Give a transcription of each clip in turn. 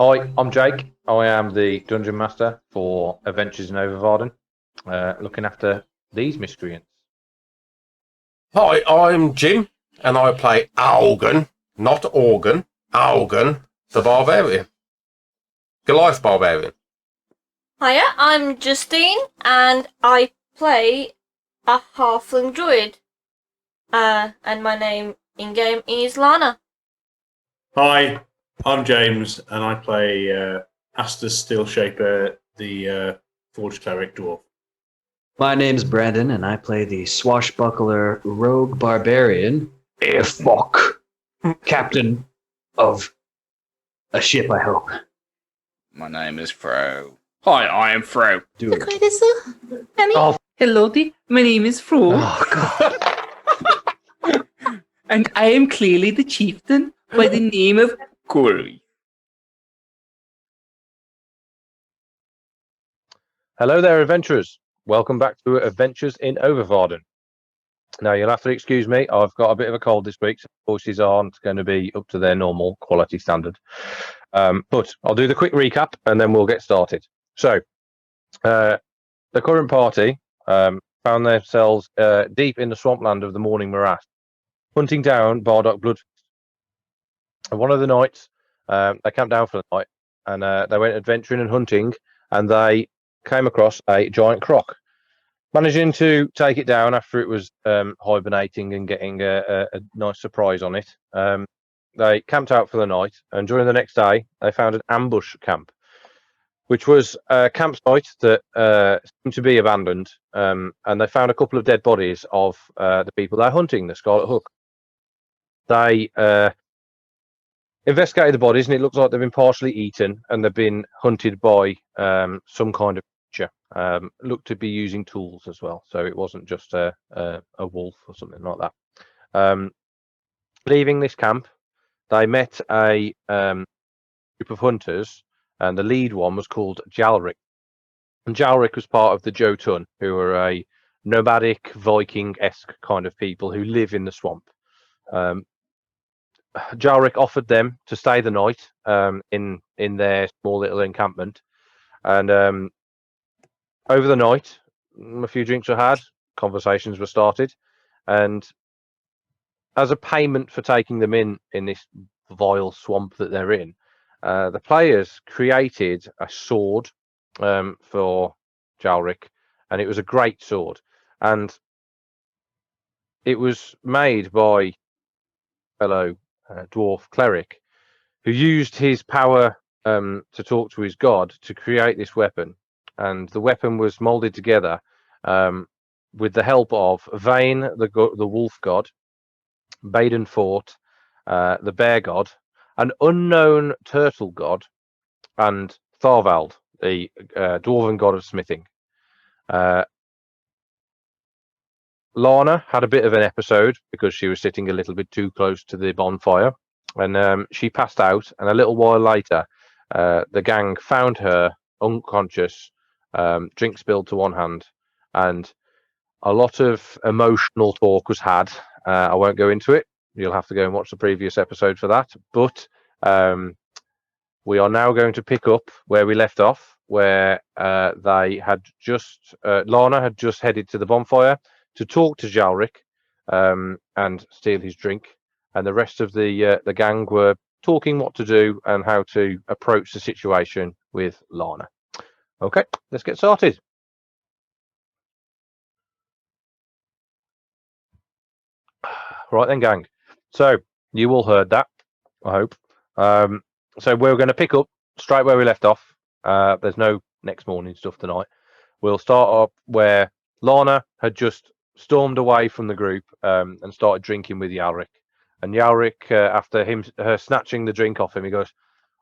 Hi, I'm Jake. I am the Dungeon Master for Adventures in Ovavarden, looking after these miscreants. Hi, I'm Jim, and I play Algan, not Organ, Algan, the Barbarian. Goliath Barbarian. Hiya, I'm Justine, and I play a halfling druid. And my name in-game is Lana. Hi, I'm James, and I play Astus Steelshaper, the Forge Cleric Dwarf. My name's Brandon, and I play the swashbuckler rogue barbarian, fuck, captain of a ship, I hope. My name is Fro. Hi, I am Fro. Do it. Oh, Hello, my name is Fro, Oh, God. and I am clearly the chieftain by the name of Corey. hello there, adventurers. Welcome back to Adventures in Ovavarden. Now, you'll have to excuse me. I've got a bit of a cold this week, so voices aren't going to be up to their normal quality standard. But I'll do the quick recap, and then we'll get started. So, the current party found themselves deep in the swampland of the Morning Morass, hunting down Bardok Blood. And one of the nights, they camped down for the night, and they went adventuring and hunting, and they came across a giant croc. Managing to take it down after it was hibernating and getting a nice surprise on it, they camped out for the night, and during the next day, they found an ambush camp, which was a campsite that seemed to be abandoned, and they found a couple of dead bodies of the people they're hunting, the Scarlet Hook. They investigated the bodies, and it looks like they've been partially eaten, and they've been hunted by some kind of creature. Looked to be using tools as well, so it wasn't just a wolf or something like that. Leaving this camp, they met a group of hunters, and the lead one was called Jalric. And Jalric was part of the Jotun, who are a nomadic Viking-esque kind of people who live in the swamp. Jalric offered them to stay the night in their small little encampment, and over the night, a few drinks were had, conversations were started, and as a payment for taking them in this vile swamp that they're in, the players created a sword for Jalric, and it was a great sword, and it was made by fellow dwarf cleric who used his power to talk to his god to create this weapon. And the weapon was molded together with the help of Vane, the wolf god, Baden Fort, the bear god, an unknown turtle god, and Tharvald, the dwarven god of smithing. Lana had a bit of an episode because she was sitting a little bit too close to the bonfire, and she passed out. And a little while later, the gang found her unconscious, drink spilled to one hand, and a lot of emotional talk was had. I won't go into it. You'll have to go and watch the previous episode for that. But we are now going to pick up where we left off, where they had just Lana had just headed to the bonfire to talk to Jalric and steal his drink, and the rest of the gang were talking what to do and how to approach the situation with Lana. Okay, let's get started. Right then, gang. So you all heard that, I hope. So we're going to pick up straight where we left off. There's no next morning stuff tonight. We'll start up where Lana had just stormed away from the group and started drinking with Jalric. And Jalric, after her snatching the drink off him, he goes,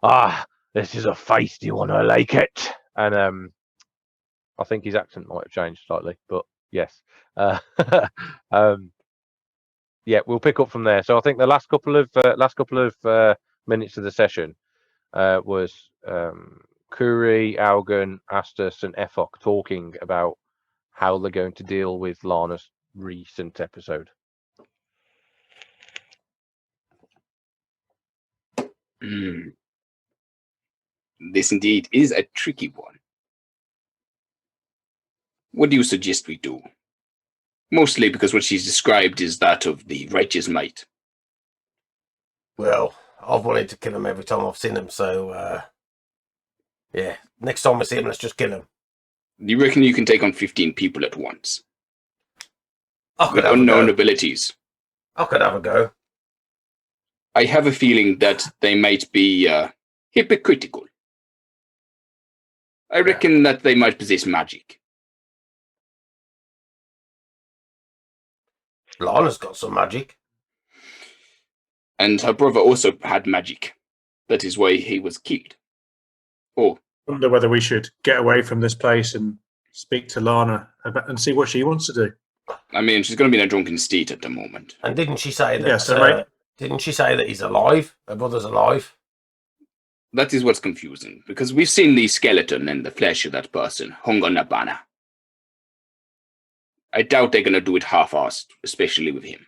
"Ah, this is a feisty one, I like it." And I think his accent might have changed slightly, but yes. Yeah, we'll pick up from there. So I think the last couple of minutes of the session was Kuri, Augen, Astus, and Efok talking about how they're going to deal with Lana's recent episode. This indeed is a tricky one. What do you suggest we do? Mostly because what she's described is that of the righteous might. Well, I've wanted to kill him every time I've seen him, so, yeah. Next time I see him, let's just kill him. Do you reckon you can take on 15 people at once? I could With have a unknown go. abilities? I could have a go. I have a feeling that they might be hypocritical. I reckon that they might possess magic. Lana's got some magic. And her brother also had magic. That is why he was killed. Oh, I wonder whether we should get away from this place and speak to Lana and see what she wants to do. I mean, she's going to be in a drunken state at the moment. And didn't she say that? Yeah, so didn't she say that he's alive? Her brother's alive. That is what's confusing, because we've seen the skeleton and the flesh of that person hung on a banner. I doubt they're going to do it half-assed, especially with him.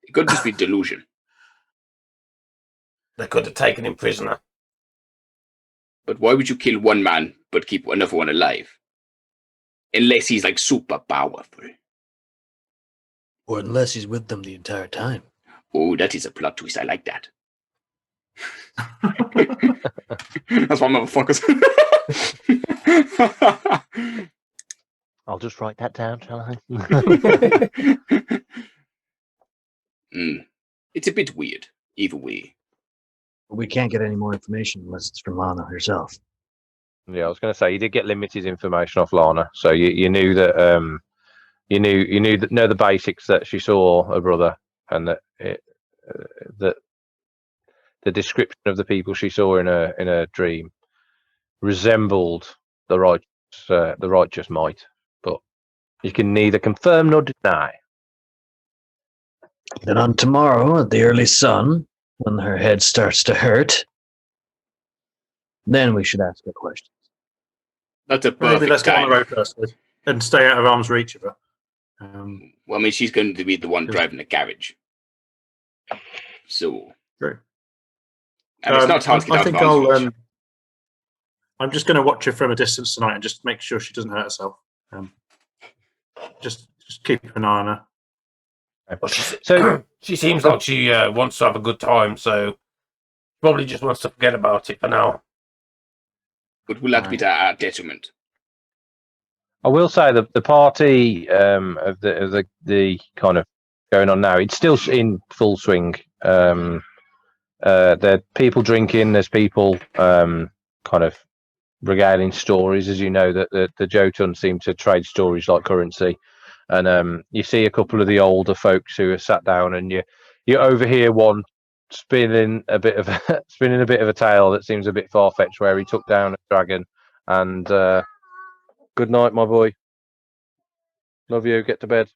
It could just be delusion. They could have taken him prisoner. But why would you kill one man but keep another one alive? Unless he's like super powerful. Or unless he's with them the entire time. Oh, that is a plot twist. I like that. That's why motherfuckers. I'll just write that down, shall I? It's a bit weird, either way. We can't get any more information unless it's from Lana herself. Yeah, I was going to say you did get limited information off Lana, so you knew that know the basics, that she saw her brother, and that that the description of the people she saw in a dream resembled the righteous might, but you can neither confirm nor deny. Then on tomorrow, at the early sun, when her head starts to hurt, then we should ask her questions. That's a maybe perfect let's get on time. the road first and stay out of arm's reach of her. Well, I mean, she's going to be the one driving the carriage. So. True. And it's not hard to get I out think of arm's reach. I'm just going to watch her from a distance tonight and just make sure she doesn't hurt herself. Just keep an eye on her. Well, So she seems like she wants to have a good time, so probably just wants to forget about it for now. But will that be to our detriment? I will say that the party of the kind of going on now, it's still in full swing. There are people drinking. There's people kind of regaling stories, as you know, that the Jotun seem to trade stories like currency, and you see a couple of the older folks who are sat down, and you overhear one spinning a bit of a tale that seems a bit far fetched, where he took down a dragon, and good night, my boy. Love you. Get to bed.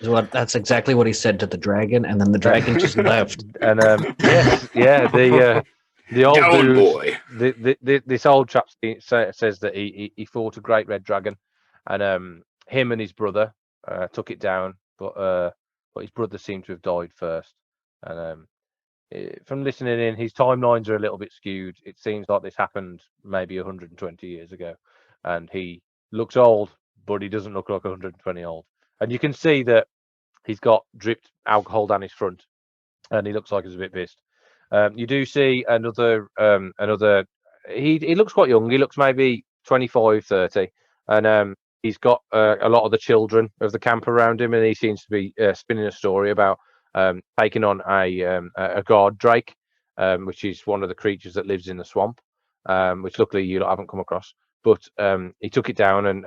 That's exactly what he said to the dragon, and then the dragon just left. And the old Down, dude, boy. this old chap says that he fought a great red dragon, and him and his brother took it down, but his brother seemed to have died first. And from listening in, his timelines are a little bit skewed. It seems like this happened maybe 120 years ago, and he looks old, but he doesn't look like 120 old. And you can see that he's got dripped alcohol down his front, and he looks like he's a bit pissed. You do see another. He looks quite young. He looks maybe 25, 30, and he's got a lot of the children of the camp around him, and he seems to be spinning a story about taking on a guard drake, which is one of the creatures that lives in the swamp, which luckily you haven't come across. But he took it down, and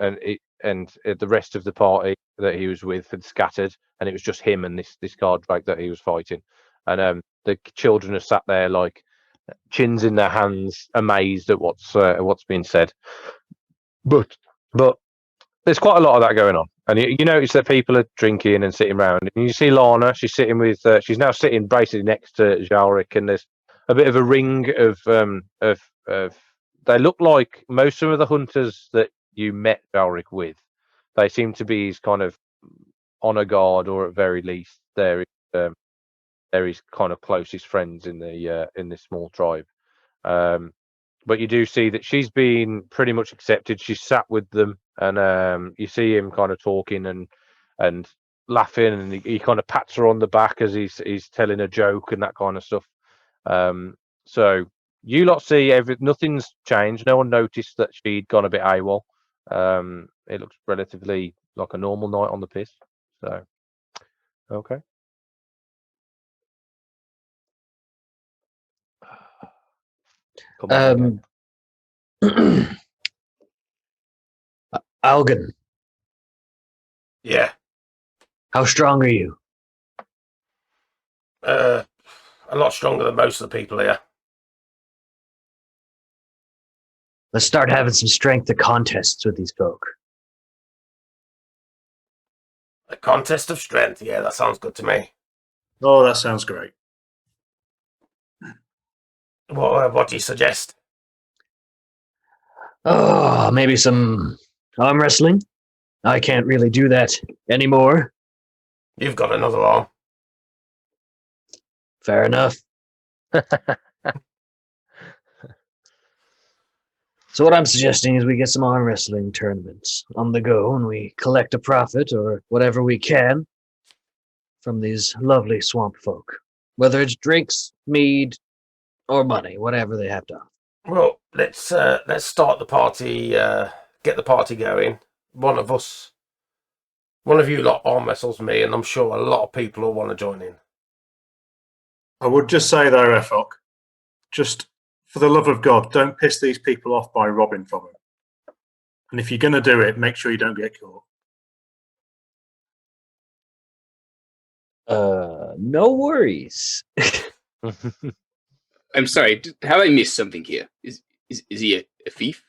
the rest of the party that he was with had scattered, and it was just him and this guard drake that he was fighting. And the children are sat there like chins in their hands, amazed at what's being said. But there's quite a lot of that going on, and you notice that people are drinking and sitting around. And you see Lana; she's sitting with she's now sitting basically next to Jalric, and there's a bit of a ring of they look like most of the hunters that you met Jalric with. They seem to be his kind of honor guard, or at very least they're his kind of closest friends in this small tribe. but you do see that she's been pretty much accepted. She's sat with them, and you see him kind of talking and laughing, and he kind of pats her on the back as he's telling a joke and that kind of stuff. So you lot see nothing's changed. No one noticed that she'd gone a bit AWOL. It looks relatively like a normal night on the piss. So okay. Come on, Algan, Yeah. how strong are you? A lot stronger than most of the people here. Let's start having some strength of contests with these folk. A contest of strength. Yeah, that sounds good to me. Oh, that sounds great. What do you suggest? Oh, maybe some arm wrestling? I can't really do that anymore. You've got another arm. Fair enough. So what I'm suggesting is we get some arm wrestling tournaments on the go, and we collect a profit or whatever we can from these lovely swamp folk. Whether it's drinks, mead, or money, whatever they have to offer. Well, let's start the party. Get the party going. One of you lot arm wrestles me, and I'm sure a lot of people will want to join in. I would just say though, Efok, just for the love of God, don't piss these people off by robbing from them. And if you're going to do it, make sure you don't get caught. No worries. I'm sorry, have I missed something here? Is he a thief?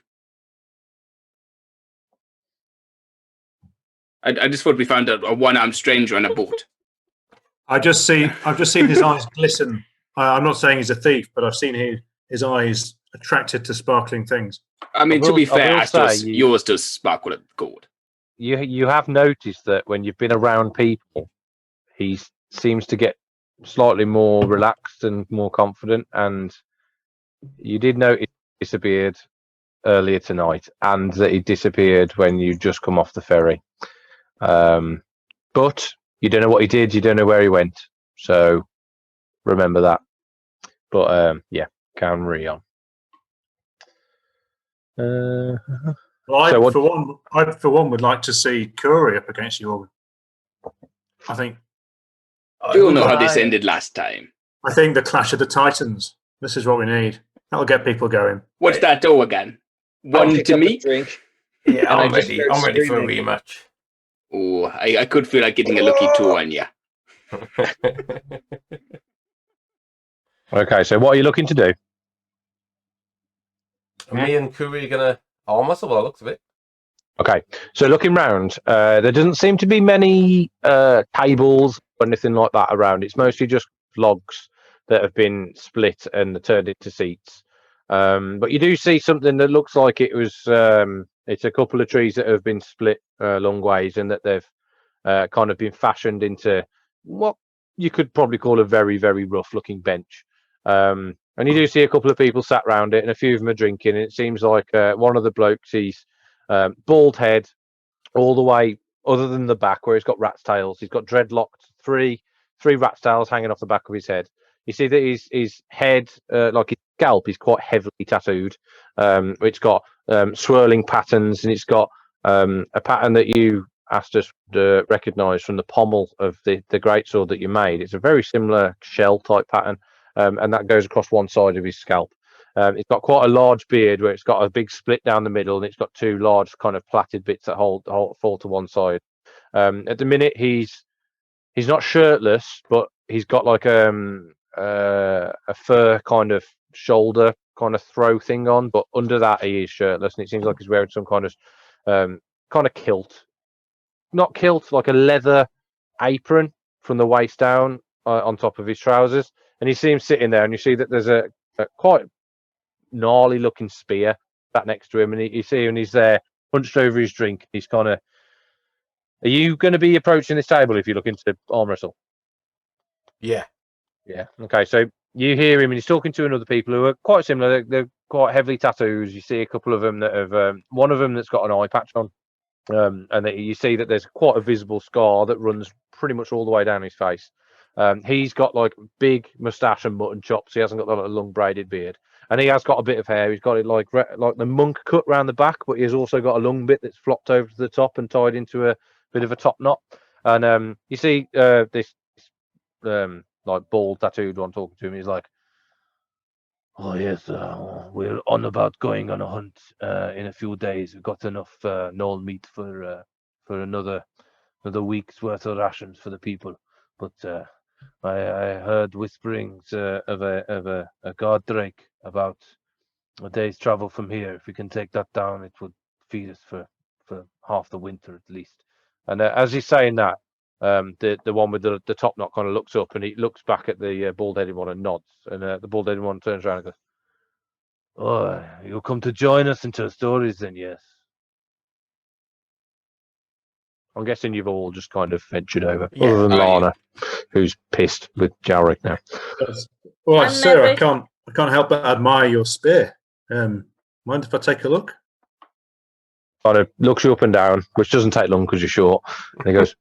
I just thought we found a one-armed stranger on a boat. I've just seen his eyes glisten. I'm not saying he's a thief, but I've seen his eyes attracted to sparkling things. I mean, to be fair, yours does sparkle at gold. You have noticed that when you've been around people, he seems to get slightly more relaxed and more confident, and you did notice he disappeared earlier tonight, and that he disappeared when you just come off the ferry. But you don't know what he did, you don't know where he went, so remember that. But yeah, carry on. Well, I for one would like to see Curry up against you. I think We all know how this ended last time. I think the Clash of the Titans. This is what we need. That'll get people going. What's that do again? One to me? Drink. Yeah, I'm ready for a rematch. Oh, I could feel like getting a lucky two on you. Okay, so what are you looking to do? Me and Kuri are gonna arm us, by the looks of it. Okay, so looking round, there doesn't seem to be many tables or anything like that around. It's mostly just logs that have been split and turned into seats. But you do see something that looks like it was. It's a couple of trees that have been split long ways, and that they've kind of been fashioned into what you could probably call a very, very rough-looking bench. And you do see a couple of people sat around it, and a few of them are drinking. And it seems like one of the blokes, he's bald head all the way, other than the back where he's got rat's tails. He's got dreadlocked, three rat's tails hanging off the back of his head. You see that his head, like his scalp, is quite heavily tattooed. It's got swirling patterns, and it's got a pattern that you asked us to recognise from the pommel of the greatsword that you made. It's a very similar shell type pattern, and that goes across one side of his scalp. It's got quite a large beard where it's got a big split down the middle, and it's got two large kind of plaited bits that fall to one side. At the minute, he's not shirtless, but he's got like a fur kind of shoulder kind of throw thing on, but under that he is shirtless, and it seems like he's wearing some kind of kilt, not kilt, like a leather apron from the waist down on top of his trousers. And you see him sitting there, and you see that there's a quite gnarly looking spear sat next to him, and you see him, and he's there hunched over his drink. He's kind of, are you going to be approaching this table if you're looking to arm wrestle? Yeah. Yeah. Okay. So you hear him, and he's talking to another people who are quite similar. They're quite heavily tattoos. You see a couple of them that have one of them that's got an eye patch on, and you see that there's quite a visible scar that runs pretty much all the way down his face. He's got like big moustache and mutton chops. He hasn't got that long braided beard, and he has got a bit of hair. He's got it like the monk cut round the back, but he's also got a long bit that's flopped over to the top and tied into a bit of a top knot. And you see this like bald tattooed one talking to him. He's like, "Oh yes, we're on about going on a hunt in a few days. We've got enough known meat for another week's worth of rations for the people. But I heard whisperings of a guard drake about a day's travel from here. If we can take that down, it would feed us for half the winter at least." And as he's saying that, the one with the top knot kind of looks up and he looks back at the bald-headed one and nods. And the bald-headed one turns around and goes, "Oh, you'll come to join us and tell stories then, yes." I'm guessing you've all just kind of ventured over, Yeah. other than Lana, who's pissed with Jalric now. Well, And sir, I maybe- can't help but admire your spear. Mind if I take a look? Kind of looks you up and down, which doesn't take long because you're short. And he goes,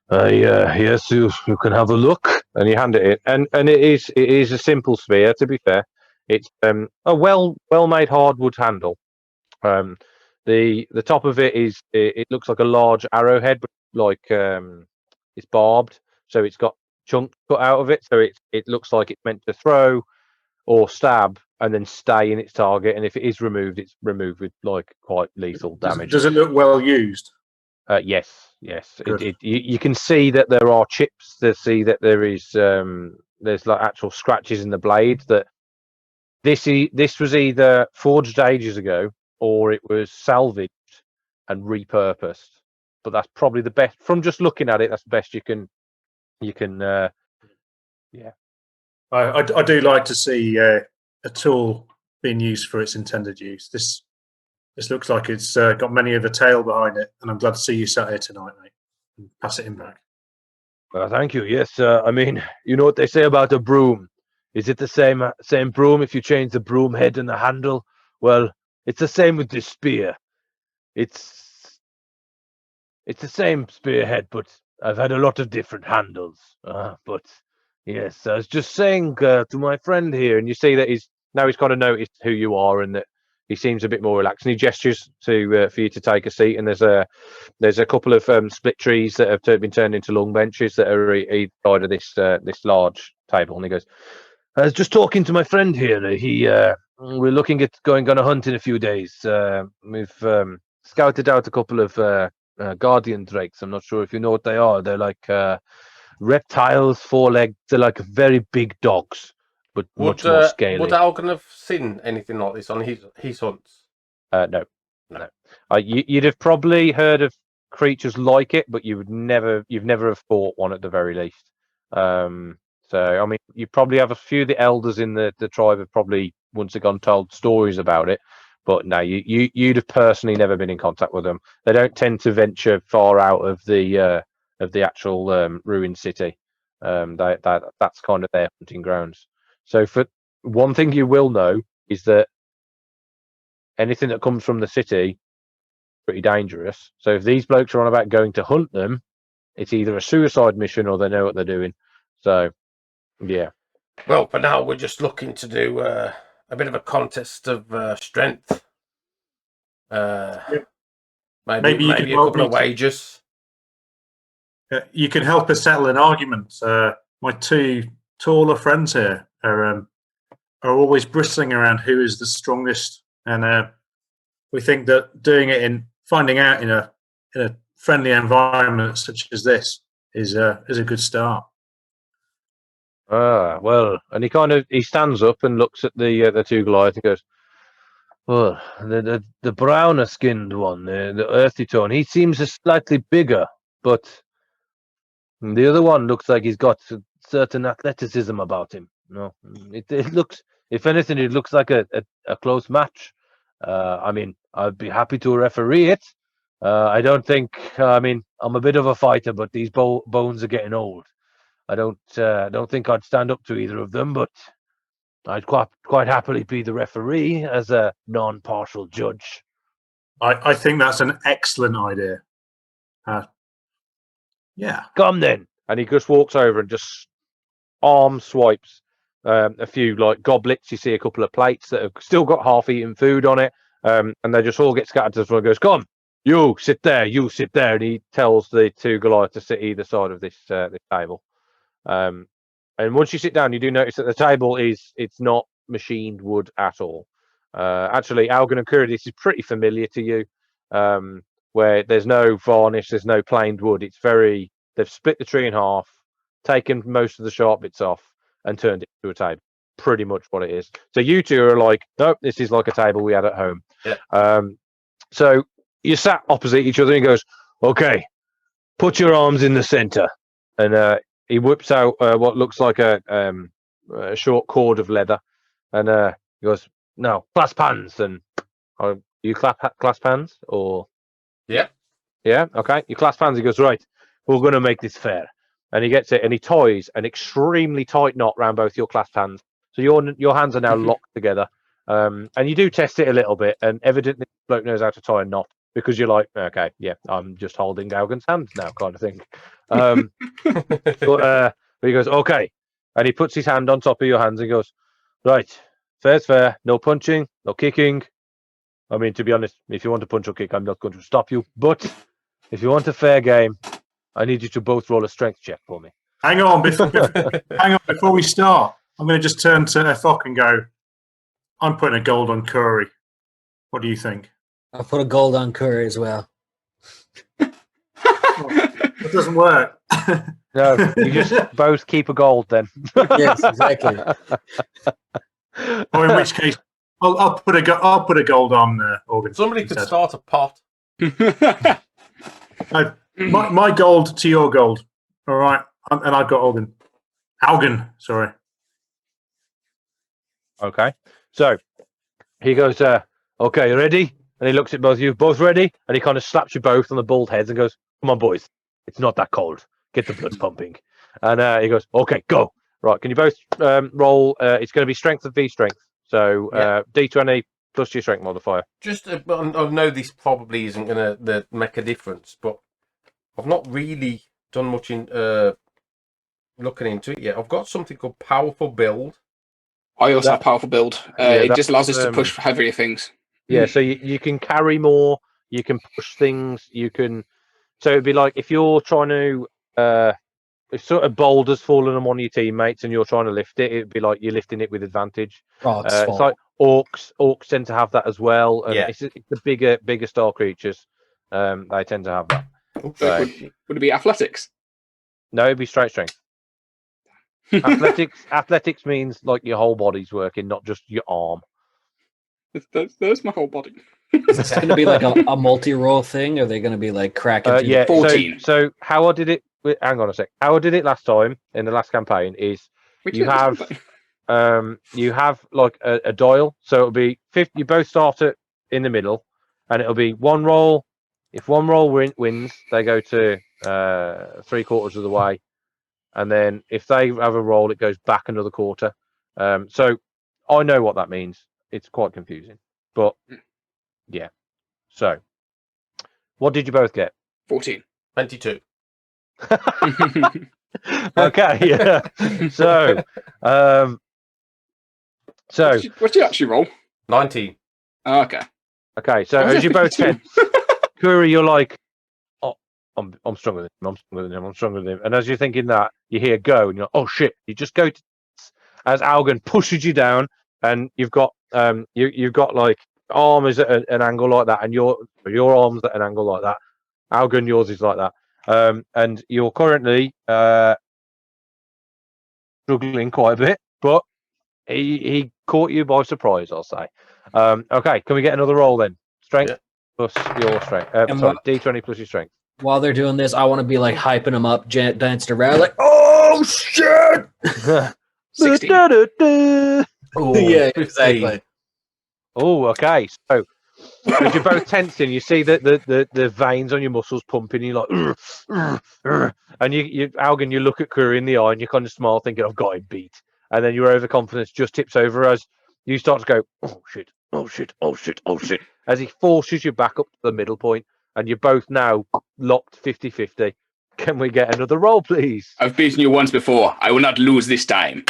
"Yes, you can have a look." And you hand it in, and it is a simple spear. To be fair, it's a well made hardwood handle. The top of it it looks like a large arrowhead, but like it's barbed, so it's got chunks cut out of it, so it looks like it's meant to throw or stab and then stay in its target. And if it is removed, it's removed with like quite lethal damage. Does it look well used? Yes. Good. You can see that there are chips. To see that there is there's like actual scratches in the blade. That this was either forged ages ago or it was salvaged and repurposed. But that's probably the best. From just looking at it, that's the best you can. Yeah. I do like to see a tool being used for its intended use. This looks like it's got many of the tail behind it, and I'm glad to see you sat here tonight, mate. And pass it in back. Thank you. Yes. I mean, you know what they say about a broom. Is it the same broom if you change the broom head and the handle? Well, it's the same with this spear. It's the same spearhead, but I've had a lot of different handles. But yes, I was just saying to my friend here, and you see that he's kind of noticed who you are, and that he seems a bit more relaxed. And he gestures to for you to take a seat. And there's a couple of split trees that have been turned into long benches that are either side of this large table. And he goes, "I was just talking to my friend here. We're looking at going on a hunt in a few days. We've scouted out a couple of guardian drakes. I'm not sure if you know what they are. They're like reptiles, four-legged. They're like very big dogs, but much more scaly." Would Algan have seen anything like this on his hunts? No. You'd have probably heard of creatures like it, but you've never have fought one at the very least. So I mean, you probably have a few of the elders in the tribe have probably once again told stories about it, but no, you'd have personally never been in contact with them. They don't tend to venture far out of the actual ruined city. That's kind of their hunting grounds. So for one thing you will know is that anything that comes from the city pretty dangerous. So if these blokes are on about going to hunt them, it's either a suicide mission or they know what they're doing. So yeah. Well, for now, we're just looking to do a bit of a contest of strength. Maybe you can a help couple me of wagers. You can help us settle an argument. My two taller friends here are always bristling around who is the strongest, and we think that finding out in a friendly environment such as this is a good start. Well, and he stands up and looks at the two Goliaths and goes, "Well, the browner skinned one, the earthy tone, he seems slightly bigger, but the other one looks like he's got a certain athleticism about him. No, it looks, if anything, it looks like a close match. I mean, I'd be happy to referee it. I don't think. I mean, I'm a bit of a fighter, but these bones are getting old. I don't think I'd stand up to either of them. But I'd quite happily be the referee as a non-partial judge. I think that's an excellent idea. Yeah. Come then. And he just walks over and just arm swipes a few like goblets. You see a couple of plates that have still got half-eaten food on it, and they just all get scattered to the floor. And goes, "Come, you sit there, you sit there." And he tells the two Goliaths to sit either side of this table. And once you sit down, you do notice that the table it's not machined wood at all. Actually, Algan and Kura, this is pretty familiar to you, where there's no varnish, there's no planed wood. They've split the tree in half, taken most of the sharp bits off, and turned it into a table. Pretty much what it is. So you two are like, nope, this is like a table we had at home. Yeah. So you sat opposite each other, and he goes, "Okay, put your arms in the center," and he whips out what looks like a short cord of leather, and he goes, "Now clasp hands." And you clasp hands, or Yeah. yeah, okay. You clasp hands. He goes, "Right, we're going to make this fair." And he gets it, and he ties an extremely tight knot around both your clasped hands. So your hands are now locked together. And you do test it a little bit, and evidently the bloke knows how to tie a knot, because you're like, okay, yeah, I'm just holding Galgan's hands now, kind of thing. But he goes, "Okay," and he puts his hand on top of your hands and goes, "Right, fair's fair. No punching, no kicking. I mean, to be honest, if you want to punch or kick, I'm not going to stop you. But if you want a fair game, I need you to both roll a strength check for me." Hang on, before we start, I'm going to just turn to Ethok and go, "I'm putting a gold on Curry. What do you think?" I'll put a gold on Curry as well. It doesn't work. No, you just both keep a gold then. Yes, exactly. Or in which case, I'll put a gold on Organ. Somebody could start a pot. My gold to your gold. All right, and I've got Organ. Algan, sorry. Okay, so he goes, "Okay, you ready?" And he looks at both of you, "Both ready?" And he kind of slaps you both on the bald heads and goes, "Come on, boys, it's not that cold. Get the blood pumping." And he goes, "Okay, go." Right, can you both roll? It's going to be strength of V strength. So D20 plus your strength modifier. Just, I know this probably isn't going to make a difference, but I've not really done much in looking into it yet. I've got something called Powerful Build. I also have powerful build. It just allows us to push heavier things. Yeah, so you can carry more, you can push things, you can. So it'd be like if you're trying to, if sort of boulders falling on one of your teammates and you're trying to lift it, it'd be like you're lifting it with advantage. It's like orcs tend to have that as well. And it's the bigger style creatures. They tend to have that. So, would it be athletics? No, it'd be straight strength. Athletics means like your whole body's working, not just your arm. There's my whole body. Is this going to be like a multi-roll thing? Or are they going to be like cracking? Yeah, 14. So how I did it. Hang on a sec. How I did it last time in the last campaign is you have like a dial. So it'll be 50. You both start it in the middle, and it'll be one roll. If one roll wins, they go to 3/4 of the way, and then if they have a roll, it goes back another quarter. So I know what that means. It's quite confusing, but yeah. So, what did you both get? 14. 22. Okay, yeah. So, What did you actually roll? 19. Oh, okay. Okay, so as you both tense, Kuri, you're like, "Oh, I'm stronger than him. I'm stronger than him. I'm stronger than him." And as you're thinking that, you hear "go," and you're like, "Oh shit!" You just go to as Algan pushes you down, and you've got you've got like arm is at an angle like that, and your arms at an angle like that. Algan, yours is like that, and you're currently struggling quite a bit, but he caught you by surprise, I'll say. Okay, can we get another roll then? Strength plus your strength. Sorry, D20 plus your strength. While they're doing this, I want to be like hyping them up, dancing around, like, "Oh shit!" 16. Oh, Yeah, 15. exactly. Oh, okay. So as you're both tensing, you see the veins on your muscles pumping. You're like, "Urgh, urgh, urgh." And you Algan, you look at Curry in the eye and you kind of smile, thinking, "I've got him beat." and then your overconfidence just tips over as you start to go, oh shit, oh shit, oh shit, oh shit, as he forces you back up to the middle point, and you're both now locked 50-50. Can we get another roll, please? I've beaten you once before. I will not lose this time.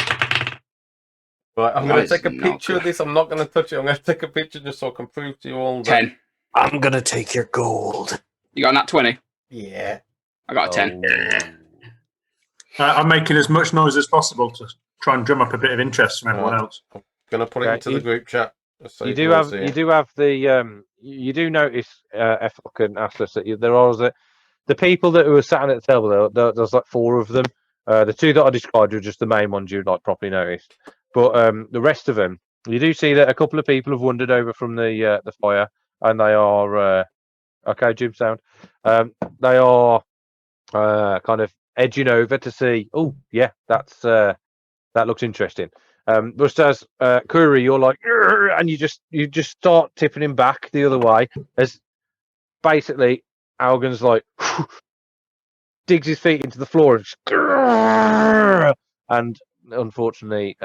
Right, I'm going to take a That is not picture of good. this. I'm not going to touch it. I'm going to take a picture just so I can prove to you all that. 10. I'm gonna take your gold. You got that 20. Yeah. I got a 10. I'm making as much noise as possible to try and drum up a bit of interest from everyone else. Going to put it Okay, into the group chat. just so You can do all have see you it. do have the you do notice F-Lock and Atlas that there are the people that were sat at the table there's like 4 of them. The 2 that I described are just the main ones you'd like properly noticed. But the rest of them, you do see that a couple of people have wandered over from the fire, and they are okay, Jim sound. They are kind of edging over to see. Oh yeah, that looks interesting. Just as Kuri, you're like, "Urgh," and you just start tipping him back the other way. As basically, Algan's like digs his feet into the floor and, and unfortunately,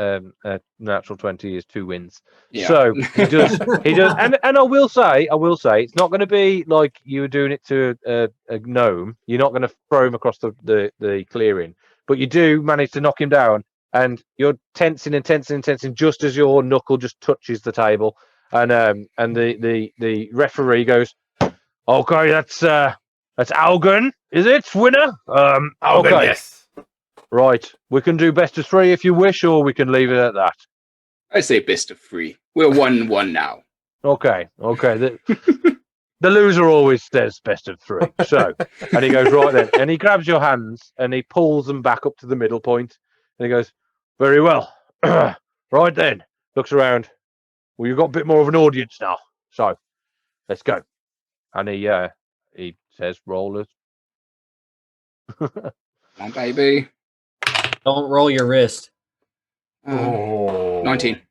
natural 20 is 2 wins. Yeah. So he does, and I will say, it's not going to be like you were doing it to a gnome. You're not going to throw him across the clearing, but you do manage to knock him down, and you're tensing and tensing and tensing just as your knuckle just touches the table, and the referee goes, "Okay, that's Algan, is it, winner? Algan, Okay, yes. right. We can do best of 3 if you wish, or we can leave it at that." I say best of 3. We're 1-1 now. Okay. The loser always says best of 3. So, and he goes, right then, and he grabs your hands and he pulls them back up to the middle point, and he goes, very well. Right then, looks around. Well, you've got a bit more of an audience now, so let's go. And he says, rollers. Come on, baby. Don't roll your wrist. 19.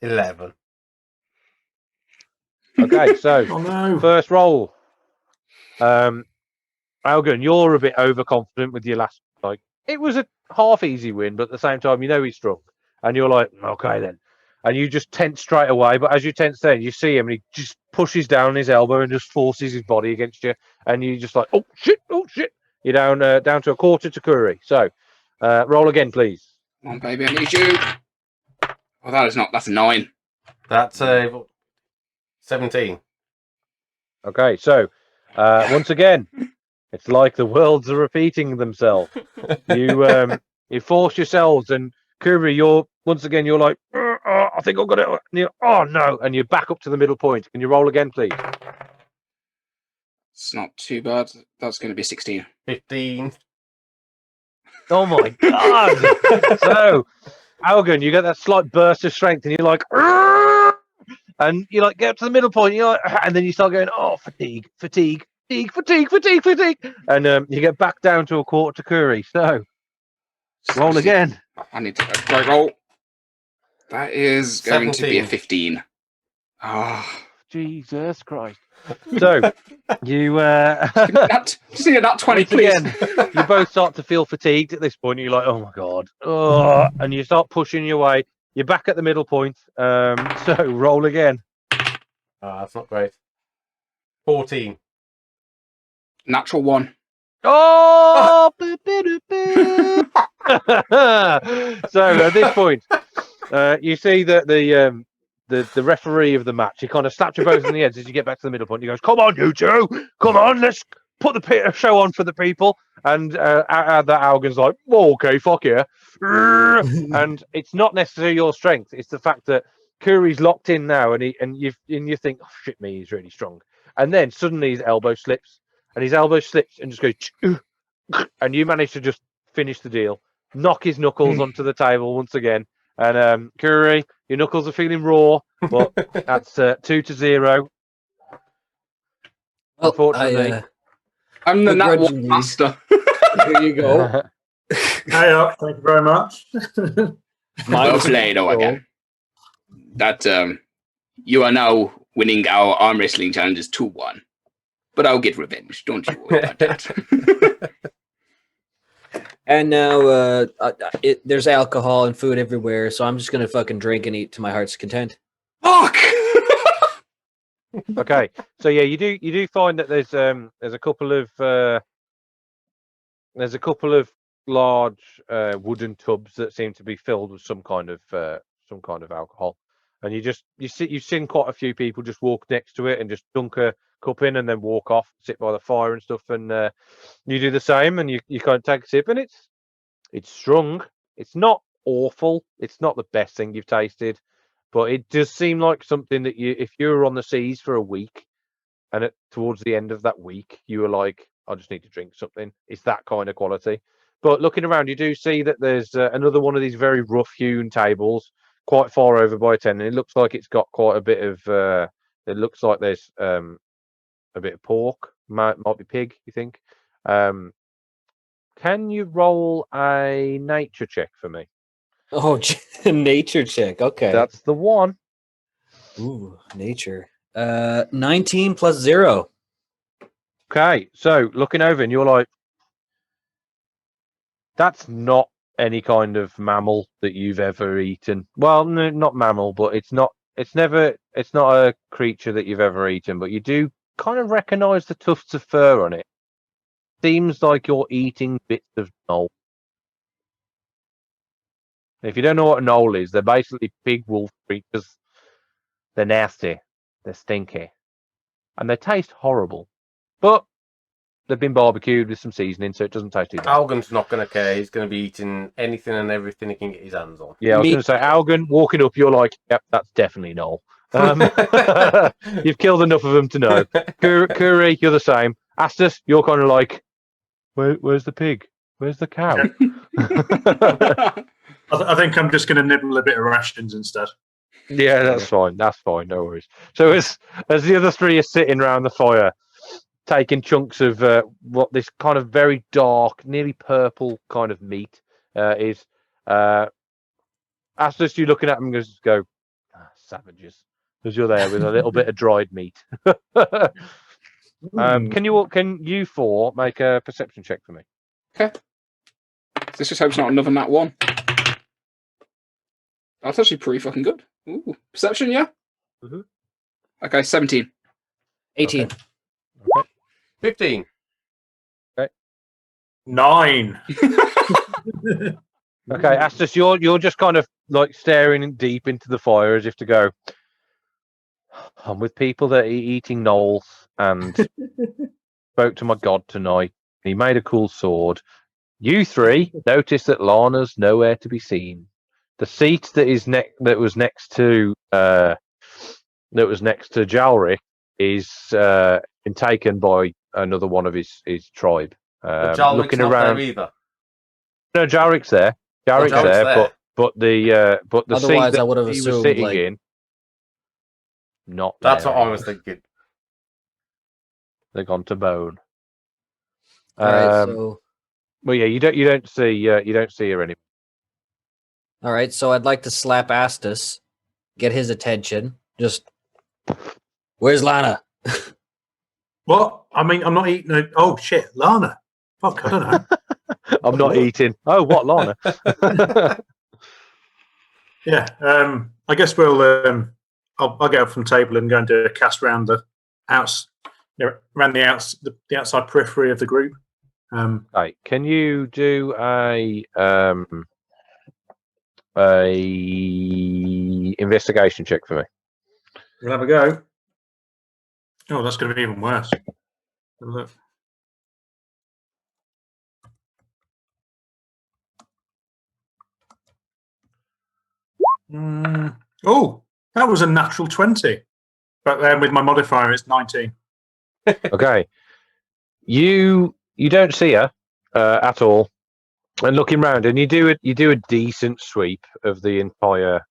11. Okay, so Oh no! first roll. Algan, you're a bit overconfident with your last. Like, it was a half easy win, but at the same time, you know he's strong, and you're like, okay then, and you just tense straight away. But as you tense, then you see him, and he just pushes down his elbow and just forces his body against you, and you just like, oh shit! You're down to a quarter to Curry. So, roll again, please. Come on, baby. I need you. Oh, that's a 9. That's 17. Okay, so once again, it's like the worlds are repeating themselves. You force yourselves, and Kuri, you're like, I think I've got it. And oh no, and you're back up to the middle point. Can you roll again, please? It's not too bad. That's going to be 16. 15. Oh my god! So, Algan, you get that slight burst of strength, and you're like, "Argh!" And you like get up to the middle point, you're like, and then you start going, oh, fatigue, and you get back down to a quarter to Curry. So, roll again. I need to right roll. That is going to be a 15. Oh. Jesus Christ! So you Just need that 20, please. again. You both start to feel fatigued at this point. You're like, oh my god, and you start pushing your way. You're back at the middle point. So roll again. That's not great. 14. Natural 1. Oh! So at this point, you see that the referee of the match, he kind of slaps you both in the heads as you get back to the middle point. He goes, "Come on, you two! Come on, let's put the show on for the people." And that Algan's like, "Oh, okay, fuck yeah." And it's not necessarily your strength; it's the fact that Kuri's locked in now, and you think, "Oh shit, me, he's really strong." And then suddenly his elbow slips, and just goes, and you manage to just finish the deal, knock his knuckles onto the table once again. And Kuri, your knuckles are feeling raw, but that's 2-0. Well, Unfortunately, I'm the nat 1 begrudgingly. master. Here you go. Hey up, thank you very much. Well played, again. That you are now winning our arm wrestling challenges 2-1. But I'll get revenge. Don't you worry about that. And now there's alcohol and food everywhere, so I'm just gonna fucking drink and eat to my heart's content. Fuck! Okay, so yeah, you do find that there's a couple of large wooden tubs that seem to be filled with some kind of alcohol, and you've seen quite a few people just walk next to it and just dunk a cup in and then walk off, sit by the fire and stuff, and you do the same, and you kind of take a sip, and it's strong. It's not awful. It's not the best thing you've tasted, but it does seem like something that if you were on the seas for a week, and towards the end of that week, you were like, I just need to drink something. It's that kind of quality. But looking around, you do see that there's another one of these very rough-hewn tables, quite far over by 10, and it looks like it's got quite a bit of. It looks like there's a bit of pork, might be pig. You think? Can you roll a nature check for me? Oh, nature check. Okay. That's the one. Ooh, nature. 19 plus 0. Okay, so looking over, and you're like, that's not any kind of mammal that you've ever eaten. Well, no, not mammal, but it's not a creature that you've ever eaten, but you do kind of recognize the tufts of fur on it. Seems like you're eating bits of knoll. If you don't know what a knoll is, they're basically big wolf creatures. They're nasty, they're stinky, and they taste horrible. But they've been barbecued with some seasoning, so it doesn't taste too bad. Algon's not going to care. He's going to be eating anything and everything he can get his hands on. Yeah, I was going to say, Algon, walking up, you're like, yep, that's definitely Noel. You've killed enough of them to know. Kuri, you're the same. Astus, you're kind of like, where's the pig? Where's the cow? I think I'm just going to nibble a bit of rations instead. Yeah, that's fine. That's fine. No worries. So as the other three are sitting around the fire, taking chunks of what this kind of very dark, nearly purple kind of meat is. Astus, you looking at them and just go, savages, because you're there with a little bit of dried meat. Can you four make a perception check for me? Okay. This just hopes not another nat one. That's actually pretty fucking good. Ooh. Perception, yeah? Mm-hmm. Okay, 17. 18. Okay. 15. 9. Okay, Astus, you're just kind of like staring deep into the fire as if to go, I'm with people that are eating knolls and spoke to my god tonight. He made a cool sword. You three notice that Lana's nowhere to be seen. The seat that was next to Jalric is been taken by another one of his tribe. Looking not around, there either. no, Jalric's there. Jalric's there, but the Otherwise, seat I would have that he was assumed, sitting like- in, not That's there what I was anymore. thinking. They've gone to bone. All right, so Well, yeah, you don't see her anymore. all right, so I'd like to slap Astus, get his attention. Just, where's Lana? What? I mean, I'm not eating it. Oh, shit. Lana. Fuck, I don't know. I'm not eating. Oh, what, Lana? Yeah. I guess we'll. I'll get up from the table and go and do a cast around the around the outside periphery of the group. Right. Can you do a investigation check for me? We'll have a go. Oh, that's going to be even worse. Have a look. Oh, that was a natural 20. But then with my modifier, it's 19. Okay. You don't see her at all, and looking round, and you do a decent sweep of the entire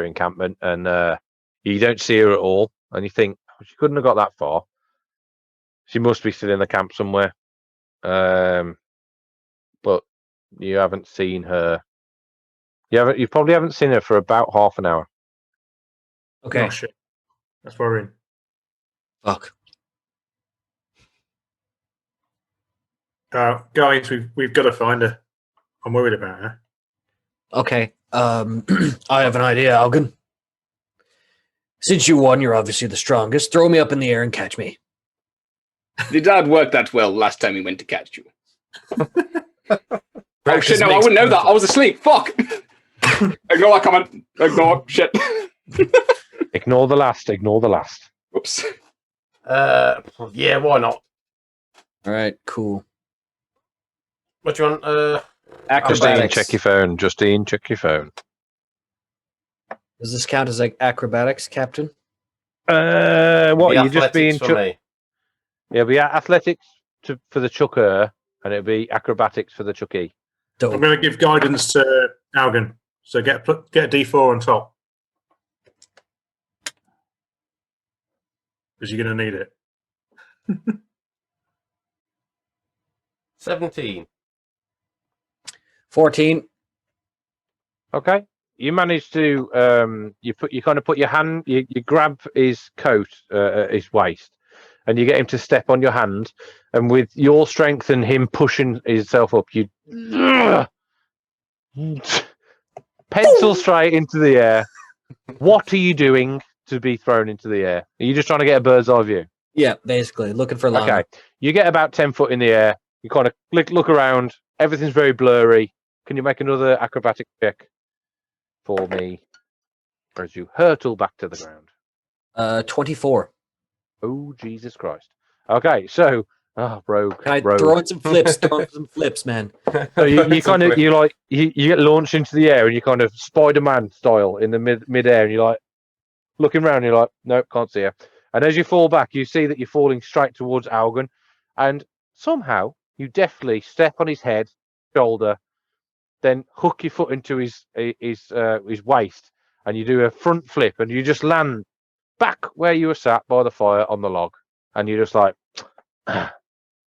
encampment, and you don't see her at all, and you think she couldn't have got that far. She must be still in the camp somewhere, but you haven't seen her. You probably haven't seen her for about half an hour. Okay. Oh, shit. That's worrying. Fuck. Guys, we've got to find her. I'm worried about her. Okay. I have an idea, Algan. Since you won, you're obviously the strongest. Throw me up in the air and catch me. Did that work that well last time we went to catch you? Oh Practice shit, no, I makes wouldn't know that. perfect. I was asleep. Fuck! Ignore that comment. Ignore. Shit. Ignore the last. Ignore the last. Oops. Yeah, why not? All right, cool. What do you want? Justine, Acrobatics. check your phone. Justine, check your phone. Does this count as like acrobatics, Captain? What? The You just being athletics for me. It'll be athletics for the chucker, and it'll be acrobatics for the chucky. Dope. I'm going to give guidance to Algan. So get a D4 on top. Because you're going to need it. 17. 14. Okay. You manage to you kind of put your hand, you grab his coat, his waist, and you get him to step on your hand, and with your strength and him pushing himself up, you pencil straight into the air. What are you doing to be thrown into the air? Are you just trying to get a bird's eye view? Yeah, basically looking for Lana. Okay. You get about 10 foot in the air. You kind of look around. Everything's very blurry. Can you make another acrobatic check for me as you hurtle back to the ground? 24. Oh, Jesus Christ. Okay, so, rogue. Can I rogue. throw in some flips? Throw in some flips, man. So you kind of, you get launched into the air and you kind of Spider-Man style in the mid-air and you're like, looking around, you're like, nope, can't see her. And as you fall back, you see that you're falling straight towards Algan, and somehow you deftly step on his head, shoulder, then hook your foot into his waist, and you do a front flip, and you just land back where you were sat by the fire on the log, and you're just like,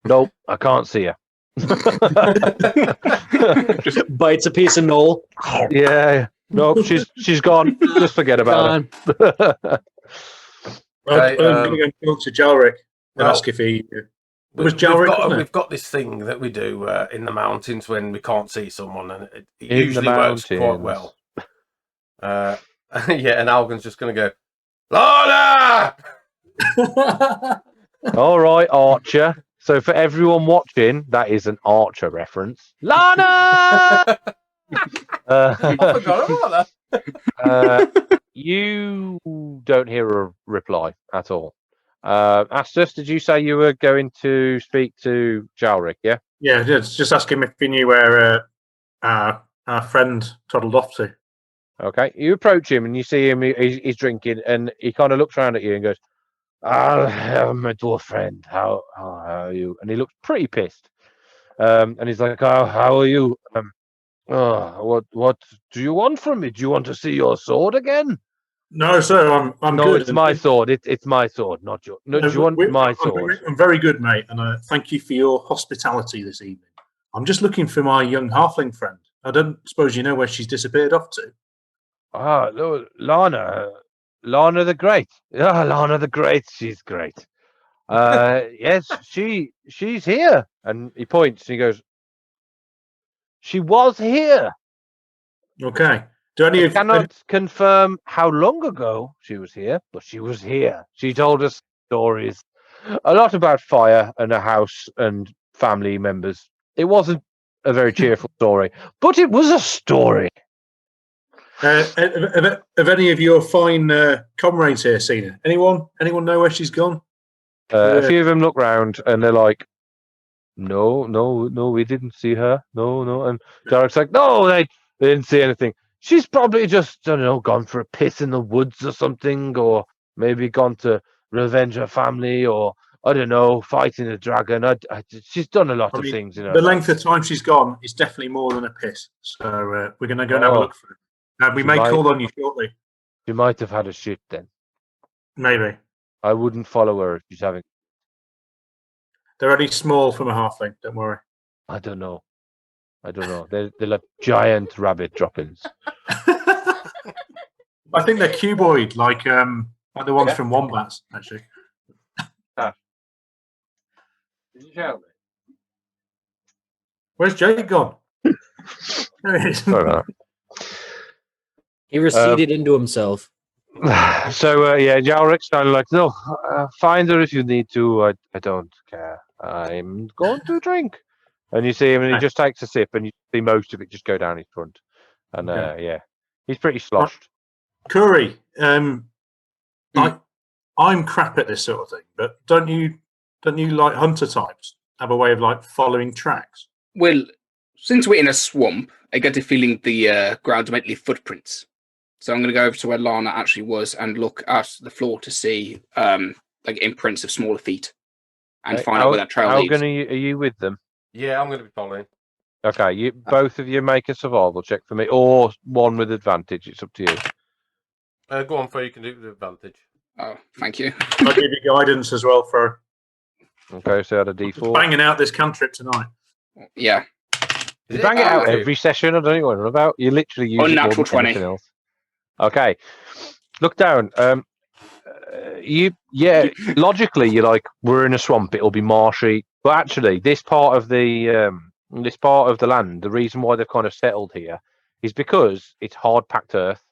nope, I can't see her. Just bites a piece of Knoll. Yeah, nope, she's gone. Just forget about it. Okay, I'm going to go to Jalric and ask if he was Jalric. We've got this thing that we do in the mountains when we can't see someone, and it In usually the works quite mountains. well. Yeah, and Algan's just going to go, Lana! All right, Archer. So for everyone watching, that is an Archer reference. Lana! I forgot about that. You don't hear a reply at all. Astus, did you say you were going to speak to Jalric, yeah? Yeah, just ask him if he knew where our friend toddled off to. Okay. You approach him and you see him, he's drinking, and he kind of looks around at you and goes, my dwarf friend, how are you? And he looks pretty pissed. And he's like, how are you? What do you want from me? Do you want to see your sword again? No, sir, I'm No, good. it's my sword. It's my sword, not your. No, do you want my sword? I'm very good, mate, and thank you for your hospitality this evening. I'm just looking for my young halfling friend. I don't suppose you know where she's disappeared off to. No, Lana the Great. Yeah, Lana the Great. She's great. Yes, she's here. And he points and he goes, she was here. Okay. Do any I of cannot confirm how long ago she was here, but she was here. She told us stories, a lot about fire and a house and family members. It wasn't a very cheerful story, but it was a story. have any of your fine comrades here seen her? Anyone know where she's gone? A few of them look round and they're like, no, we didn't see her. No. And Derek's like, no, they didn't see anything. She's probably just, I don't know, gone for a piss in the woods or something, or maybe gone to revenge her family, or I don't know, fighting a dragon. She's done a lot of things. You know, the length of time she's gone is definitely more than a piss. So we're going to go and have a look for her. We may call on you shortly. She might have had a shit then. Maybe. I wouldn't follow her if she's having. They're only small from a halfling. Don't worry. I don't know. They're like giant rabbit droppings. I think they're cuboid, like the ones from wombats, actually. Did you shout me? Where's Jake gone? There he is. Sorry about He receded into himself. that. So yeah, Jalric's kind of like, no, find her if you need to. I don't care. I'm going to drink. And you see him, and he just takes a sip, and you see most of it just go down his front. And Okay. yeah, he's pretty sloshed. Curry, I'm crap at this sort of thing, but don't you like hunter types have a way of like following tracks? Well, since we're in a swamp, I get the feeling the ground might leave footprints. So I'm going to go over to where Lana actually was and look at the floor to see like imprints of smaller feet and find out where that trail leads. Are you with them? Yeah, I'm going to be following. Okay, you both of you make a survival check for me, or one with advantage. It's up to you. Go on, Fro, you can do it with advantage. Oh, thank you. I'll give you guidance as well for Okay, so add a D4. banging out this cantrip tonight. Yeah. You bang it out every session. I don't know what you're on about. You literally use Unnatural it more than 20. anything else. Okay, look down. Logically, you're like, we're in a swamp. It'll be marshy, but actually, this part of the land, the reason why they've kind of settled here is because it's hard packed earth.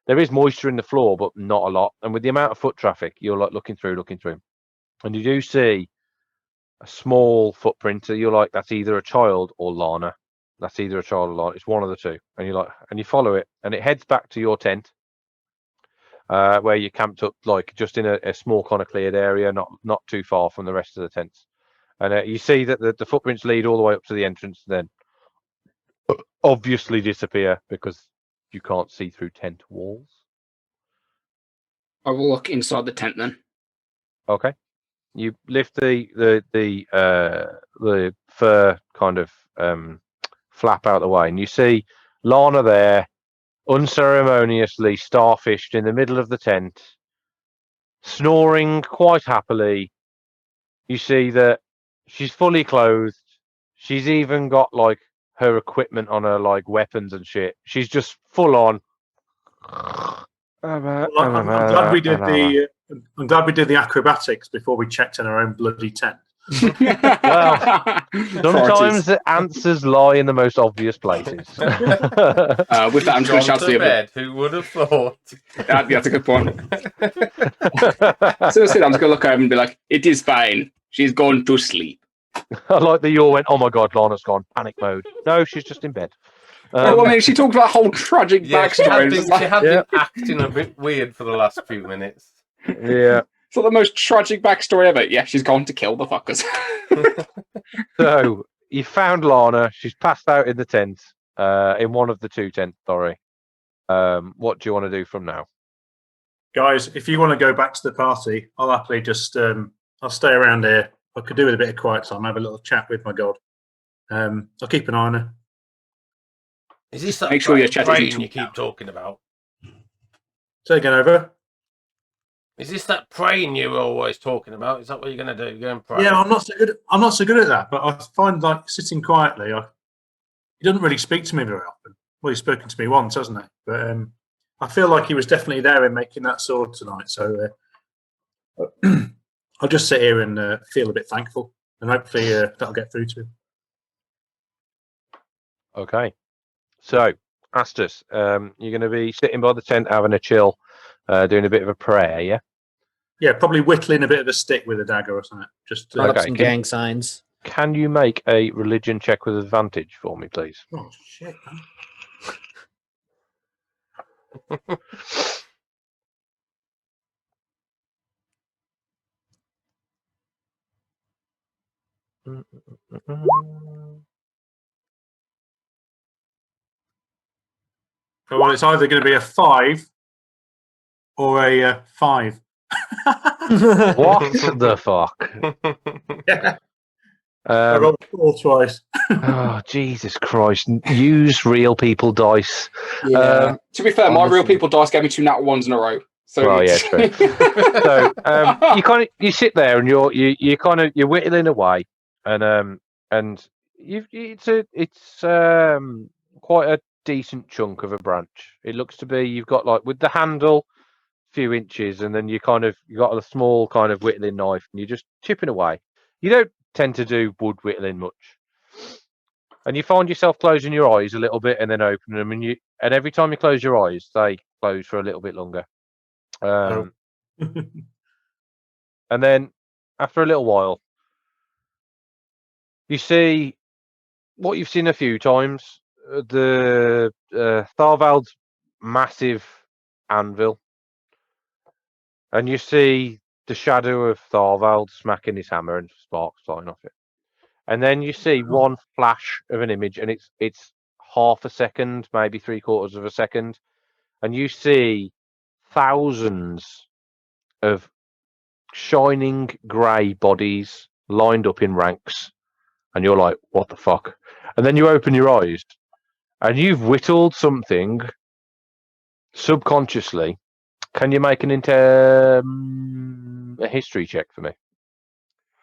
There is moisture in the floor, but not a lot. And with the amount of foot traffic, you're like looking through, and you do see a small footprint. So you're like, that's either a child or Lana. That's either a child or Lana. It's one of the two. And you're like, and you follow it, and it heads back to your tent, where you camped up, like just in a small kind of cleared area, not too far from the rest of the tents. And you see that the footprints lead all the way up to the entrance, then obviously disappear because you can't see through tent walls. I will look inside the tent then. Okay. You lift the fur kind of flap out of the way, and you see Lana there, unceremoniously starfished in the middle of the tent, snoring quite happily. You see that she's fully clothed. She's even got like her equipment on her, like weapons and shit. She's just full on. I'm glad we did the acrobatics before we checked in our own bloody tent. Well, sometimes the answers lie in the most obvious places. With that, I'm going to shout to the bed. Who would have thought? That's a good point. So I'm just going to look over and be like, it is fine. She's gone to sleep. I like that you all went, oh my god, Lana's gone. Panic mode. No, she's just in bed. Well, I mean, she talked about a whole tragic backstory. She had been acting a bit weird for the last few minutes. Yeah. It's not the most tragic backstory ever. Yeah, she's gone to kill the fuckers. So, you found Lana. She's passed out in the tent, in one of the two tents, sorry. What do you want to do from now? Guys, if you want to go back to the party, I'll happily just I'll stay around here. I could do with a bit of quiet time, have a little chat with my god. I'll keep an eye on her. Is this that Make sure you're chatting praying to you keep talking about? Say again, over. Is this that praying you were always talking about? Is that what you're going to do? Go and pray? Yeah, I'm not so good at that, but I find like sitting quietly. He doesn't really speak to me very often. Well, he's spoken to me once, hasn't he? But I feel like he was definitely there in making that sword tonight. So I'll just sit here and feel a bit thankful, and hopefully that'll get through to him. Okay. So, Astus, you're going to be sitting by the tent having a chill, doing a bit of a prayer, yeah? Yeah, probably whittling a bit of a stick with a dagger or something. Just Put up Okay, some can- gang signs. Can you make a religion check with advantage for me, please? oh shit, man. Well, it's either going to be a 5 or a 5. What the fuck? Yeah. I rolled 4 twice. Oh, Jesus Christ. Use real people dice. To be fair, my honestly. real people dice gave me 2 nat ones in a row. So Well, yeah, it's- true. So you sit there and you're whittling away, and it's quite a decent chunk of a branch. It looks to be, you've got like with the handle a few inches, and then you got a small kind of whittling knife, and you're just chipping away. You don't tend to do wood whittling much. and you find yourself closing your eyes a little bit and then opening them, and every time you close your eyes, they close for a little bit longer. Oh. And then after a little while, you see what you've seen a few times: the Tharvald's massive anvil, and you see the shadow of Tharvald smacking his hammer and sparks flying off it. And then you see one flash of an image, and it's half a second, maybe 3/4 of a second, and you see thousands of shining grey bodies lined up in ranks, and you're like, what the fuck? And then you open your eyes, and you've whittled something subconsciously. Can you make a history check for me?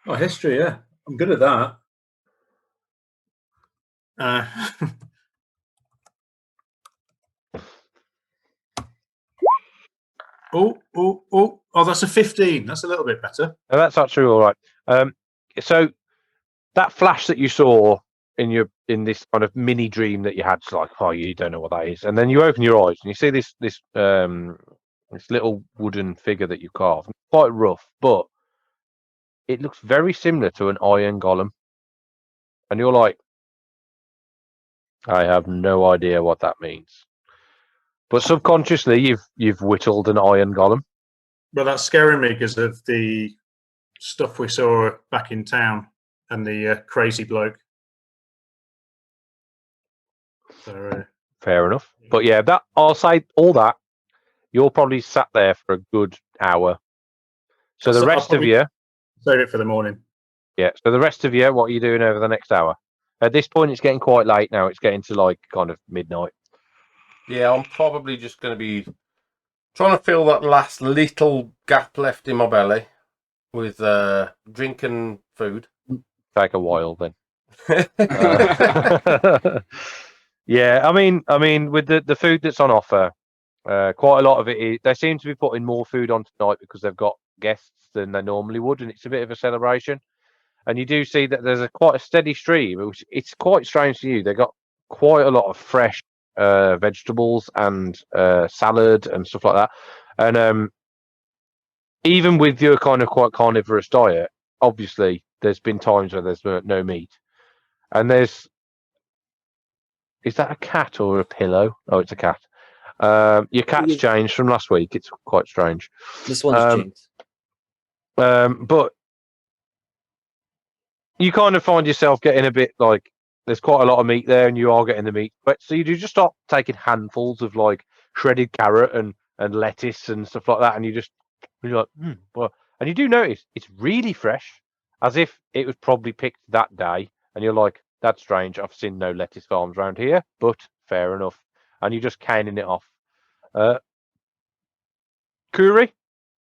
Oh, history, yeah. I'm good at that. Oh, that's a 15. That's a little bit better. Oh, that's actually all right. So that flash that you saw in this kind of mini dream that you had, it's like, oh, you don't know what that is, and then you open your eyes and you see this little wooden figure that you carved. Quite rough, but it looks very similar to an iron golem, and you're like, I have no idea what that means, but subconsciously you've whittled an iron golem. Well, that's scaring me because of the stuff we saw back in town and the crazy bloke. So, Fair enough. But yeah, that I'll say all that. You're probably sat there for a good hour. So the rest of you, save it for the morning. yeah. So the rest of you, what are you doing over the next hour? At this point, it's getting quite late now. It's getting to like kind of midnight. Yeah, I'm probably just going to be trying to fill that last little gap left in my belly with drink and food. Take a while then. Yeah, I mean, with the food that's on offer, quite a lot of it is. They seem to be putting more food on tonight because they've got guests than they normally would, and it's a bit of a celebration. And you do see that there's quite a steady stream, which it's quite strange to you. They got quite a lot of fresh vegetables and salad and stuff like that. And even with your kind of quite carnivorous diet, obviously there's been times where there's no meat. And is that a cat or a pillow? Oh, it's a cat. Your cat's changed from last week. It's quite strange. This one's changed. But you kind of find yourself getting a bit like there's quite a lot of meat there, and you are getting the meat. But so you do just start taking handfuls of like shredded carrot and lettuce and stuff like that, and you're like, well, and you do notice it's really fresh, as if it was probably picked that day, and you're like, that's strange. I've seen no lettuce farms around here, but fair enough. And you're just canning it off. Kuri,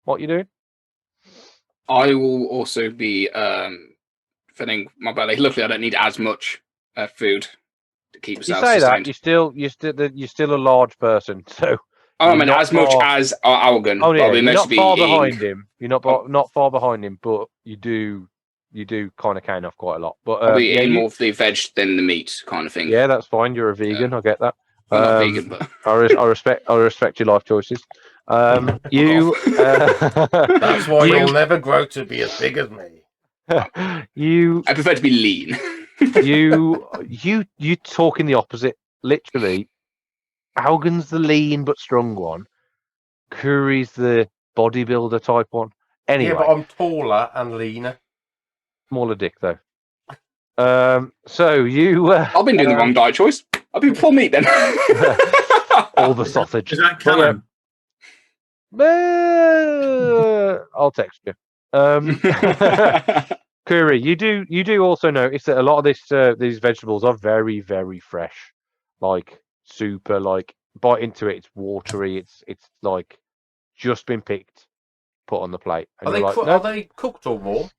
what you doing? I will also be filling my belly. Luckily, I don't need as much food to keep You myself say sustained. that you're still a large person, so. I mean, as much as Algan. Oh yeah, you're not far behind eating. him. You're not far behind him, but you do kind of cane off quite a lot. But I'll be eating more of the veg than the meat, kind of thing. Yeah, that's fine. You're a vegan. I get that. I'm not vegan, but I respect your life choices. You. That's why you'll never grow to be as big as me. I prefer to be lean. you talking the opposite. Literally, Algan's the lean but strong one. Kuri's the bodybuilder type one. Anyway, Yeah, but I'm taller and leaner. Smaller dick though. So you. I've been doing the wrong diet choice. I'll be full meat then. All the sausage. Is that canon? I'll text you. Kuri, you do also notice that a lot of these vegetables are very, very fresh. Like super, like bite into it, it's watery. It's like just been picked, put on the plate. And Are they cooked or warm?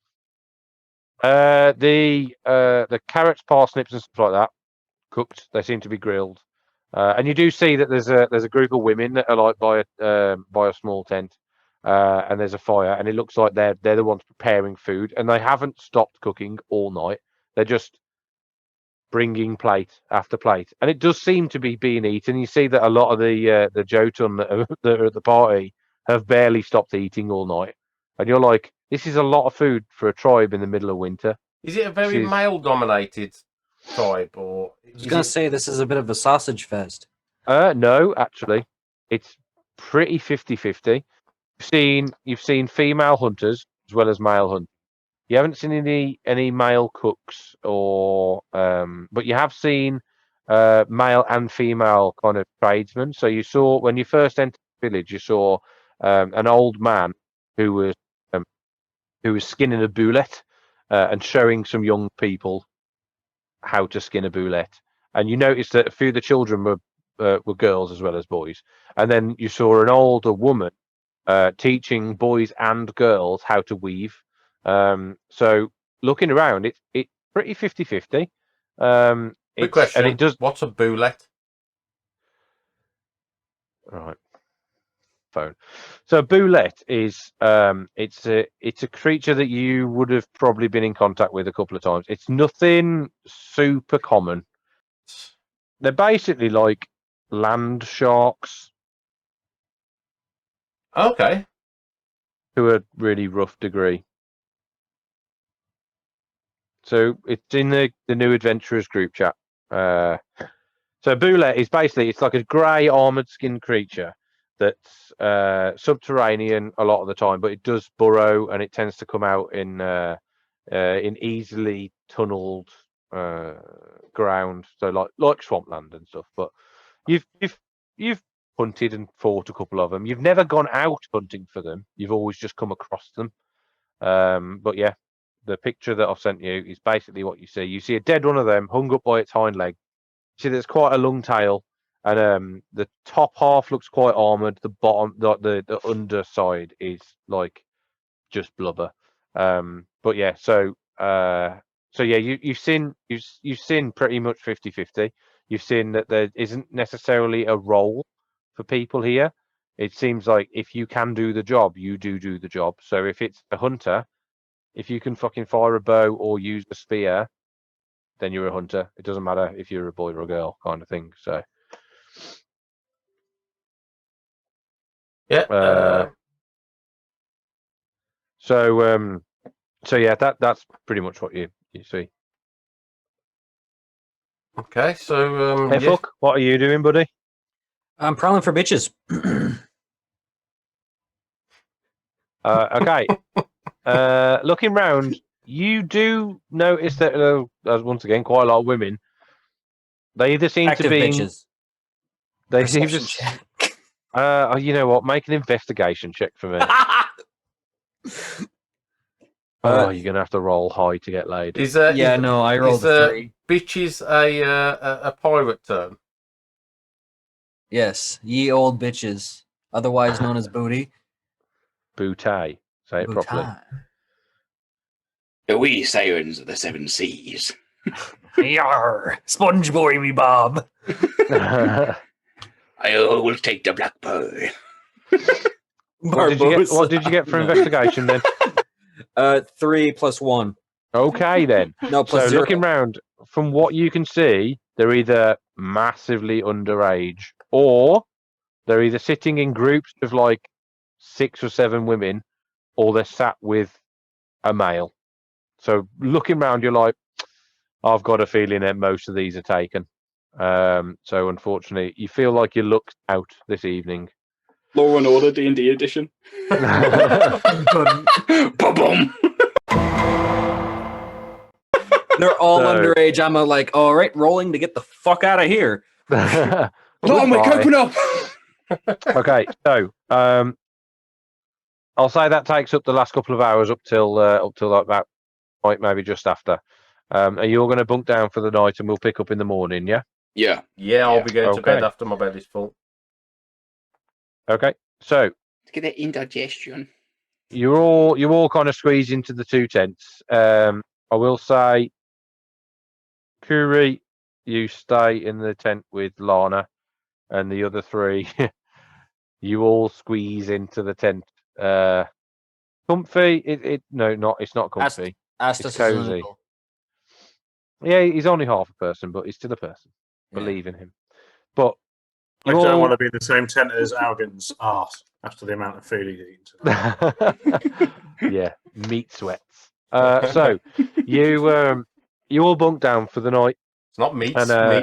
The carrots, parsnips, and stuff like that cooked. They seem to be grilled. And you do see that there's a group of women that are like by a small tent, and there's a fire, and it looks like they're the ones preparing food, and they haven't stopped cooking all night. They're just bringing plate after plate, and it does seem to be being eaten. You see that a lot of the Jotun that are at the party have barely stopped eating all night, and you're like, this is a lot of food for a tribe in the middle of winter. Is it a very This is- male-dominated tribe, or I was going to say this is a bit of a sausage fest. No, actually, it's pretty 50-50. You've seen female hunters as well as male hunters. You haven't seen any male cooks but you have seen male and female kind of tradesmen. So you saw when you first entered the village, you saw an old man who was skinning a boulet and showing some young people how to skin a boulet. And you noticed that a few of the children were girls as well as boys. And then you saw an older woman teaching boys and girls how to weave. So looking around, it's pretty 50-50. Quick question? And it does. What's a boulet? Right. Phone. So boulet is it's a creature that you would have probably been in contact with a couple of times. It's nothing super common. They're basically like land sharks Okay. to a really rough degree. So it's in the new adventurers group chat. So boulet is basically, it's like a grey armoured skinned creature that's subterranean a lot of the time, but it does burrow and it tends to come out in easily tunneled ground, so like swampland and stuff. But you've hunted and fought a couple of them. You've never gone out hunting for them. You've always just come across them. But yeah, the picture that I've sent you is basically what you see. You see a dead one of them hung up by its hind leg. See, there's quite a long tail, and the top half looks quite armored. The bottom, the underside is like just blubber. But yeah, so yeah, you've seen pretty much 50-50. You've seen that there isn't necessarily a role for people here. It seems like if you can do the job, you do the job. So if it's a hunter, if you can fucking fire a bow or use a spear, then you're a hunter. It doesn't matter if you're a boy or a girl, kind of thing. So Yeah. so yeah, that's pretty much what you see. Okay, so Hey, fuck, what are you doing, buddy? I'm prowling for bitches. Okay. Looking round, you do notice that there's once again quite a lot of women. They either seem Active to be. bitches. They seem Perception to. check. You know what? Make an investigation check for me. You're gonna have to roll high to get laid. Yeah, no, I rolled a 3. Bitches a pirate term? Yes, ye old bitches, otherwise known as booty. Bootay. Say it properly. The wee sirens of the seven seas. Yarr, sponge boy me bob. I will take the black pearl. What did you get for investigation then? 3 + 1. Okay then. No, plus So 0. looking round, from what you can see, they're either massively underage or they're either sitting in groups of like 6 or 7 women, or they're sat with a male. So looking round, you're like, I've got a feeling that most of these are taken. So unfortunately, you feel like you're looked out this evening. Law and Order D&D edition. Ba-boom. They're all So- underage. I'm like, all right, rolling to get the fuck out of here. Not on my Goodbye. coconut. Okay, so I'll say that takes up the last couple of hours up till like about maybe just after. Are you all going to bunk down for the night and we'll pick up in the morning? Yeah. Yeah. Yeah, I'll be going to bed Okay. after my bed is full. Okay. So To get that indigestion. you all kind of squeeze into the 2 tents. I will say, Kuri, you stay in the tent with Lana, and the other 3, you all squeeze into the tent. Comfy? It's not comfy. Astus It's is in the cozy. middle. Yeah, he's only half a person, but he's still a person. Yeah. Believe in him. But I you don't all... want to be in the same tent as Algan's arse after the amount of food he's eaten tonight. Yeah, meat sweats. So you all bunk down for the night. It's not meat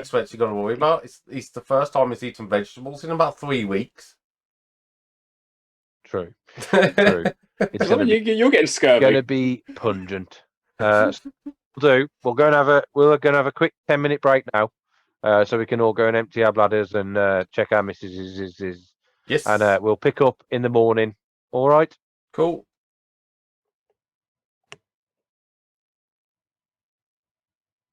sweats you got to worry about. It's the first time he's eaten vegetables in about 3 weeks. True. It's Well, you're getting scurvy. going to be pungent. So we'll go and have a quick 10-minute break now, so we can all go and empty our bladders and check our missuses. Yes. And we'll pick up in the morning. All right. Cool.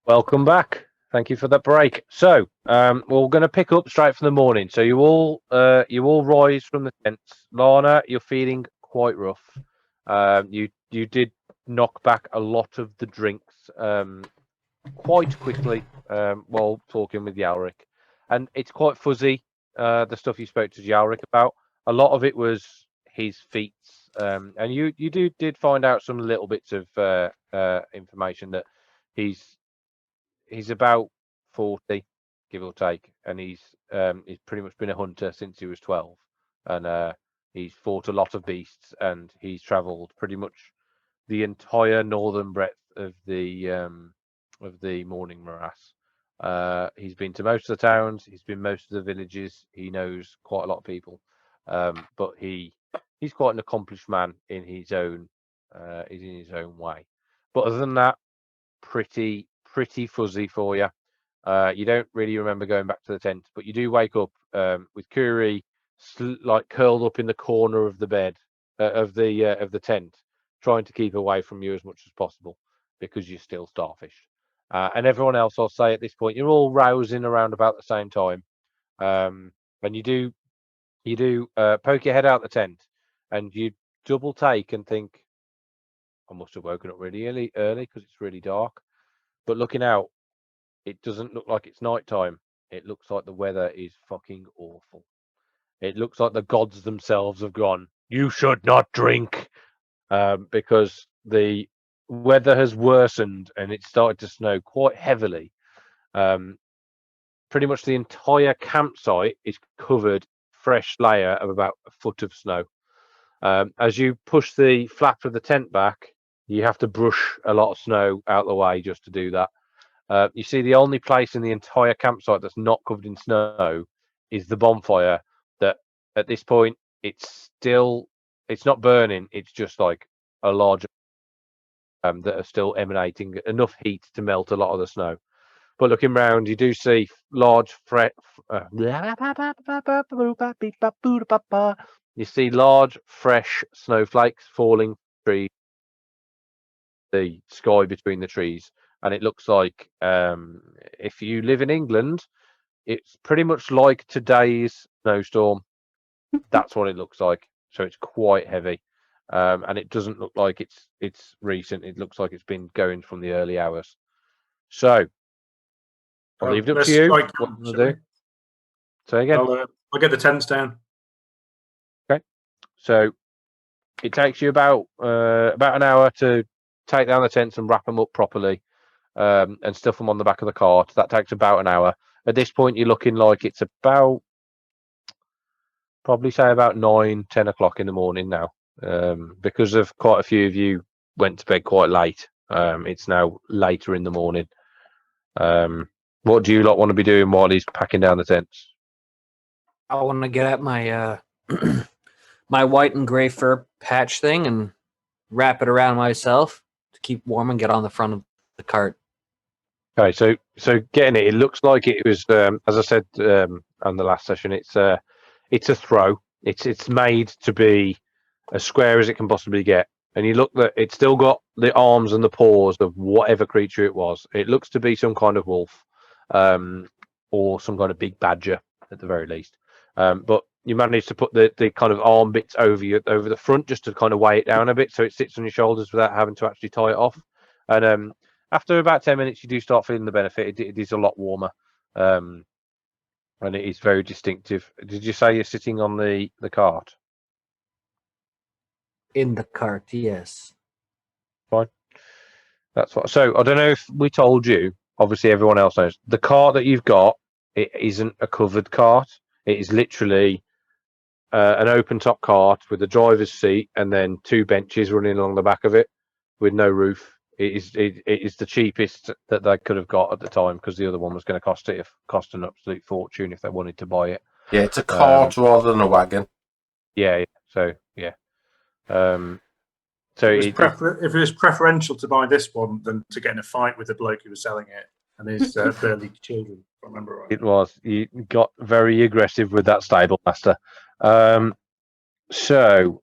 Welcome back. Thank you for that break. So we're going to pick up straight from the morning. So you all rise from the tents. Lana, you're feeling quite rough. You did knock back a lot of the drinks quite quickly while talking with Yalric, and it's quite fuzzy. The stuff you spoke to Yalric about, a lot of it was his feats, and you did find out some little bits of information that he's about 40, give or take, and he's pretty much been a hunter since he was 12, and he's fought a lot of beasts, and he's travelled pretty much the entire northern breadth of the Morning Morass. He's been to most of the towns. He's been most of the villages. He knows quite a lot of people, but he's quite an accomplished man in his own way. But other than that, pretty fuzzy for you. You don't really remember going back to the tent, but you do wake up with Kuri like curled up in the corner of the bed of the tent, trying to keep away from you as much as possible because you're still starfish. And everyone else, I'll say at this point, you're all rousing around about the same time, and you do poke your head out the tent, and you double take and think, I must have woken up really early because it's really dark. But looking out, it doesn't look like it's nighttime. It looks like the weather is fucking awful. It looks like the gods themselves have gone, you should not drink, because the weather has worsened and it started to snow quite heavily. Pretty much the entire campsite is covered fresh layer of about a foot of snow. As you push the flap of the tent back, you have to brush a lot of snow out the way just to do that. You see, the only place in the entire campsite that's not covered in snow is the bonfire. That at this point, it's not burning. It's just like a large that are still emanating enough heat to melt a lot of the snow. But looking round, you do see large you see large fresh snowflakes falling from the sky between the trees. And it looks like, if you live in England, it's pretty much like today's snowstorm. That's what it looks like. So it's quite heavy, and it doesn't look like it's recent. It looks like it's been going from the early hours. So I'll leave it up Let's to you. strike What camp, to shall we? do? Say again. I'll get the tents down. Okay. So it takes you about an hour to take down the tents and wrap them up properly, and stuff them on the back of the cart. That takes about an hour. At this point, you're looking like it's about, probably say about 9-10 o'clock in the morning now, because of quite a few of you went to bed quite late. It's now later in the morning. What do you lot want to be doing while he's packing down the tents? I want to get at my my white and gray fur patch thing and wrap it around myself to keep warm and get on the front of the cart. Okay, so getting it, it looks like it was, as I said on the last session, it's a throw. It's made to be as square as it can possibly get, and you look that it's still got the arms and the paws of whatever creature it was. It looks to be some kind of wolf, or some kind of big badger at the very least. But you managed to put the kind of arm bits over the front just to kind of weigh it down a bit, so it sits on your shoulders without having to actually tie it off. And after about 10 minutes, you do start feeling the benefit. It is a lot warmer, and it is very distinctive. Did you say you're sitting on the cart? In the cart, yes. Fine. That's what. So I don't know if we told you, obviously everyone else knows, the cart that you've got, it isn't a covered cart. It is literally an open top cart with a driver's seat and then 2 benches running along the back of it with no roof. It is the cheapest that they could have got at the time, because the other one was going to cost an absolute fortune if they wanted to buy it. Yeah, it's a cart rather than a wagon. Yeah. So yeah. So If it was preferential to buy this one than to get in a fight with the bloke who was selling it and his burly children, if I remember right. it was. You got very aggressive with that stable master. So.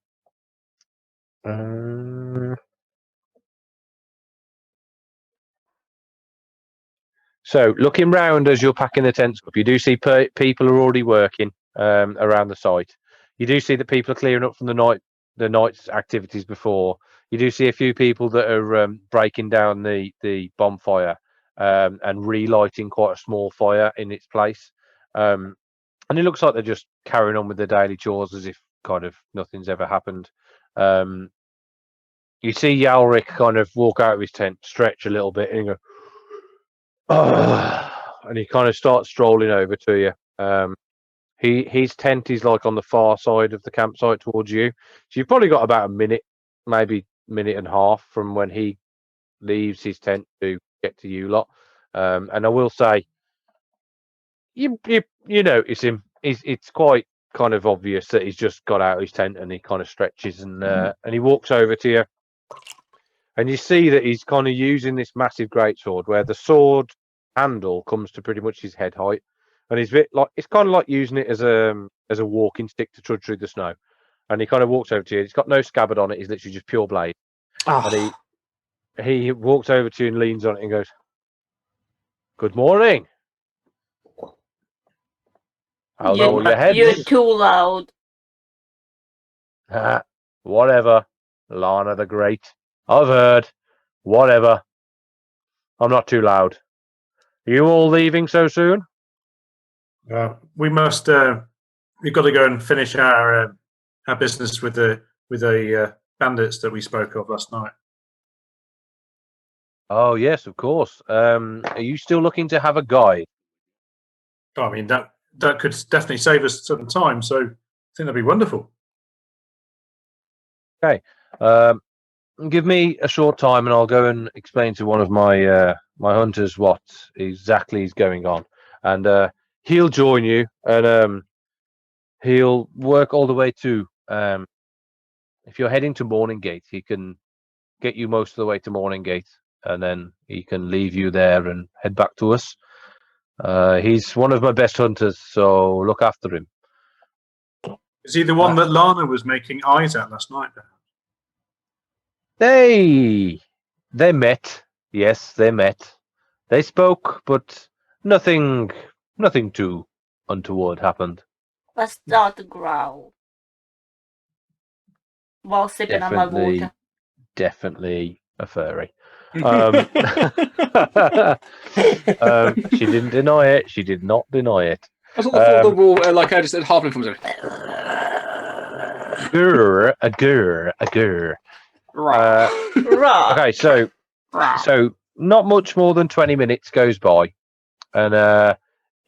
So, looking round as you're packing the tents up, you do see people are already working around the site. You do see that people are clearing up from the night's activities before. You do see a few people that are breaking down the bonfire and relighting quite a small fire in its place. And it looks like they're just carrying on with their daily chores as if kind of nothing's ever happened. You see Yalric kind of walk out of his tent, stretch a little bit, and go, and he kind of starts strolling over to you. His tent is like on the far side of the campsite towards you, so you've probably got about a minute, maybe minute and a half from when he leaves his tent to get to you lot. And I will say, you notice him. It's quite kind of obvious that he's just got out of his tent and he kind of stretches and he walks over to you. And you see that he's kind of using this massive greatsword where the sword handle comes to pretty much his head height, and it's kind of like using it as a walking stick to trudge through the snow. And he kind of walks over to you. It's got no scabbard on it. He's literally just pure blade. And he walks over to you and leans on it and goes, "Good morning. How's all your heads?" You're too loud. Whatever, Lana the Great. I've heard. Whatever. I'm not too loud. Are you all leaving so soon? We must. We've got to go and finish our business with the bandits that we spoke of last night. Oh yes, of course. Are you still looking to have a guide? I mean, that could definitely save us some time. So I think that'd be wonderful. Okay. Give me a short time, and I'll go and explain to one of my my hunters what exactly is going on, and he'll join you, and he'll work all the way to. If you're heading to Morning Gate, he can get you most of the way to Morning Gate, and then he can leave you there and head back to us. He's one of my best hunters, so look after him. Is he the one that Lana was making eyes at last night? They met. Yes, they met. They spoke, but nothing too untoward happened. Let's start to growl while sipping on my water. Definitely a furry. She didn't deny it. She did not deny it. I thought the wall, like I just said, half from a grr. Right. Okay, so not much more than 20 minutes goes by, and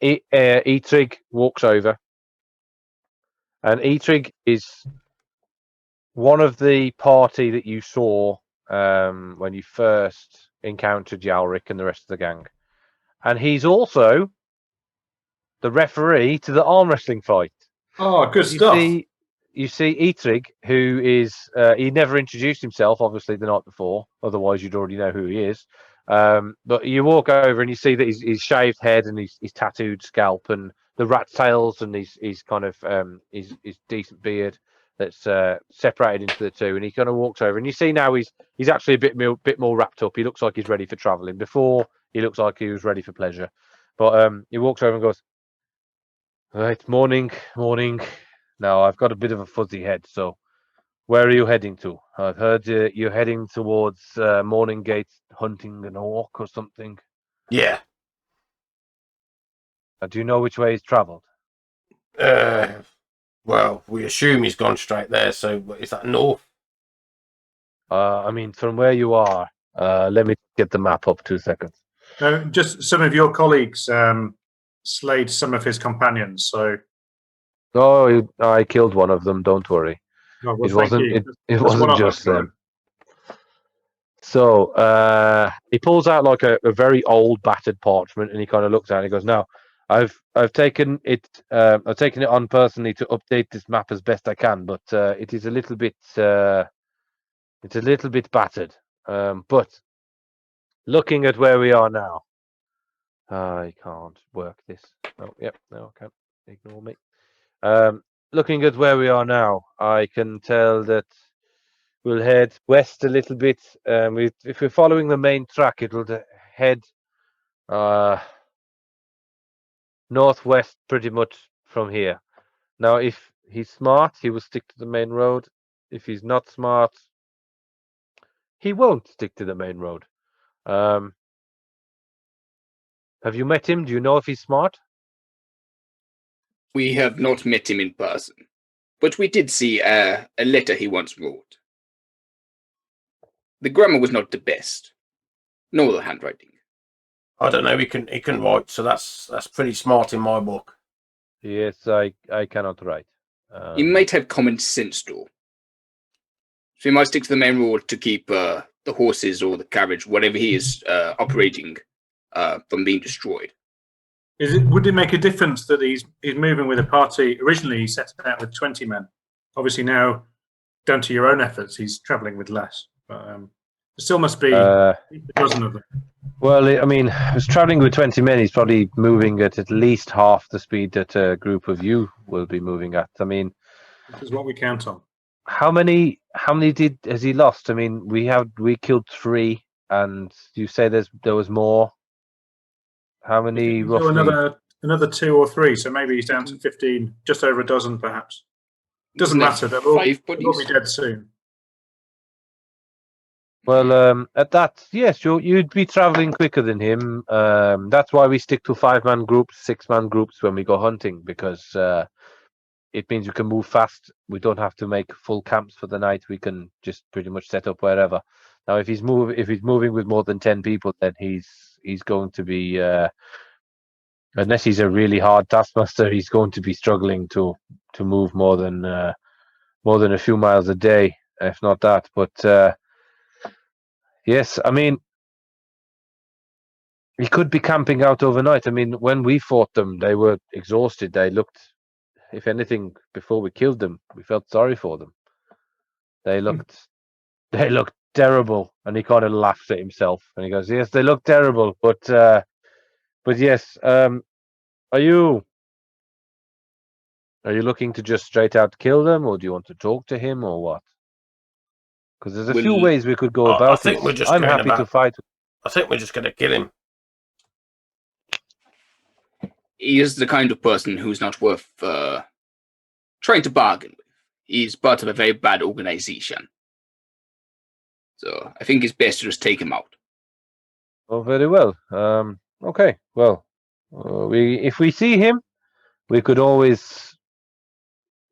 Etrig walks over, and Etrig is one of the party that you saw when you first encountered Yalric and the rest of the gang, and he's also the referee to the arm wrestling fight. Oh, good stuff. You see Etrig, who is he never introduced himself, obviously, the night before. Otherwise, you'd already know who he is. But you walk over and you see that his shaved head and his tattooed scalp and the rat tails and his kind of his decent beard that's separated into the two. And he kind of walks over and you see now he's actually a bit more wrapped up. He looks like he's ready for traveling. Before, he looks like he was ready for pleasure. But he walks over and goes, "All right, morning. Now, I've got a bit of a fuzzy head, so where are you heading to? I've heard you're heading towards Morning Gate hunting an orc or something." Yeah. Do you know which way he's travelled? Well, we assume he's gone straight there, so is that north? I mean, from where you are, let me get the map up 2 seconds. Just some of your colleagues slayed some of his companions. So, Oh, I killed one of them. Don't worry. oh, well, It thank wasn't. you. It That's what wasn't I'd like just to know. them. So he pulls out like a very old battered parchment, and he kind of looks at it. And he goes, "Now, I've taken it. I've taken it on personally to update this map as best I can, but it is a little bit. It's a little bit battered. But looking at where we are now, I can't work this. Oh, yep. No, I can't. Ignore me. Looking at where we are now, I can tell that we'll head west a little bit. If we're following the main track, it'll head northwest pretty much from here. Now, if he's smart, he will stick to the main road. If he's not smart, he won't stick to the main road. Have you met him? Do you know if he's smart? We have not met him in person, but we did see a letter he once wrote. The grammar was not the best, nor the handwriting. I don't know. He can write, so that's pretty smart in my book. Yes, I cannot write. He might have common sense, though. So he might stick to the main road to keep the horses or the carriage, whatever he is operating, from being destroyed. Would it make a difference that he's moving with a party? Originally, he set out with 20 men. Obviously, now, down to your own efforts, he's travelling with less. But there still must be a dozen of them. Well, I mean, he's traveling with 20 men. He's probably moving at least half the speed that a group of you will be moving at. I mean, This is what we count on. how many has he lost? I mean, we killed 3, and you say there was more. How many So roughly? another 2 or 3. So maybe he's down to 15, just over a dozen, perhaps. Doesn't matter. They'll all be dead soon. Well, at that, yes, you'd be traveling quicker than him. That's why we stick to 5-man groups, 6-man groups when we go hunting, because it means we can move fast. We don't have to make full camps for the night. We can just pretty much set up wherever. Now, if he's moving with more than 10 people, then he's going to be, unless he's a really hard taskmaster, he's going to be struggling to move more than a few miles a day, if not that. But yes, I mean, he could be camping out overnight. I mean, when we fought them, they were exhausted. They looked, if anything, before we killed them, we felt sorry for them. They looked terrible. And he kind of laughed at himself. And he goes, "Yes, they look terrible, but yes, are you looking to just straight out kill them, or do you want to talk to him, or what? Because there's a few ways we could go about I think it. we're just I'm going happy to fight. I think we're just going to kill him. He is the kind of person who's not worth trying to bargain with. He's part of a very bad organization. So I think it's best to just take him out. Oh, very well. Okay. Well, if we see him, we could always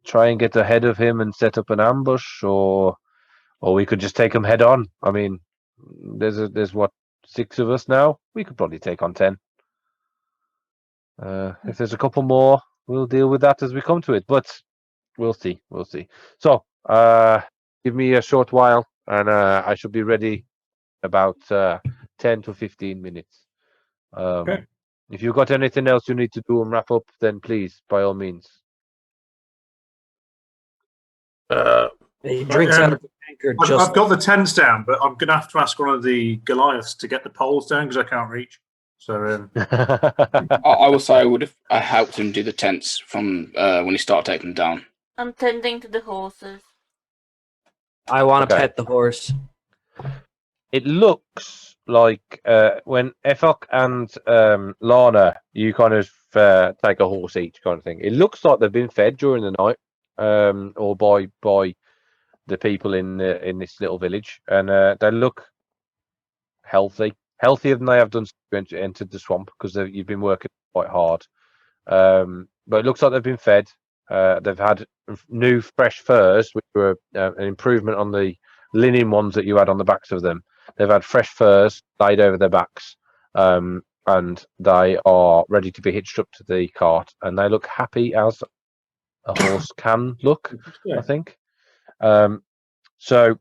try and get ahead of him and set up an ambush, or we could just take him head on. I mean, there's what, 6 of us now. We could probably take on 10. If there's a couple more, we'll deal with that as we come to it. But we'll see. So, give me a short while, and I should be ready about 10 to 15 minutes. Okay. If you've got anything else you need to do and wrap up, then please, by all means. He drinks out of the tankard. I've got the tents down, but I'm going to have to ask one of the Goliaths to get the poles down because I can't reach. So I will say I helped him do the tents from when he started taking them down. I'm tending to the horses. I want to Okay. pet the horse. It looks like when Efok and Lana, you kind of take a horse each, kind of thing. It looks like they've been fed during the night, or by the people in this little village, and they look healthier than they have done since you entered the swamp, because you've been working quite hard. But it looks like they've been fed. They've had new fresh furs, which were an improvement on the linen ones that you had on the backs of them. They've had fresh furs laid over their backs, and they are ready to be hitched up to the cart, and they look happy as a horse can look, Yeah. I think. So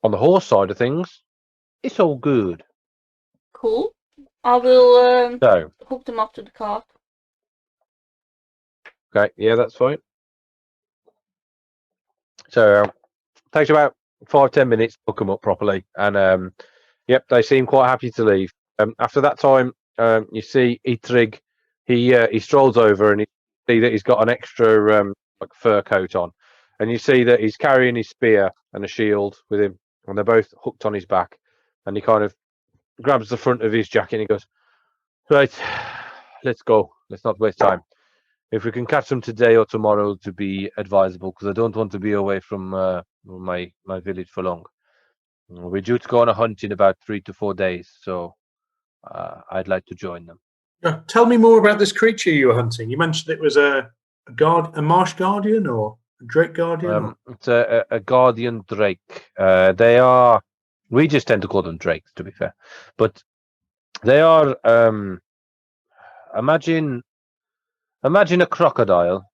on the horse side of things, it's all good. Cool. I will So, hook them up to the cart. okay, yeah, that's fine. So takes about 5-10 minutes to hook them up properly, and yep, they seem quite happy to leave. After that time, you see Eitrig, he strolls over and you see that he's got an extra like fur coat on, and you see that he's carrying his spear and a shield with him, and they're both hooked on his back, and he kind of grabs the front of his jacket and he goes, right, let's go, let's not waste time. If we can catch them today or tomorrow to be advisable, because I don't want to be away from my village for long. We're due to go on a hunt in about 3 to 4 days, so I'd like to join them. Tell me more about this creature you were hunting. You mentioned it was a marsh guardian or a drake guardian. It's a guardian drake. We just tend to call them drakes, to be fair, but they are. Imagine a crocodile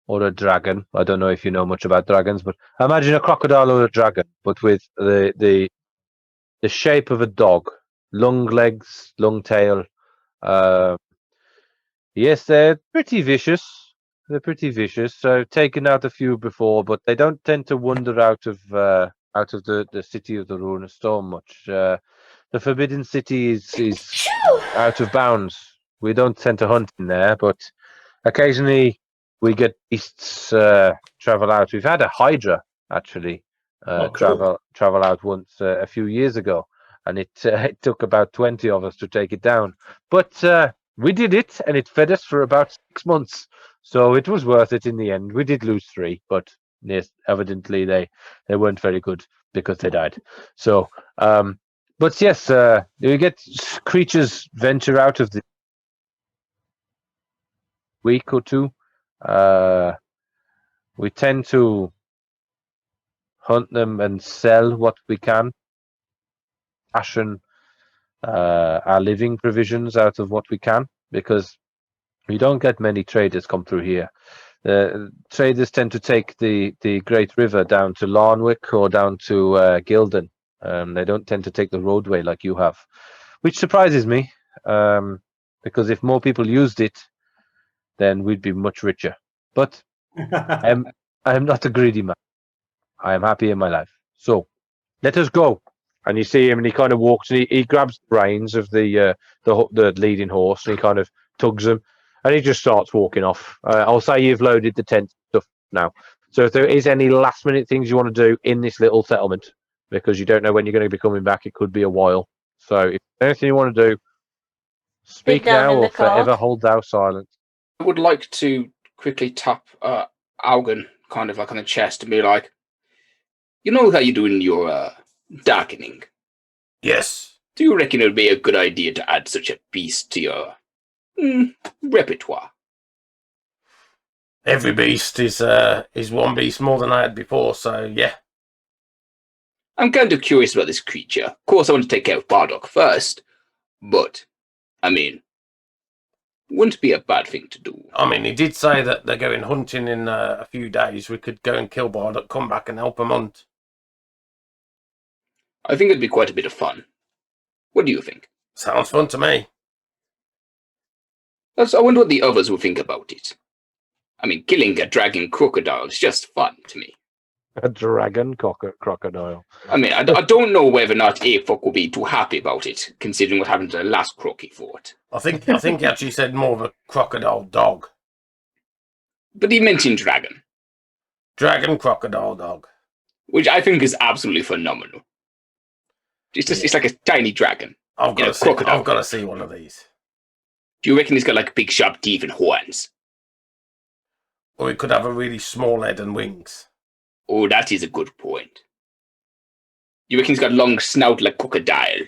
or a dragon. I don't know if you know much about dragons, but imagine a crocodile or a dragon, but with the shape of a dog, long legs, long tail. Yes, they're pretty vicious. So taken out a few before, but they don't tend to wander out of the city of the Ruinous Storm much. The Forbidden City is out of bounds. We don't tend to hunt in there, but occasionally we get beasts travel out. We've had a hydra actually Cool. travel out once a few years ago, and it took about 20 of us to take it down. But we did it, and it fed us for about 6 months, so it was worth it in the end. We did lose 3, but yes, evidently they weren't very good because they died. So, but yes, you get creatures venture out of the week or two. We tend to hunt them and sell what we can, fashion our living provisions out of what we can, because we don't get many traders come through here. Traders tend to take the Great River down to Larnwick or down to Gildan. They don't tend to take the roadway like you have, which surprises me, because if more people used it, then we'd be much richer. But I am not a greedy man. I am happy in my life. So let us go. And you see him, and he kind of walks, and he grabs the reins of the leading horse, and he kind of tugs him, and he just starts walking off. I'll say you've loaded the tent stuff now. So if there is any last minute things you want to do in this little settlement, because you don't know when you're going to be coming back, it could be a while. So if there's anything you want to do, speak down now in or the cart. forever hold thou silence. I would like to quickly tap Augen kind of like on the chest and be like, you know how you're doing your darkening? Yes. Do you reckon it would be a good idea to add such a beast to your repertoire? Every beast is one beast more than I had before, so yeah. I'm kind of curious about this creature. Of course, I want to take care of Bardok first, but, I mean, wouldn't be a bad thing to do. I mean, he did say that they're going hunting in a few days. We could go and kill Bardok, come back and help him hunt. I think it'd be quite a bit of fun. What do you think? Sounds fun to me. I wonder what the others will think about it. I mean, killing a dragon crocodile is just fun to me. A dragon crocodile. I mean, I don't know whether or not Afolk will be too happy about it, considering what happened to the last croc he fought. I think he actually said more of a crocodile dog. But he mentioned dragon. Dragon crocodile dog. Which I think is absolutely phenomenal. It's like a tiny dragon. I've got to see one of these. Do you reckon he's got like big sharp teeth and horns? Or he could have a really small head and wings. Oh, that is a good point. You reckon he's got long snout like crocodile,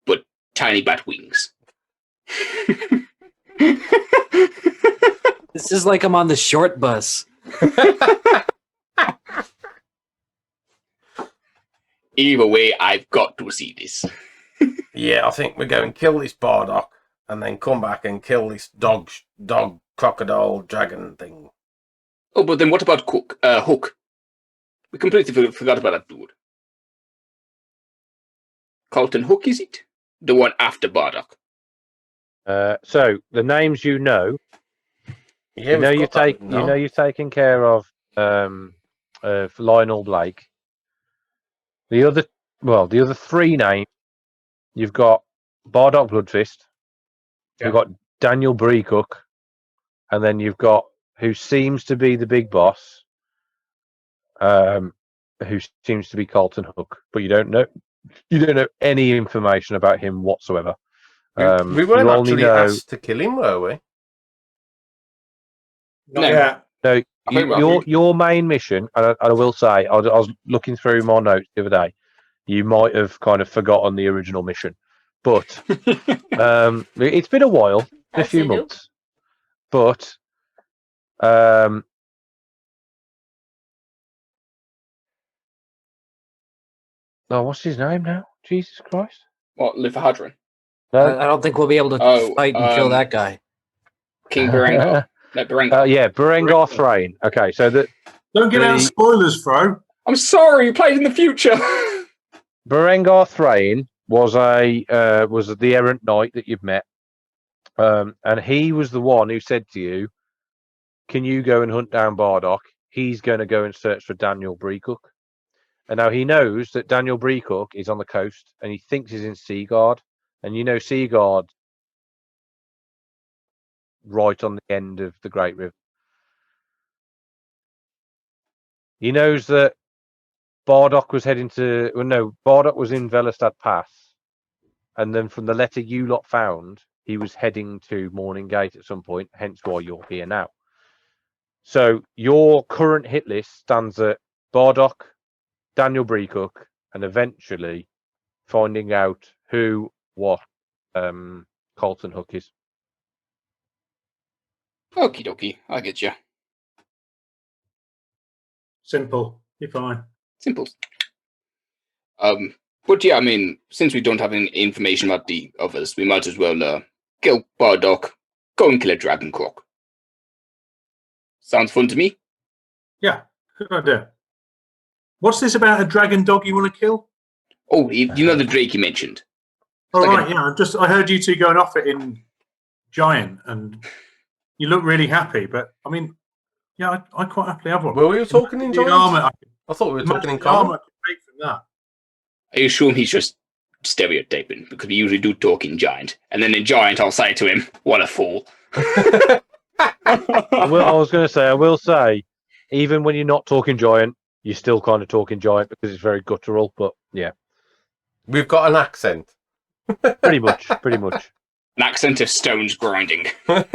but tiny bat wings? This is like I'm on the short bus. Either way, I've got to see this. Yeah, I think we go and kill this Bardok, and then come back and kill this dog, crocodile, dragon thing. Oh, but then what about Hook? We completely forgot about that dude. Carlton Hook, is it? The one after Bardok. So the names you know, Yeah, you've taken care of Lionel Blake. The other three names you've got Bardok Bloodfist, you've got Daniel Breecook, and then you've got who seems to be the big boss, who seems to be Carlton Hook, but you don't know any information about him whatsoever. We weren't actually asked to kill him, were we? Yeah. No, your main mission, and I will say, I was looking through my notes the other day. You might have kind of forgotten the original mission, but it's been a while, a few months. But what's his name now? Jesus Christ! What, Lithahadron? No, I don't think we'll be able to fight and kill that guy. King Berengar. No, Berengar. Yeah, Berengar Thrain. Okay, so don't get out spoilers, Fro. I'm sorry, you played in the future. Berengar Thrain was the errant knight that you've met, and he was the one who said to you, "Can you go and hunt down Bardok? He's going to go and search for Daniel Breecook." And now he knows that Daniel Breecook is on the coast, and he thinks he's in Seaguard, and you know Seaguard right on the end of the Great River. He knows that Bardok was heading to... Well, no, Bardok was in Velestad Pass. And then from the letter you lot found, he was heading to Morning Gate at some point, hence why you're here now. So your current hit list stands at Bardok, Daniel Breecook, and eventually finding out what Carlton Hook is. Okie dokie, I get you. Simple. You're fine. Simple. But yeah, I mean, since we don't have any information about the others, we might as well kill Bardok, go and kill a dragon croc. Sounds fun to me. Yeah, good idea. What's this about a dragon dog you want to kill? Oh, you know the Drake you mentioned. Oh, right, yeah. I heard you two going off it in Giant, and you look really happy. But I mean, yeah, I quite happily have one. Were we talking in Giant? I thought we were talking in common. I assume he's just stereotyping because we usually do talk in Giant, and then in Giant I'll say to him, "What a fool." I was going to say, I will say, even when you're not talking Giant, you're still kind of talking Giant because it's very guttural. But yeah, we've got an accent. Pretty much. An accent of stones grinding. But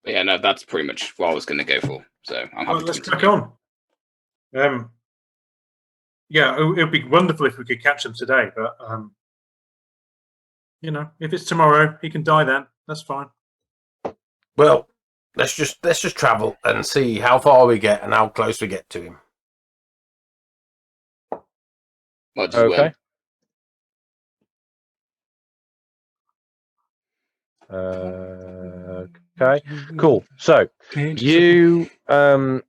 yeah, no, that's pretty much what I was going to go for. So I'm happy. Let's crack on. Yeah, it would be wonderful if we could catch them today, but if it's tomorrow, he can die then. That's fine. Well, let's just travel and see how far we get and how close we get to him. Okay. Okay. Cool. So you and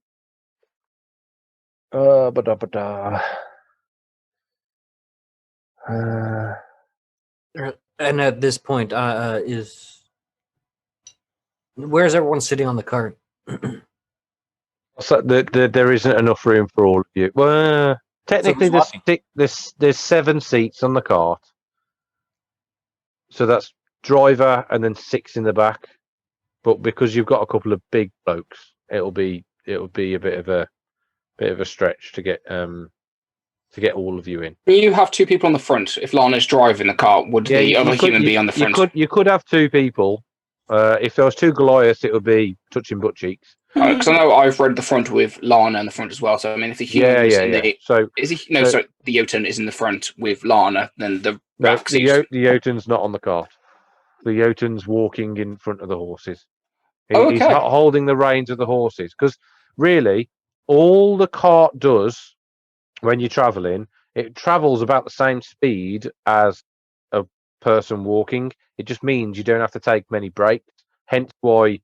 at this point, where's everyone sitting on the cart? So there isn't enough room for all of you. Well, technically, there's 7 seats on the cart. So that's driver and then 6 in the back. But because you've got a couple of big blokes, it'll be a bit of a stretch to get all of you in. You have 2 people on the front. If Lana's driving the car, would the other human be on the front? You could have 2 people. If there was 2 Goliaths, it would be touching butt cheeks. Because I know I've read the front with Lana in the front as well. So I mean, if the human the Jotun is in the front with Lana, then the Jotun's not on the cart. The Jotun's walking in front of the horses. He's holding the reins of the horses because really, all the cart does when you're traveling, it travels about the same speed as a person walking. It just means you don't have to take many breaks. Hence why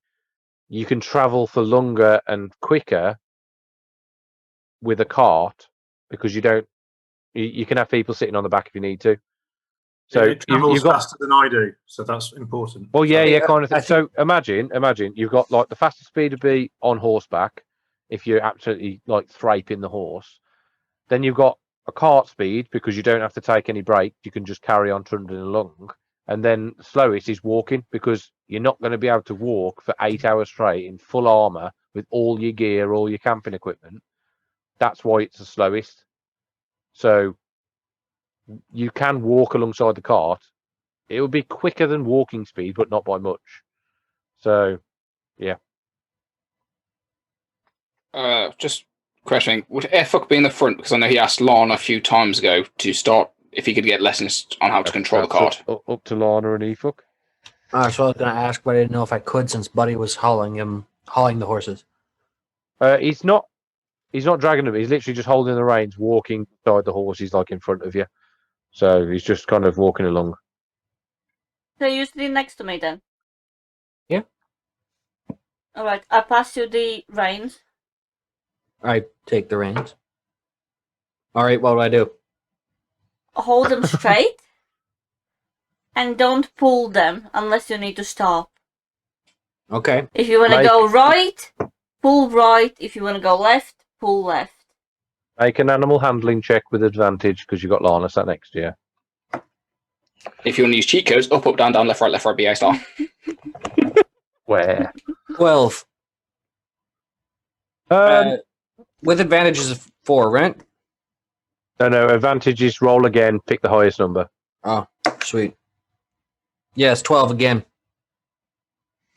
you can travel for longer and quicker with a cart because you don't. You can have people sitting on the back if you need to. So it travels you've got faster than I do, so that's important. well, yeah, So- yeah, kind of thing. I think- So imagine you've got like the fastest speed would be on horseback if you're absolutely like thraping the horse. Then you've got a cart speed because you don't have to take any break. You can just carry on trundling along. And then the slowest is walking because you're not going to be able to walk for 8 hours straight in full armor with all your gear, all your camping equipment. That's why it's the slowest. So you can walk alongside the cart. It will be quicker than walking speed, but not by much. So, yeah. Just questioning, would Airfuck be in the front? Because I know he asked Lon a few times ago to start if he could get lessons on how to control the cart. Up to Lana and Efuck. So I was going to ask, but I didn't know if I could since Buddy was hauling the horses. He's not dragging them. He's literally just holding the reins, walking beside the horse. He's like in front of you. So he's just kind of walking along. So you sit next to me then? Yeah. Alright, I pass you the reins. I take the reins. All right, what do I do? Hold them straight. And don't pull them unless you need to stop. Okay. If you want to Like- go right, pull right. If you want to go left, pull left. Make an animal handling check with advantage because you've got Lana sat next to you. If you want to use cheat codes, up, down, left, right, BA star. Where? 12. With advantages of 4, right? No, advantage is roll again, pick the highest number. Oh, sweet. Yes, 12 again.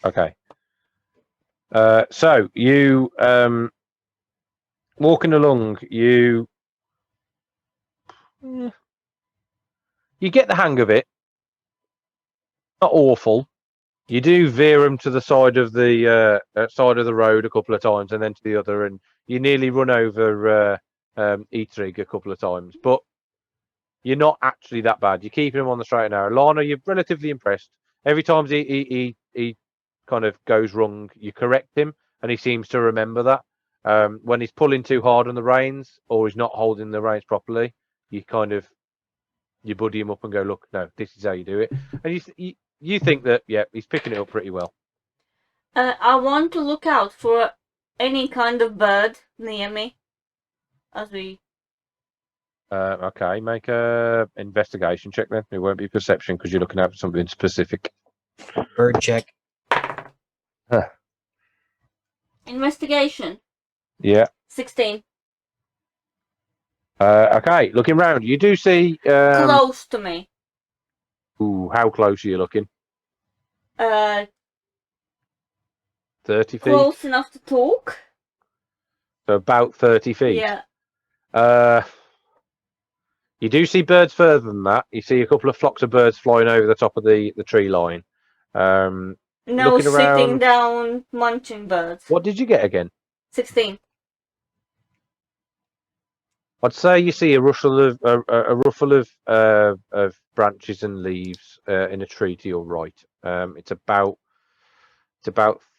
Okay. So you walking along, you get the hang of it. Not awful. You do veer them to the side of the road a couple of times, and then to the other, and you nearly run over E-3 a couple of times. But you're not actually that bad. You're keeping him on the straight and narrow. Lana, you're relatively impressed. Every time he kind of goes wrong, you correct him, and he seems to remember that. When he's pulling too hard on the reins or he's not holding the reins properly, you buddy him up and go, look, no, this is how you do it. And you think that, yeah, he's picking it up pretty well. I want to look out for any kind of bird near me. As we... Okay, make a investigation check then. It won't be perception because you're looking out for something specific. Bird check. Investigation. Yeah. 16. Okay, looking round, you do see. Close to me. Ooh, how close are you looking? 30 feet. Close enough to talk. So about 30 feet. Yeah. You do see birds further than that. You see a couple of flocks of birds flying over the top of the tree line. No looking sitting around- down munching birds. What did you get again? 16. I'd say you see a ruffle of branches and leaves in a tree to your right. It's about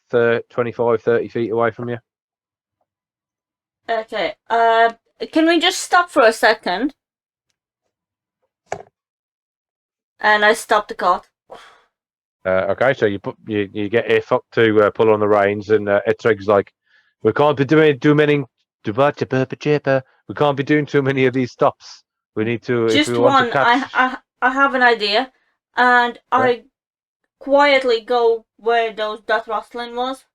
25, 30 feet away from you. Okay. Can we just stop for a second? And I stop the cart. Okay, so you get Airfuck to pull on the reins, and Etrig's like, we can't be doing too many. We can't be doing too many of these stops. We need to. Just if we want one. to catch... I have an idea, and I quietly go where that rustling was.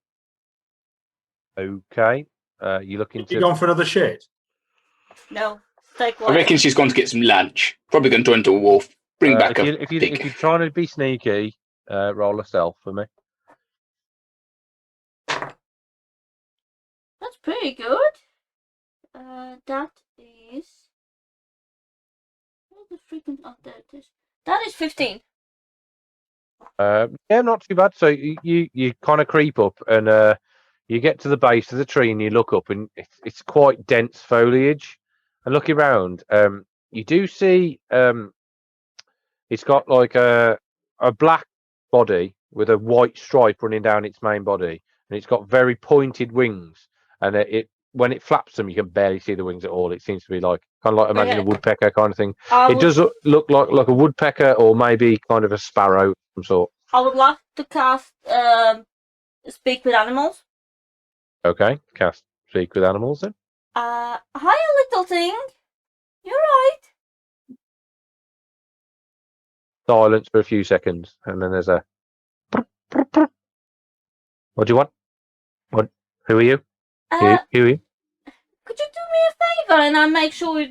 Okay. You looking You to? gone for another shit? No, stay I quiet. reckon she's gone to get some lunch. Probably going to turn into a wolf. Bring back a if pig. you're trying to be sneaky, roll a stealth for me. That's pretty good. That is. Where the freaking? Oh, there it is. That is 15. Yeah, not too bad. So you kind of creep up, and you get to the base of the tree and you look up, and it's quite dense foliage. And looking around, you do see it's got like a black body with a white stripe running down its main body, and it's got very pointed wings. And it when it flaps them, you can barely see the wings at all. It seems to be like kind of like imagine a Okay. woodpecker kind of thing. I It would, does look like a woodpecker or maybe kind of a sparrow of some sort. I would like to cast Speak with Animals. Okay, cast speak with animals then. Hi, little thing. You're right. Silence for a few seconds, and then there's a. What do you want? What? Who are you? Who are you? Could you do me a favor and I make sure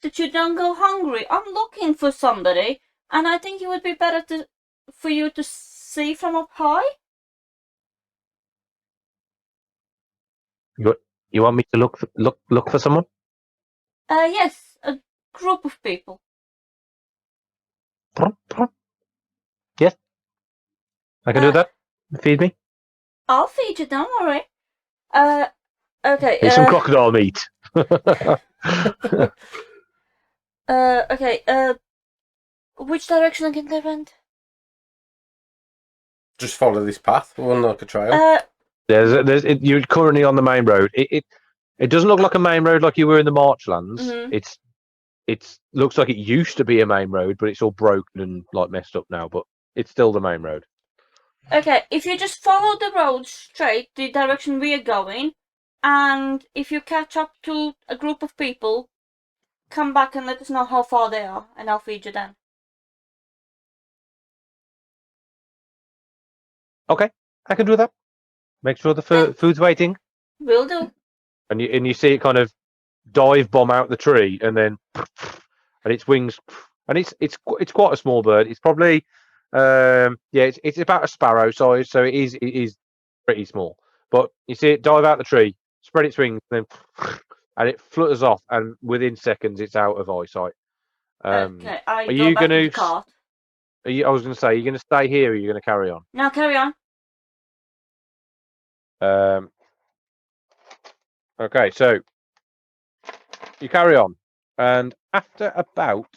that you don't go hungry? I'm looking for somebody, and I think it would be better for you to see from up high. You want me to look for someone? Yes, a group of people. Yes, I can do that. Feed me. I'll feed you, don't worry. Okay. Here's some crocodile meat. Okay. Which direction can they went? Just follow this path. We'll like a trail. You're currently on the main road. It doesn't look like a main road like you were in the marchlands. Mhm. It's looks like it used to be a main road, but it's all broken and like messed up now. But it's still the main road. Okay, if you just follow the road straight, the direction we are going, and if you catch up to a group of people, come back and let us know how far they are, and I'll feed you then. Okay, I can do that. Make sure the food's waiting, Will do. and you see it kind of dive bomb out the tree, and then and its wings, and it's quite a small bird. It's probably it's about a sparrow size, so it is pretty small. But you see it dive out the tree, spread its wings, and then and it flutters off, and within seconds it's out of eyesight. Okay, I are go you back to gonna? the cart. I was going to say, are you going to stay here, or are you going to carry on? Now carry on. Okay, so you carry on, and after about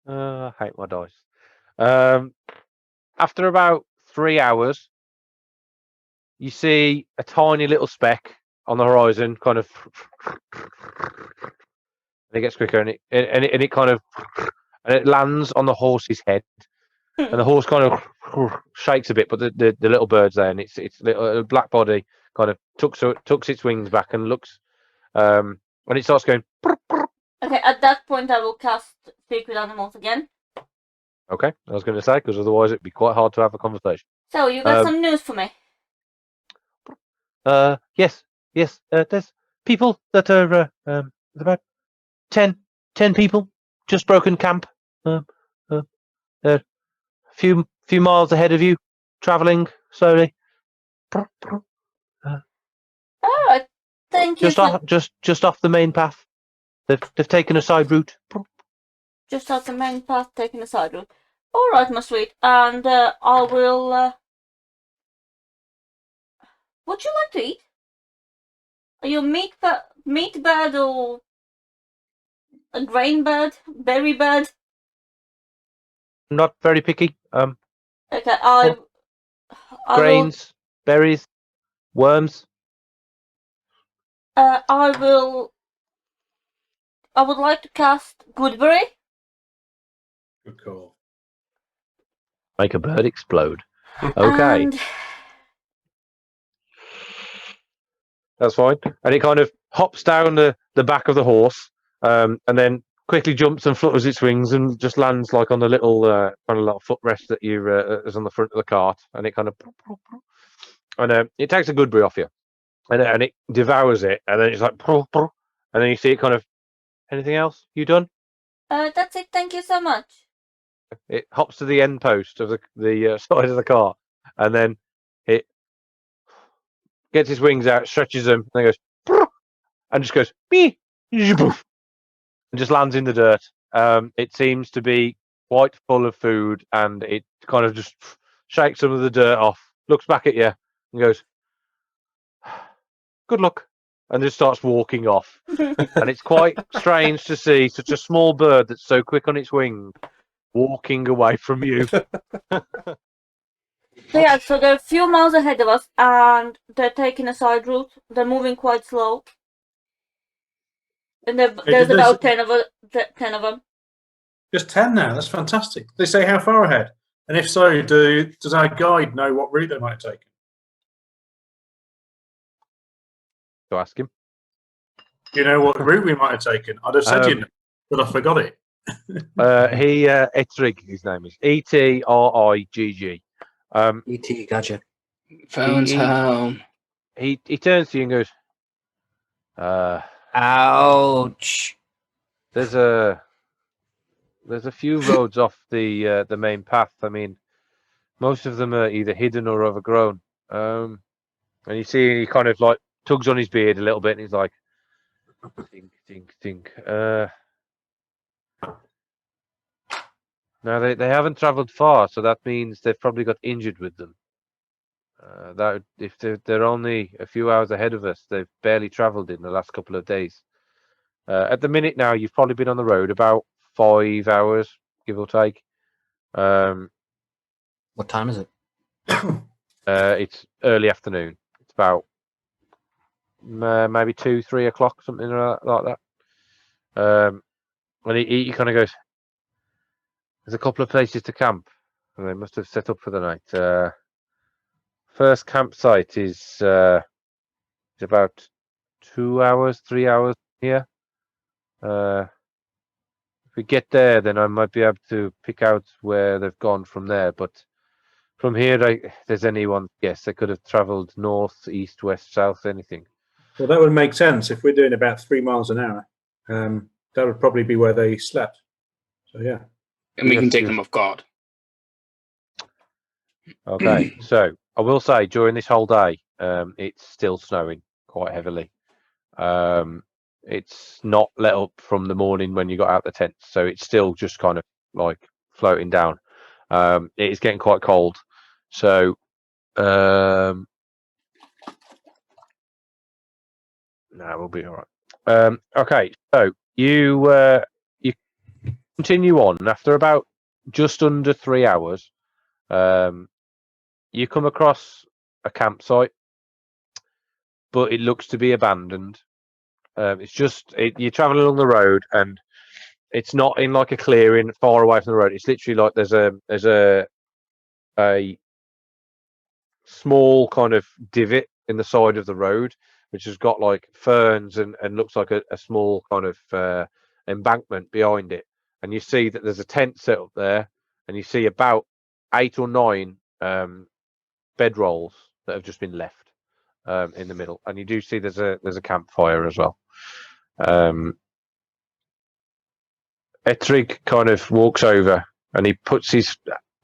I hate my dice. After about 3 hours, you see a tiny little speck on the horizon, kind of, and it gets quicker, and it kind of, and it lands on the horse's head, and the horse kind of shakes a bit, but the little bird's there, and its little black body kind of tucks its wings back and looks, and it starts going. Okay, at that point I will cast Speak with Animals again. Okay, I was going to say, because otherwise it'd be quite hard to have a conversation. So, you got some news for me? Yes. There's people that are about 10 people just broken camp. They're a few miles ahead of you, traveling slowly. Alright, thank you. Just off the main path. They've taken a side route. Just off the main path, taking a side route. Alright, my sweet, and I will. What'd you like to eat? Are you a meat bird or a grain bird, berry bird? Not very picky. Okay, I grains, berries, worms. I would like to cast Goodberry. Good call. Make a bird explode. Okay. And that's fine. And it kind of hops down the back of the horse, and then quickly jumps and flutters its wings and just lands like on the little kind of little footrest that is on the front of the cart, and it kind of and it takes a Goodberry off you, and it devours it, and then it's like and then you see it kind of. Anything else? You done? that's it. Thank you so much. It hops to the end post of the side of the cart, and then it gets its wings out, stretches them, and then goes and just goes and just lands in the dirt, it seems to be quite full of food, and it kind of just shakes some of the dirt off, looks back at you, and goes, "Good luck," and just starts walking off. And it's quite strange to see such a small bird that's so quick on its wing walking away from you. So yeah, so they're a few miles ahead of us, and they're taking a side route. They're moving quite slow, and there's about 10 of them. Just 10 now. That's fantastic. They say how far ahead, and if so, does our guide know what route they might have taken? To ask him. You know what route we might have taken? I'd have said you know, but I forgot it. Etrig, his name is Etrigg. E.T. Gotcha. Phone's home. He turns to you and goes, Ouch. There's a few roads off the main path. I mean, most of them are either hidden or overgrown. And you see he kind of like tugs on his beard a little bit, and he's like, think. Now they haven't travelled far, so that means they've probably got injured with them. That if they're only a few hours ahead of us, they've barely travelled in the last couple of days. At the minute now, you've probably been on the road about 5 hours, give or take. What time is it? It's early afternoon. It's about maybe 2-3 o'clock, something like that. And he kind of goes, "There's a couple of places to camp, and they must have set up for the night. First campsite is about 2 hours, 3 hours here. If we get there, then I might be able to pick out where they've gone from there. But from here, if there's anyone, yes, they could have travelled north, east, west, south, anything." Well, that would make sense if we're doing about 3 miles an hour. That would probably be where they slept. So yeah. And we can Yes, take yes. them off guard. Okay, so I will say during this whole day, it's still snowing quite heavily. It's not let up from the morning when you got out the tent, so it's still just kind of like floating down. It is getting quite cold, so no, we'll be all right. Okay, so you continue on after about just under 3 hours. You come across a campsite, but it looks to be abandoned. It's just you're traveling along the road, and it's not in like a clearing far away from the road. It's literally like there's a small kind of divot in the side of the road, which has got like ferns and looks like a small kind of embankment behind it. And you see that there's a tent set up there, and you see about 8 or 9 bedrolls that have just been left in the middle, and you do see there's a campfire as well. Etrig kind of walks over and he puts his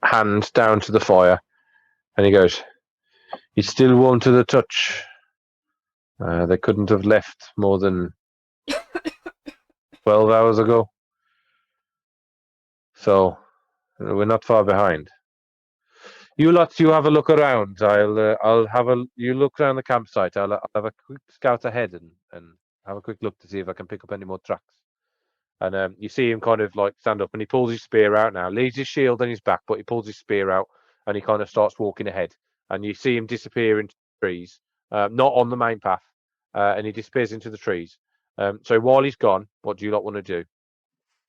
hand down to the fire, and he goes, "It's still warm to the touch. They couldn't have left more than 12 hours ago, so we're not far behind. You have a look around. I'll have you look around the campsite. I'll have a quick scout ahead and have a quick look to see if I can pick up any more tracks." And you see him kind of like stand up, and he pulls his spear out now, leaves his shield on his back, but he pulls his spear out and he kind of starts walking ahead. And you see him disappear into the trees, not on the main path, and he disappears into the trees. So while he's gone, what do you lot want to do?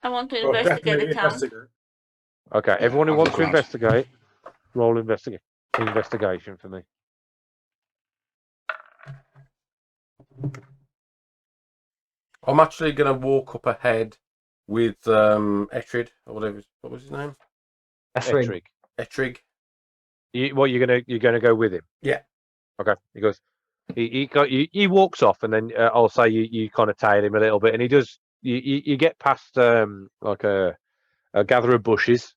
I want to Well, investigate definitely the camp. investigate. Okay, everyone who I'll wants look to around. investigate, roll investigation for me. I'm actually going to walk up ahead with Etrid, or whatever. What was his name? Etrig. Etrig. You're gonna go with him? Yeah. Okay. He goes. He walks off, and then I'll say you kind of tail him a little bit, and he does. You get past like a gather of bushes,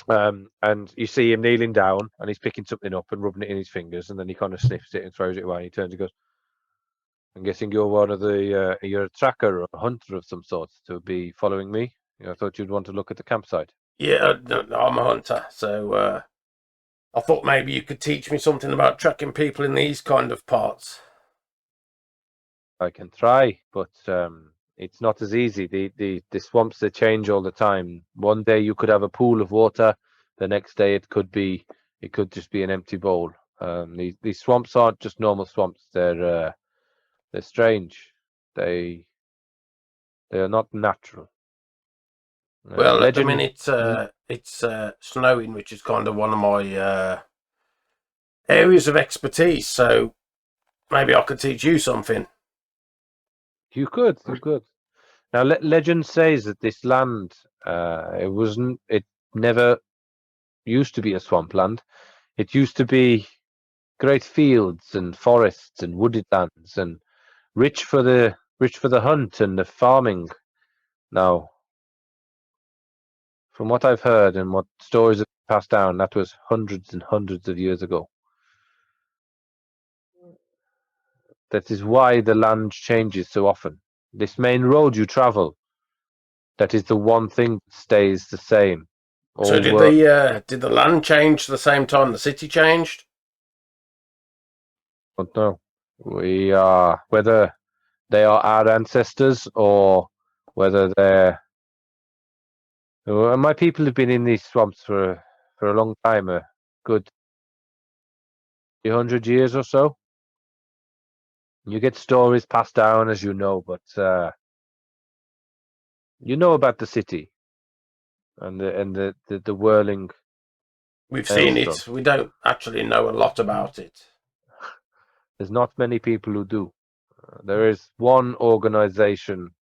and you see him kneeling down, and he's picking something up and rubbing it in his fingers, and then he kind of sniffs it and throws it away. He turns and goes, "I'm guessing you're one of the you're a tracker or a hunter of some sort to be following me. I thought you'd want to look at the campsite. Yeah, I'm a hunter, so I thought maybe you could teach me something about tracking people in these kind of parts. I can try, but it's not as easy. The swamps, they change all the time. One day you could have a pool of water, the next day it could just be an empty bowl. These swamps aren't just normal swamps. They're strange. They are not natural. Well, at the Legend. minute, it's snowing, which is kind of one of my areas of expertise. So maybe I could teach you something. You could. Now, legend says that this land, it never used to be a swampland. It used to be great fields and forests and wooded lands and rich for the hunt and the farming. Now, from what I've heard and what stories have passed down, that was hundreds and hundreds of years ago. That is why the land changes so often. This main road you travel, that is the one thing that stays the same. So did the land change the same time the city changed? Don't know. We are whether they are our ancestors or whether they're. My people have been in these swamps for a long time, a good 200 years or so. You get stories passed down, as you know, but you know about the city and the whirling. We've seen it. maelstrom. We don't actually know a lot about it. There's not many people who do. There is one organization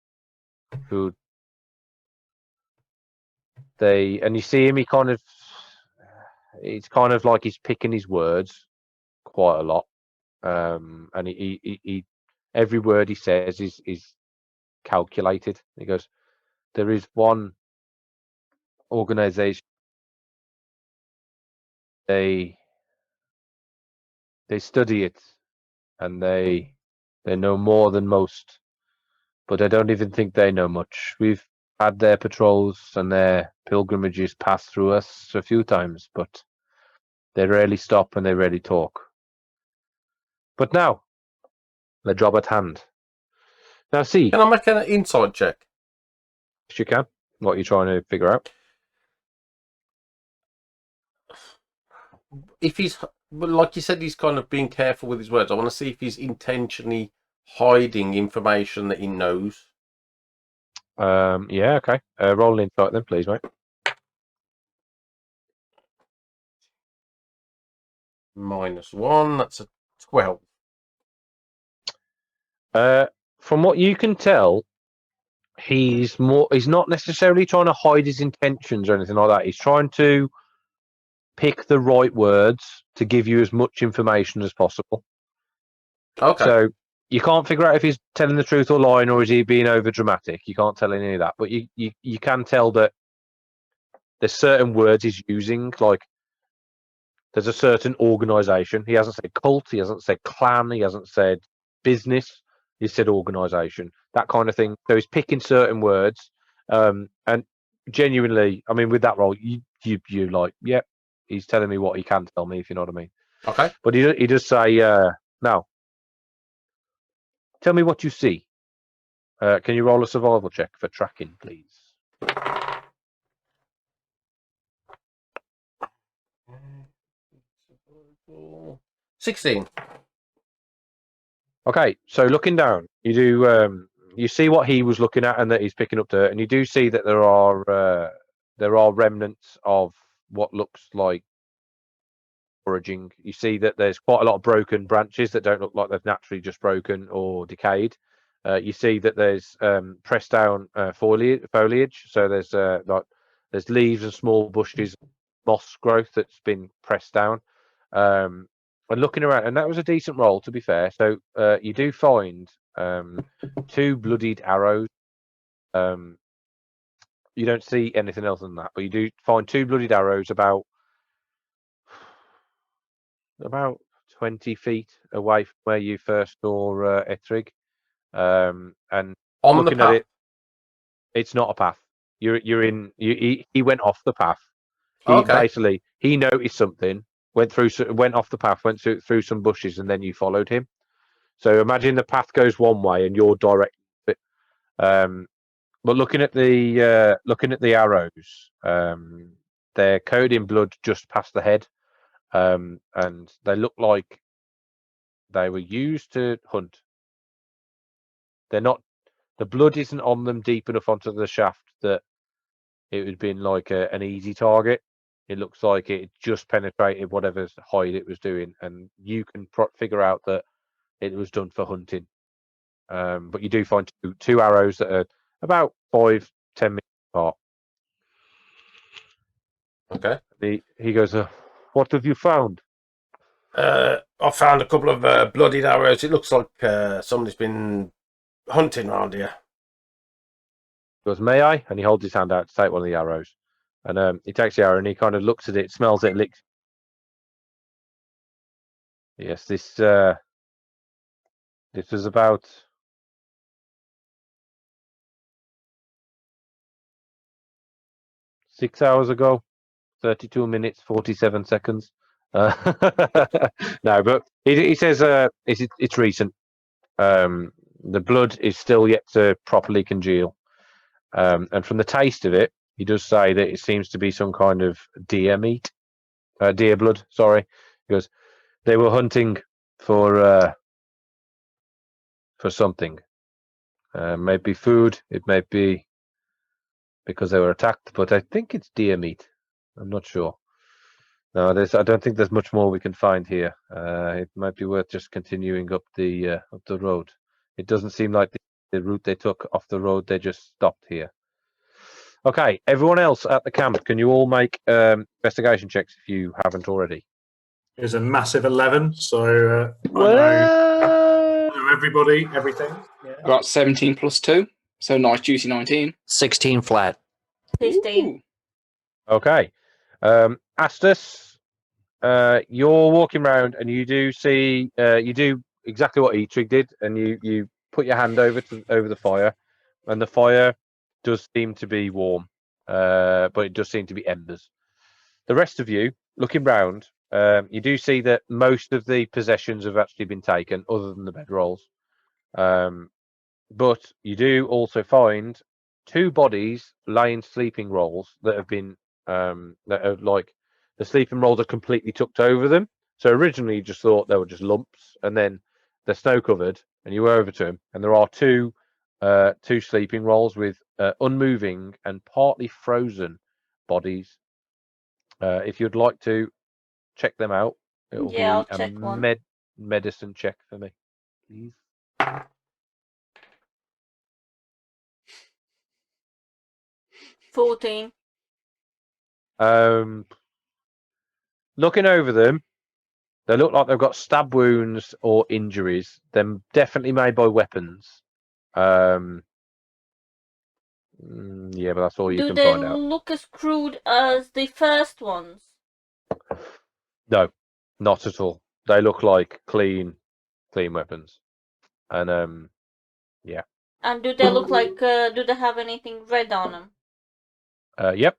who and you see him. It's kind of like he's picking his words quite a lot, and he every word he says is calculated. He goes, there is one organization. They study it, and they know more than most, but I don't even think they know much. We've had their patrols and their pilgrimages pass through us a few times, but they rarely stop and they rarely talk. But now, the job at hand. Now, see, Can I make an inside check? if you can, what are you trying to figure out? If he's, but like you said, he's kind of being careful with his words. I want to see if he's intentionally hiding information that he knows. Yeah, okay. Roll an insight then, please, mate. -1. That's a 12. From what you can tell, he's not necessarily trying to hide his intentions or anything like that. He's trying to pick the right words to give you as much information as possible. Okay. So you can't figure out if he's telling the truth or lying, or is he being over dramatic. You can't tell any of that, but you can tell that there's certain words he's using, like there's a certain organization. He hasn't said cult, he hasn't said clan, he hasn't said business, he said organization, that kind of thing. So he's picking certain words, and genuinely, I mean, with that role, you like, yeah, he's telling me what he can tell me, if you know what I mean. Okay. But he does say, now, tell me what you see. Can you roll a survival check for tracking, please? 16. Okay, so looking down, you do you see what he was looking at, and that he's picking up dirt, and you do see that there are remnants of what looks like foraging. You see that there's quite a lot of broken branches that don't look like they've naturally just broken or decayed. You see that there's pressed down foliage, so there's leaves and small bushes, moss growth that's been pressed down. And looking around, and that was a decent roll, to be fair. So you do find 2 bloodied arrows. You don't see anything else than that, but you do find 2 bloodied arrows about 20 feet away from where you first saw Ettrig. And On the looking at path. it, it's not a path. he went off the path. Okay. He noticed something, went off the path, went through some bushes, and then you followed him. So imagine the path goes one way and you're direct. But looking at the arrows, they're coated in blood just past the head, and they look like they were used to hunt. They're not. The blood isn't on them deep enough onto the shaft that it would have been like an easy target. It looks like it just penetrated whatever's hide it was doing, and you can figure out that it was done for hunting. But you do find two arrows that are about 5-10 meters apart. Okay. He goes, "What have you found?" I found a couple of bloodied arrows. It looks like somebody's been hunting around here. He goes, "May I?" And he holds his hand out to take one of the arrows. And he takes the arrow and he kind of looks at it, smells it, licks. Yes, this was about 6 hours ago, 32 minutes, 47 seconds. No, but he says it's recent. The blood is still yet to properly congeal. And from the taste of it, he does say that it seems to be some kind of deer meat. Deer blood, sorry. He goes, they were hunting for something. Maybe food, it may be because they were attacked, but I think it's deer meat. I'm not sure. No, I don't think there's much more we can find here. It might be worth just continuing up the road. It doesn't seem like the route they took off the road. They just stopped here. Okay, everyone else at the camp, can you all make investigation checks if you haven't already? It's a massive 11, so I know everybody, everything. Yeah. I got 17 plus 2, so nice juicy 19. 16 flat. 15. Ooh. Okay. Astus, you're walking around and you do see, you do exactly what E-Trig did, and you put your hand over the fire, and the fire does seem to be warm, but it does seem to be embers. The rest of you, looking round, you do see that most of the possessions have actually been taken, other than the bedrolls. But you do also find 2 bodies laying sleeping rolls that have been that are like the sleeping rolls are completely tucked over them. So originally you just thought they were just lumps, and then they're snow covered, and you were over to them, and there are two sleeping rolls with unmoving and partly frozen bodies. If you'd like to check them out, it'll Yeah, I'll be a check one. medicine check for me, please. 14. Looking over them, they look like they've got stab wounds or injuries. They're definitely made by weapons. Yeah, but that's all you Do can they find out. look as crude as the first ones? No, not at all. They look like clean weapons. And yeah. And do they look like, do they have anything red on them? Yep.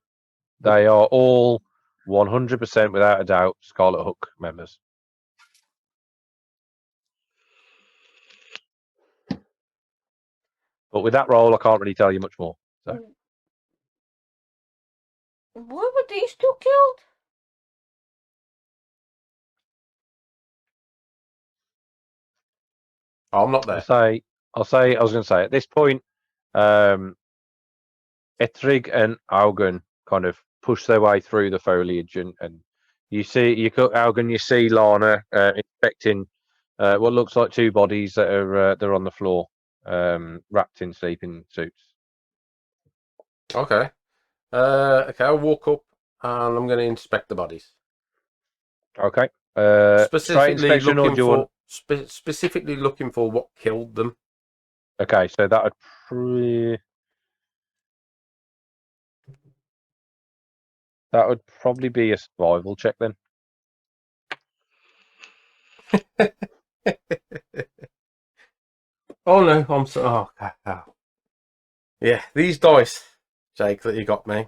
They are all 100% without a doubt Scarlet Hook members. But with that roll, I can't really tell you much more. So. Why were these 2 killed? Oh, I'm not there. I was going to say at this point, Ettrig and Augen kind of push their way through the foliage, and you see, Augen, you see Lana inspecting what looks like 2 bodies that are they're on the floor, wrapped in sleeping suits. Okay. Okay, I'll walk up and I'm going to inspect the bodies. Okay. Straight Specifically inspection, or looking do you want? specifically looking for what killed them. Okay, so that would probably be a survival check then. Oh no, I'm so. Oh, okay. Yeah, these dice Jake, that you got me.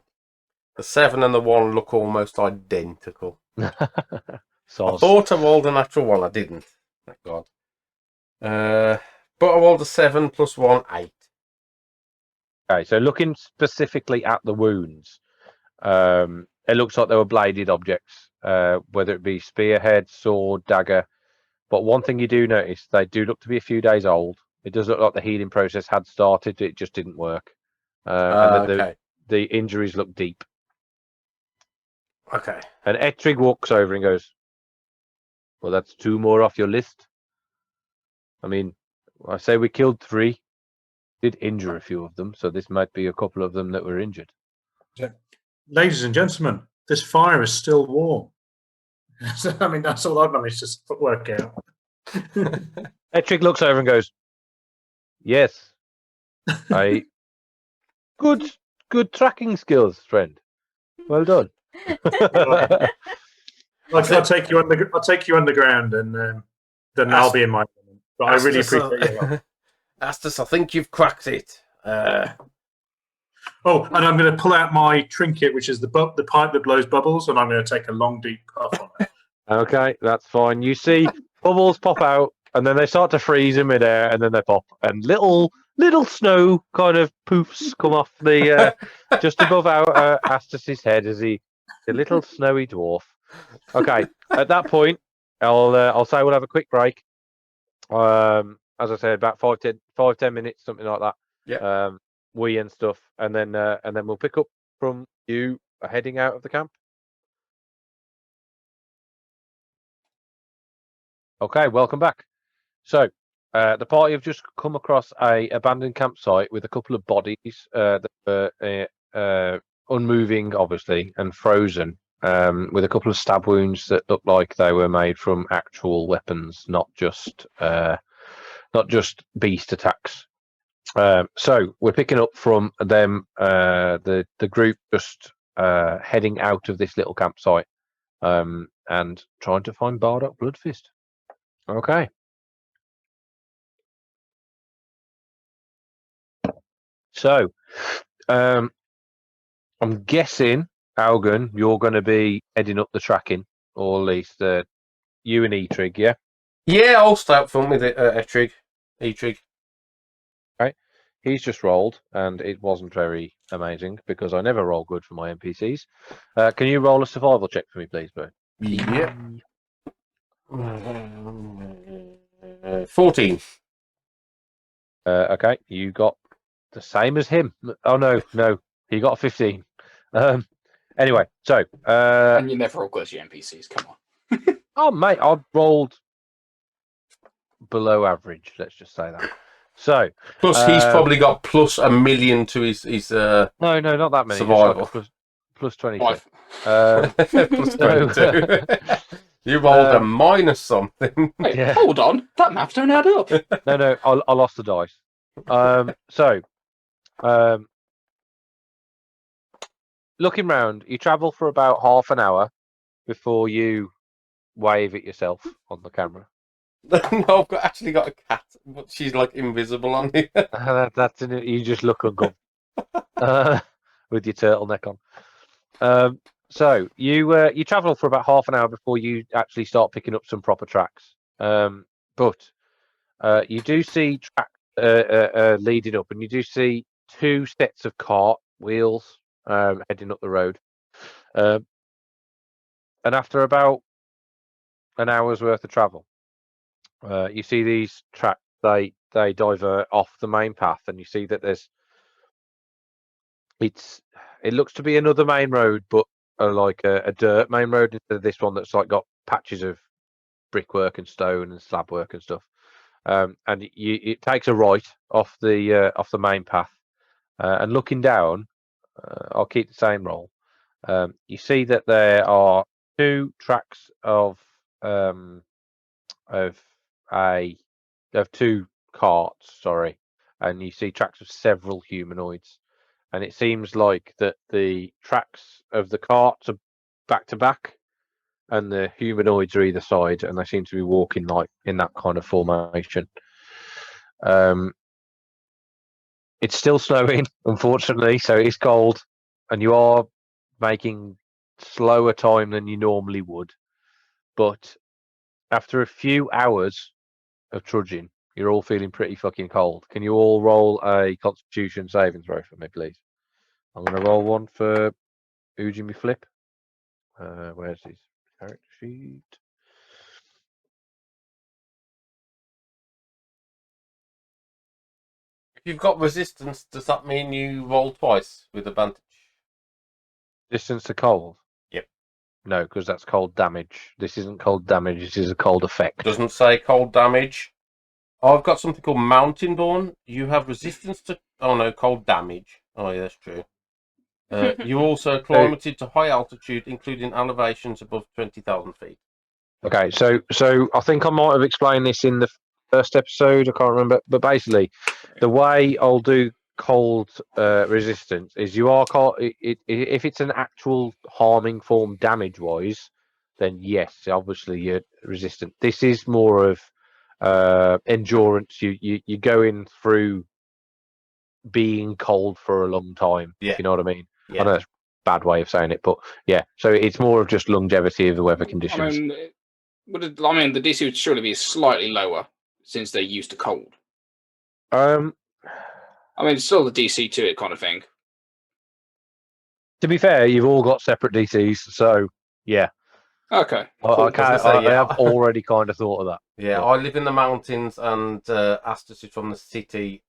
The 7 and the 1 look almost identical. I thought I rolled a natural 1. I didn't. Thank God. But I rolled a 7 plus 1, 8. Okay, so looking specifically at the wounds, it looks like they were bladed objects, whether it be spearhead, sword, dagger. But one thing you do notice, they do look to be a few days old. It does look like the healing process had started, it just didn't work. And that Okay. the injuries look deep. Okay. And Ettrig walks over and goes, well, that's 2 more off your list. I mean, I say we killed 3. Did injure a few of them, so this might be a couple of them that were injured. Ladies and gentlemen, this fire is still warm. I mean, that's all I've managed to work out. Ettrig looks over and goes, yes. Good tracking skills, friend. Well done. I'll take you underground, and then I'll be in my. But I really appreciate it. Astus, I think you've cracked it. Oh, and I'm going to pull out my trinket, which is the pipe that blows bubbles, and I'm going to take a long, deep puff on it. Okay, that's fine. You see bubbles pop out, and then they start to freeze in midair, and then they pop, and little snow kind of poofs come off the just above our Astus's head as the little snowy dwarf. Okay, at that point, I'll say we'll have a quick break. As I said, about 5-10 minutes, something like that. Yeah. Wee and stuff, and then we'll pick up from you heading out of the camp. Okay, welcome back. So, the party have just come across a abandoned campsite with a couple of bodies that were unmoving, obviously, and frozen, with a couple of stab wounds that look like they were made from actual weapons, not just beast attacks. So we're picking up from them, the group just heading out of this little campsite, and trying to find Bardok Bloodfist. Okay. So, I'm guessing, Algan, you're going to be heading up the tracking, or at least you and Ettrig, yeah? Yeah, I'll stay up front with it, Ettrig. Okay. He's just rolled, and it wasn't very amazing because I never roll good for my NPCs. Can you roll a survival check for me, please, Bert? Yep. 14. Okay, you got the same as him. Oh no, he got a 15. Anyway, so And you never roll good as your NPCs. Come on. oh mate, I've rolled below average. Let's just say that. So Plus, he's probably got plus 1 million to his no, not that many. survival. Just like plus 22. Plus 22. You rolled a minus something. Wait, Yeah. hold on. That math don't add up. No, I lost the dice. So, looking round, you travel for about half an hour before you wave at yourself on the camera. No, I've actually got a cat, but she's like invisible on here. That's in it. You just look uncomfortable with your turtleneck on. So you travel for about half an hour before you actually start picking up some proper tracks. But you do see tracks leading up, and you do see 2 sets of cart wheels heading up the road. And after about an hour's worth of travel, you see these tracks. They divert off the main path, and you see that it looks to be another main road, but like a dirt main road instead of this one that's like got patches of brickwork and stone and slab work and stuff. And it takes a right off the main path, and looking down, I'll keep the same roll. You see that there are 2 tracks of 2 carts, sorry, and you see tracks of several humanoids. And it seems like that the tracks of the carts are back to back, and the humanoids are either side, and they seem to be walking like in that kind of formation. It's still snowing, unfortunately, so it's cold, and you are making slower time than you normally would. But after a few hours of trudging, you're all feeling pretty fucking cold. Can you all roll a Constitution saving throw for me, please? I'm going to roll one for Ujimi Flip. Where's his character sheet? If you've got resistance, does that mean you roll twice with advantage? Distance to cold? Yep. No, because that's cold damage. This isn't cold damage, this is a cold effect. Doesn't say cold damage. I've got something called Mountain Born. You have resistance to... Oh, no, cold damage. Oh, yeah, that's true. You also acclimated to high altitude, including elevations above 20,000 feet. Okay, so I think I might have explained this in the first episode. I can't remember, but basically, the way I'll do cold resistance is you are cold. If it's an actual harming form damage-wise, then yes, obviously you're resistant. This is more of endurance. You're going through being cold for a long time. Yeah. If you know what I mean. Yeah. I know it's a bad way of saying it, but yeah. So it's more of just longevity of the weather conditions. I mean, the DC would surely be slightly lower since they're used to cold. I mean, it's still the DC to it kind of thing. To be fair, you've all got separate DCs, so yeah. Okay. Cool. I have already kind of thought of that. Yeah, I live in the mountains, and Astus is from the city,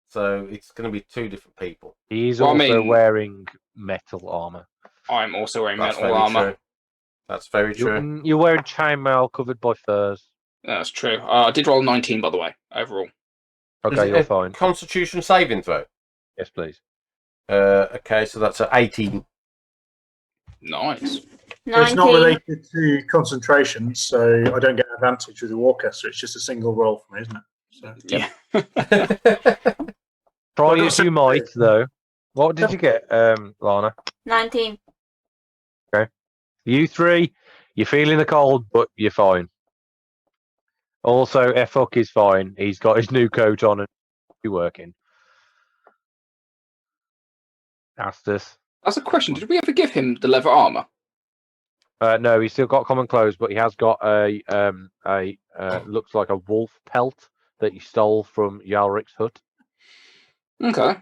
so it's going to be two different people. He's also wearing metal armor. I'm also wearing That's metal very armor. true. That's very true. You're wearing chainmail covered by furs. That's true. I did roll 19, by the way, overall. Okay, you're fine. Constitution saving throw? Yes, please. Okay, so that's an 18. Nice. So it's not related to concentration, so I don't get an advantage with the walker, so it's just a single roll for me, isn't it? So, yeah. Try as you might, though. What did you get, Lana? 19. Okay. You three, you're feeling the cold, but you're fine. Also, F-Hook is fine. He's got his new coat on and he's working. Astus. That's a question. Did we ever give him the leather armor? No, he's still got common clothes, but he has got a looks like a wolf pelt that he stole from Yalric's hut. Okay.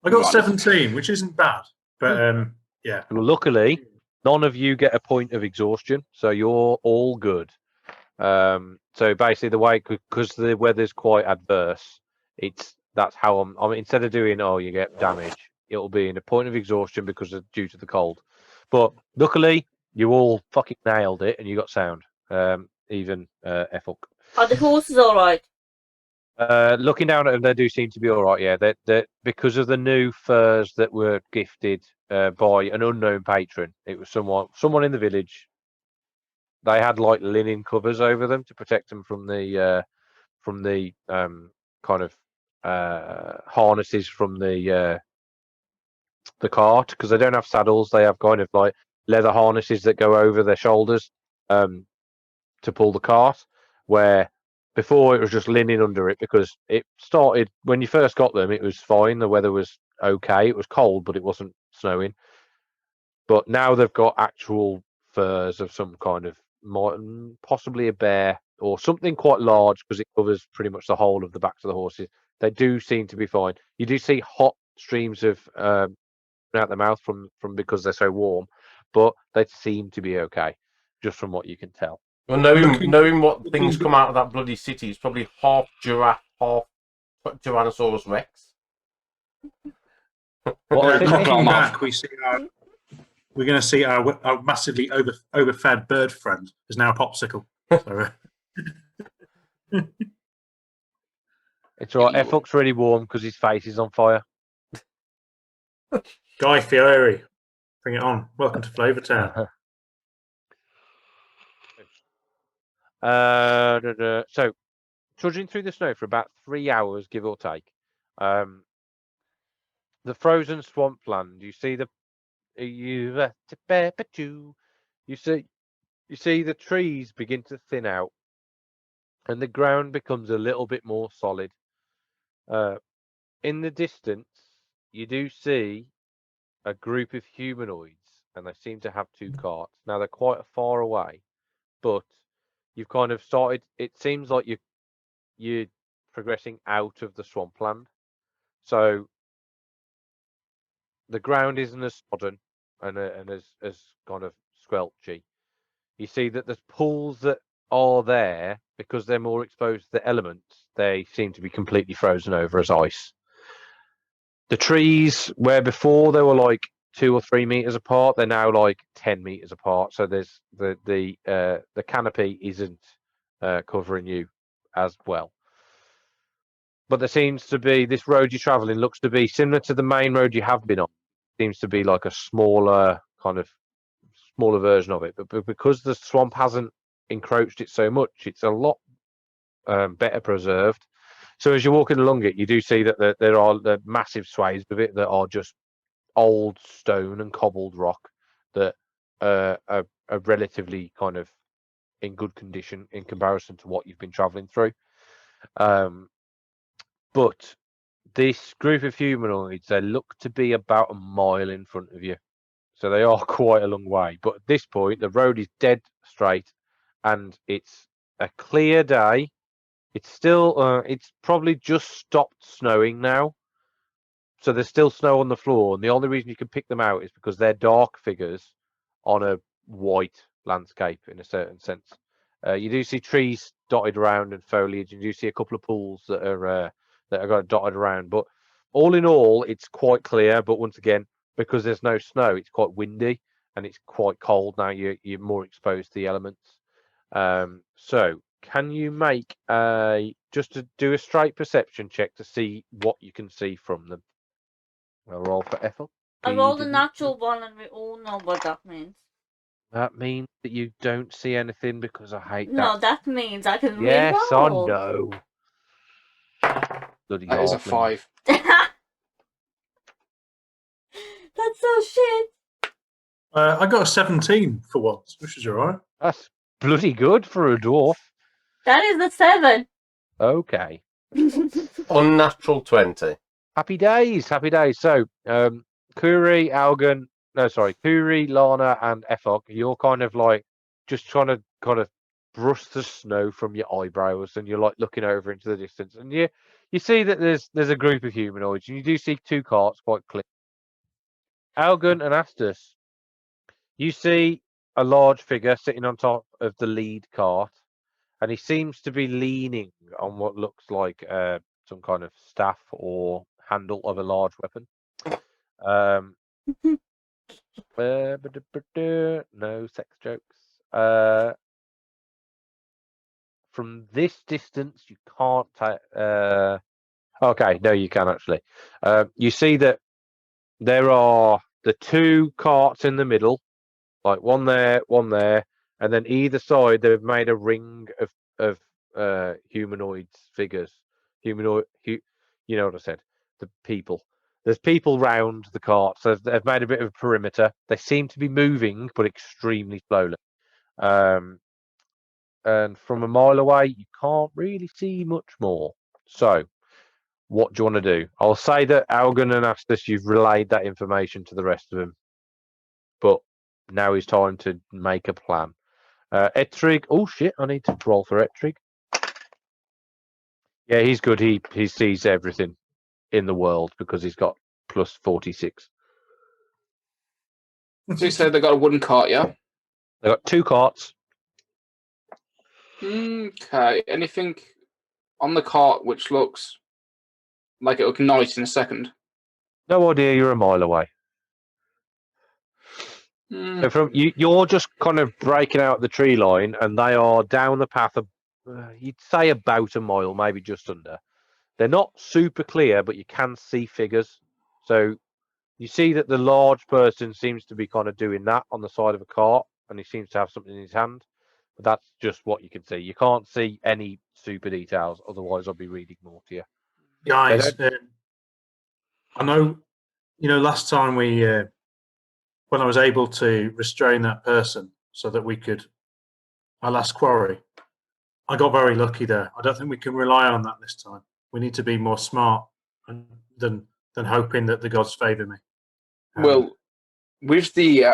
I got 17, which isn't bad, but yeah. Well, luckily, none of you get a point of exhaustion, so you're all good. So basically, the way because the weather's quite adverse, that's how I mean, instead of doing you get damage, it'll be in a point of exhaustion because of due to the cold. But luckily, you all fucking nailed it, and you got sound. Even F-Hook. Are the horses all right? Looking down at them, they do seem to be all right. Yeah, they're because of the new furs that were gifted by an unknown patron. It was someone in the village. They had like linen covers over them to protect them from the kind of harnesses from the cart, because they don't have saddles. They have kind of like leather harnesses that go over their shoulders to pull the cart, where before it was just linen under it, because it started when you first got them, it was fine. The weather was okay. It was cold, but it wasn't snowing. But now they've got actual furs of some kind of, possibly a bear or something quite large, because it covers pretty much the whole of the backs of the horses. They do seem to be fine. You do see hot streams of out the mouth from because they're so warm, but they seem to be okay, just from what you can tell. Well, knowing what things come out of that bloody city, it's probably half giraffe, half Tyrannosaurus Rex. Looking back, we're going to see our massively overfed bird friend is now a popsicle. So, it's right. F-Hook's really warm because his face is on fire. Guy Fieri, bring it on. Welcome to Flavor Town. So, trudging through the snow for about 3 hours, give or take. The frozen swampland. You see the trees begin to thin out, and the ground becomes a little bit more solid. in the distance, you do see a group of humanoids, and they seem to have two carts. Now they're quite far away, but you've kind of started. It seems like you're progressing out of the swampland, so the ground isn't as sodden and as kind of squelchy. You see that there's pools that are there because they're more exposed to the elements. They seem to be completely frozen over as ice. The trees, where before they were like 2 or 3 meters apart, they're now like 10 meters apart. So there's the canopy isn't covering you as well. But there seems to be this road you're traveling looks to be similar to the main road you have been on. Seems to be like a smaller version of it. But because the swamp hasn't encroached it so much, it's a lot better preserved. So as you're walking along it, you do see that there are the massive swathes of it that are just old stone and cobbled rock that are relatively kind of in good condition in comparison to what you've been traveling through. But this group of humanoids, they look to be about a mile in front of you. So they are quite a long way. But at this point, the road is dead straight and it's a clear day. It's still, it's probably just stopped snowing now. So there's still snow on the floor. And the only reason you can pick them out is because they're dark figures on a white landscape in a certain sense. You do see trees dotted around and foliage. You do see a couple of pools that are got dotted around. But all in all, it's quite clear. But once again, because there's no snow, it's quite windy and it's quite cold now. You're more exposed to the elements. So can you make just to do a straight perception check to see what you can see from them? I'll roll for Ethel. I rolled a natural one, and we all know what that means. That means that you don't see anything because I hate that. No, that means I can Yes, I re-roll. know. Bloody That is a halfling. 5. That's so shit. I got a 17 for once, which is all right. That's bloody good for a dwarf. That is the 7. Okay. Unnatural 20. Happy days, happy days. So, Kuri, Lana, and Ethok, you're kind of like just trying to kind of brush the snow from your eyebrows, and you're like looking over into the distance, and you see that there's a group of humanoids, and you do see two carts quite clear. Algun and Astus, you see a large figure sitting on top of the lead cart, and he seems to be leaning on what looks like some kind of staff or handle of a large weapon. No sex jokes. From this distance, you can't. Okay, no, you can actually. You see that there are the two carts in the middle, like one there, and then either side they've made a ring of humanoids figures. You know what I said? The people. There's people round the carts. So they've made a bit of a perimeter. They seem to be moving, but extremely slowly. And from a mile away, you can't really see much more. So, what do you want to do? I'll say that Algan and Astus, you've relayed that information to the rest of them. But now is time to make a plan. Ettrig. Oh shit! I need to roll for Ettrig. Yeah, he's good. He sees everything in the world because he's got plus 46. So you said they got a wooden cart, yeah? They got two carts. Okay. Anything on the cart which looks like it'll ignite in a second? No idea. You're a mile away. So from you're just kind of breaking out the tree line, and they are down the path of, you'd say about a mile, maybe just under. They're not super clear, but you can see figures. So you see that the large person seems to be kind of doing that on the side of a cart, and he seems to have something in his hand. But that's just what you can see. You can't see any super details, otherwise I'll be reading more to you. Guys, I know, last time when I was able to restrain that person so that we could, our last quarry, I got very lucky there. I don't think we can rely on that this time. We need to be more smart and than hoping that the gods favour me. Well, with the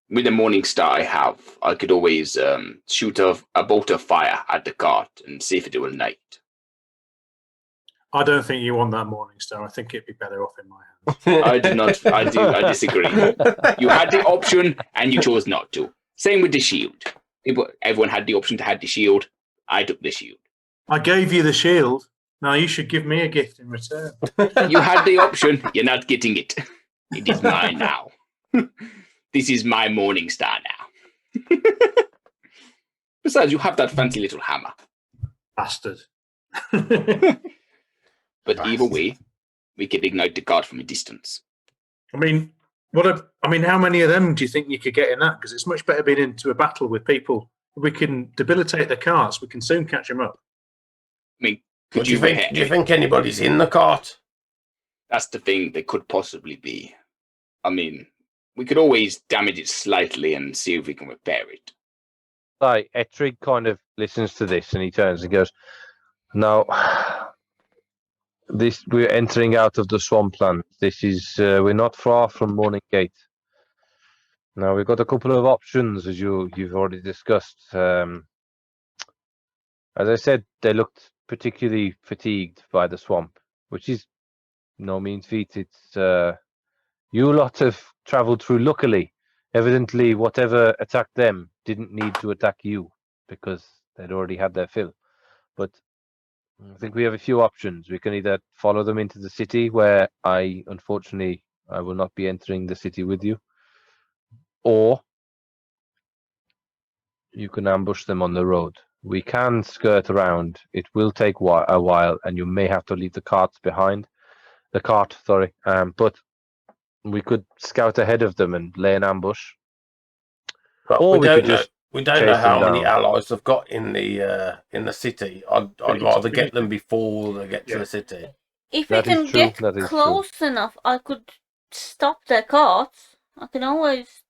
with the morning star I have, I could always shoot a bolt of fire at the cart and see if it will ignite. I don't think you want that morning star. I think it'd be better off in my hands. I do not. I disagree. You had the option and you chose not to. Same with the shield. Everyone had the option to have the shield. I took the shield. I gave you the shield. Now you should give me a gift in return. You had the option. You're not getting it. It is mine now. This is my morning star now. Besides, you have that fancy little hammer. Bastard. But either way, we can ignite the cart from a distance. I mean, how many of them do you think you could get in that? Because it's much better being into a battle with people. We can debilitate the carts. We can soon catch them up. I mean, do you think anybody's in the cart? That's the thing. They could possibly be. I mean, we could always damage it slightly and see if we can repair it. Like, Ettrig kind of listens to this and he turns and goes, "No, we're entering out of the swampland. This is we're not far from Morning Gate. Now we've got a couple of options, as you've already discussed. As I said, they looked particularly fatigued by the swamp, which is no mean feat. It's you lot have travelled through luckily. Evidently, whatever attacked them didn't need to attack you because they'd already had their fill. But I think we have a few options. We can either follow them into the city, where unfortunately, I will not be entering the city with you, or you can ambush them on the road. We can skirt around. It will take a while, and you may have to leave the cart behind. But we could scout ahead of them and lay an ambush. But or we don't know chase how them many down. allies they've got in the city. I'd rather get them before they get to the city. If That we is can true, get that is close enough, I could stop their carts. I can always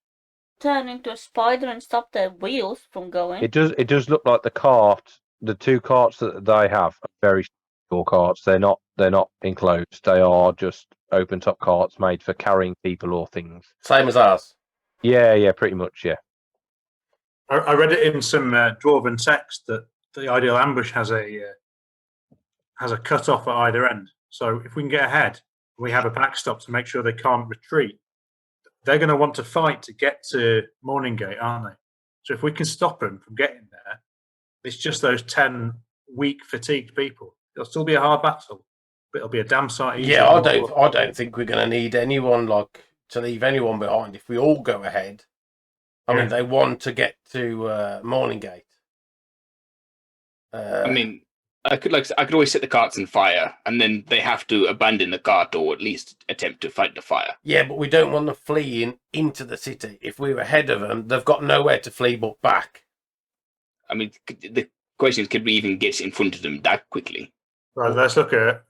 turn into a spider and stop their wheels from going. It does look like the two carts that they have are very small carts. They're not enclosed. They are just open top carts made for carrying people or things. Same as ours. Yeah, pretty much, yeah. I read it in some dwarven text that the ideal ambush has a cut off at either end. So if we can get ahead, we have a backstop to make sure they can't retreat. They're going to want to fight to get to Morning Gate, aren't they? So if we can stop them from getting there, it's just those 10 weak, fatigued people. It'll still be a hard battle, but it'll be a damn sight easier. Yeah, I don't think we're going to need anyone to leave anyone behind if we all go ahead. I mean, they want to get to Morning Gate. I mean, I could always set the carts on fire, and then they have to abandon the cart or at least attempt to fight the fire. Yeah, but we don't want them fleeing into the city. If we're ahead of them, they've got nowhere to flee but back. I mean, the question is, could we even get in front of them that quickly? Right, let's look at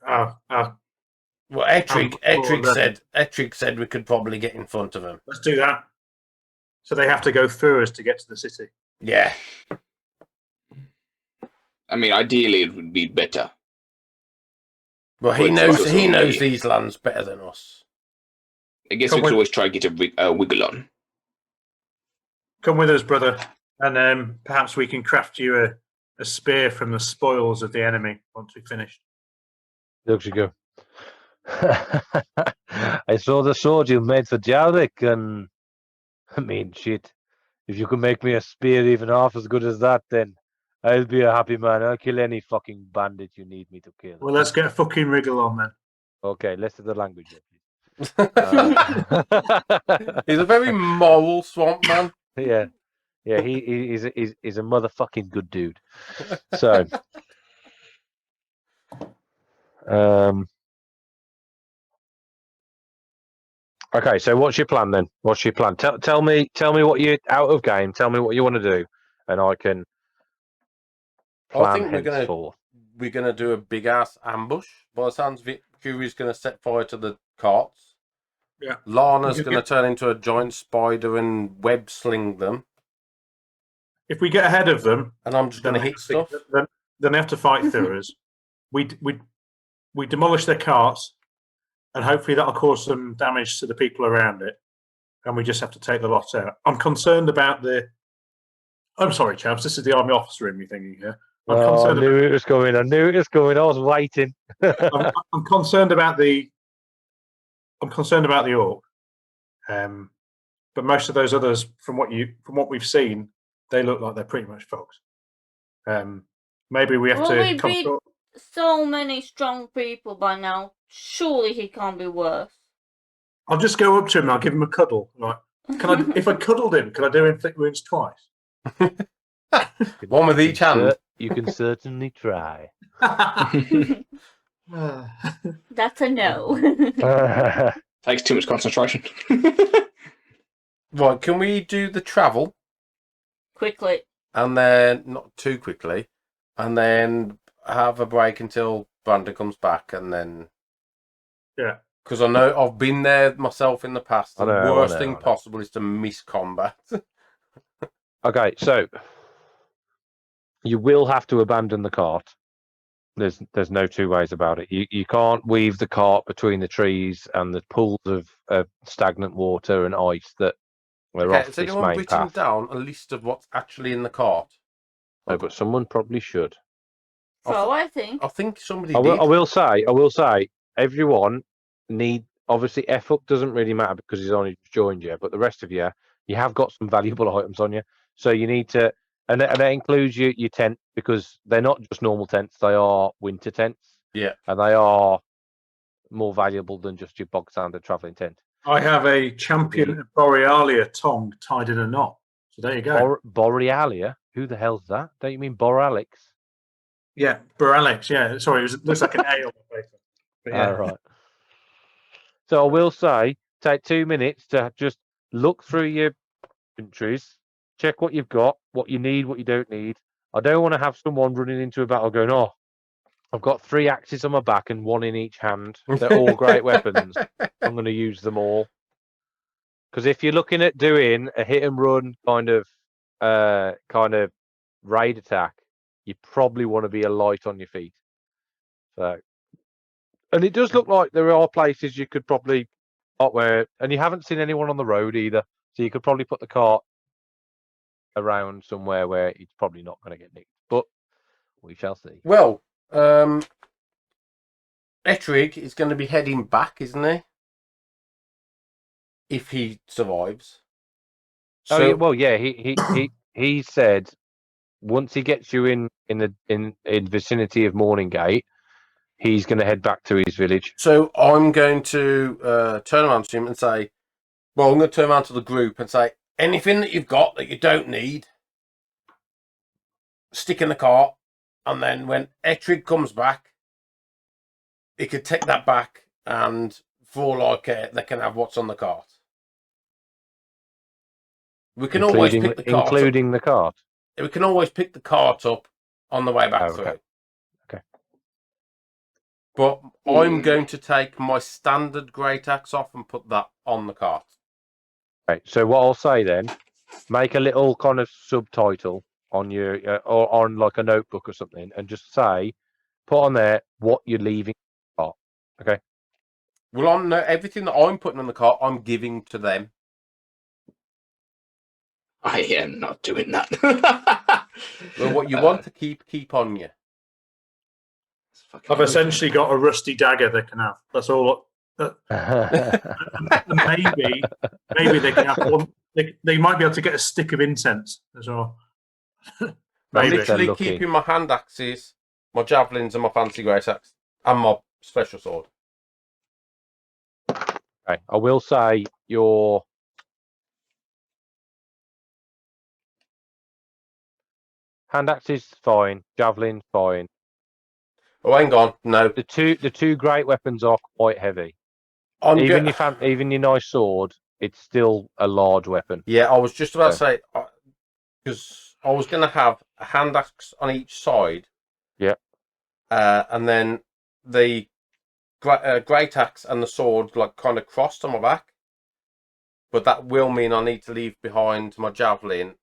Well, Ettrig said we could probably get in front of them. let's do that. So they have to go through us to get to the city. Yeah. I mean, ideally, it would be better. Well, he knows these lands better than us. I guess we could always try to get a wiggle on. Come with us, brother, and perhaps we can craft you a spear from the spoils of the enemy once we've finished. Looks you go. I saw the sword you made for Jaldic, and I mean, shit. If you can make me a spear even half as good as that, then I'll be a happy man. I'll kill any fucking bandit you need me to kill. Well, let's get a fucking wriggle on then. Okay, less of the language, please. He's a very moral swamp man. Yeah, he's a motherfucking good dude. So, okay. So, what's your plan then? What's your plan? Tell me what you out of game. Tell me what you want to do, and I can plan. I think we're gonna do a big ass ambush. By the sounds of it, Fury's gonna set fire to the carts. Yeah. Lana's gonna turn into a giant spider and web sling them. If we get ahead of them, and I'm just gonna hit stuff, then they have to fight through us. We demolish their carts, and hopefully that'll cause some damage to the people around it, and we just have to take the lot out. I'm concerned about the. I'm sorry, chaps. This is the army officer in me thinking here. I'm Oh, I concerned. knew it was coming. I knew it was coming. I was waiting. I'm concerned about the. I'm concerned about the orc. But most of those others, from what we've seen, they look like they're pretty much folks. Maybe we have Well, to we come. beat so many strong people by now. Surely he can't be worse. I'll just go up to him and I'll give him a cuddle. Like, can I? If I cuddled him, could I do inflict wounds twice? One with each hand. You can certainly try. That's a no. Takes too much concentration. Right, can we do the travel? Quickly. And then, not too quickly, and then have a break until Brandon comes back, and then... Yeah. Because I know I've been there myself in the past. The worst thing I know. possible is to miss combat. Okay, so you will have to abandon the cart. There's no two ways about it. You can't weave the cart between the trees and the pools of stagnant water and ice that are Okay, off has this anyone main written path. down a list of what's actually in the cart? No, but someone probably should. So I think. I think somebody I did. will say, everyone obviously F-Up doesn't really matter because he's only just joined you, but the rest of you have got some valuable items on you. So you need to, and that includes your tent, because they're not just normal tents, they are winter tents. Yeah. And they are more valuable than just your bog standard travelling tent. I have a champion of Borealia tongue tied in a knot. So there you go. Borealia? Who the hell's that? Don't you mean Boralix? Yeah, Boralix. Yeah, sorry, it looks like an ale. But yeah. All right. So I will say, take 2 minutes to just look through your inventories, check what you've got, what you need, what you don't need. I don't want to have someone running into a battle going, "Oh, I've got 3 axes on my back and 1 in each hand. They're all great weapons. I'm going to use them all." Because if you're looking at doing a hit and run kind of raid attack, you probably want to be a light on your feet. So, and it does look like there are places you could probably where, and you haven't seen anyone on the road either, so you could probably put the cart around somewhere where it's probably not going to get nicked. But we shall see. Well, Ettrig is going to be heading back, isn't he? If he survives. Oh, yeah, well, yeah. He said once he gets you in vicinity of Morning Gate, he's going to head back to his village. So I'm going to turn around to him and say, well, I'm going to turn around to the group and say, anything that you've got that you don't need, stick in the cart, and then when Ettrig comes back, he could take that back, and for all I care, they can have what's on the cart. We can always pick the cart including the cart. We can always pick the cart up on the way back Oh, through. Okay. But I'm going to take my standard great axe off and put that on the cart. Right. So what I'll say then, make a little kind of subtitle on your or on like a notebook or something, and just say, put on there what you're leaving in the cart. Okay. Well, on everything that I'm putting on the cart, I'm giving to them. I am not doing that. Well, what you want to keep on you. I've essentially got a rusty dagger they can have. That's all. Maybe they can have one. They might be able to get a stick of incense as well. I'm Maybe. literally keeping my hand axes, my javelins, and my fancy great axe, and my special sword. Okay. I will say your hand axe is fine, javelin fine. Oh, hang on, no. The two great weapons are quite heavy. Even your nice sword, it's still a large weapon. Yeah, I was just about to say, because I was going to have a hand axe on each side. Yeah. And then the great axe and the sword like kind of crossed on my back. But that will mean I need to leave behind my javelin.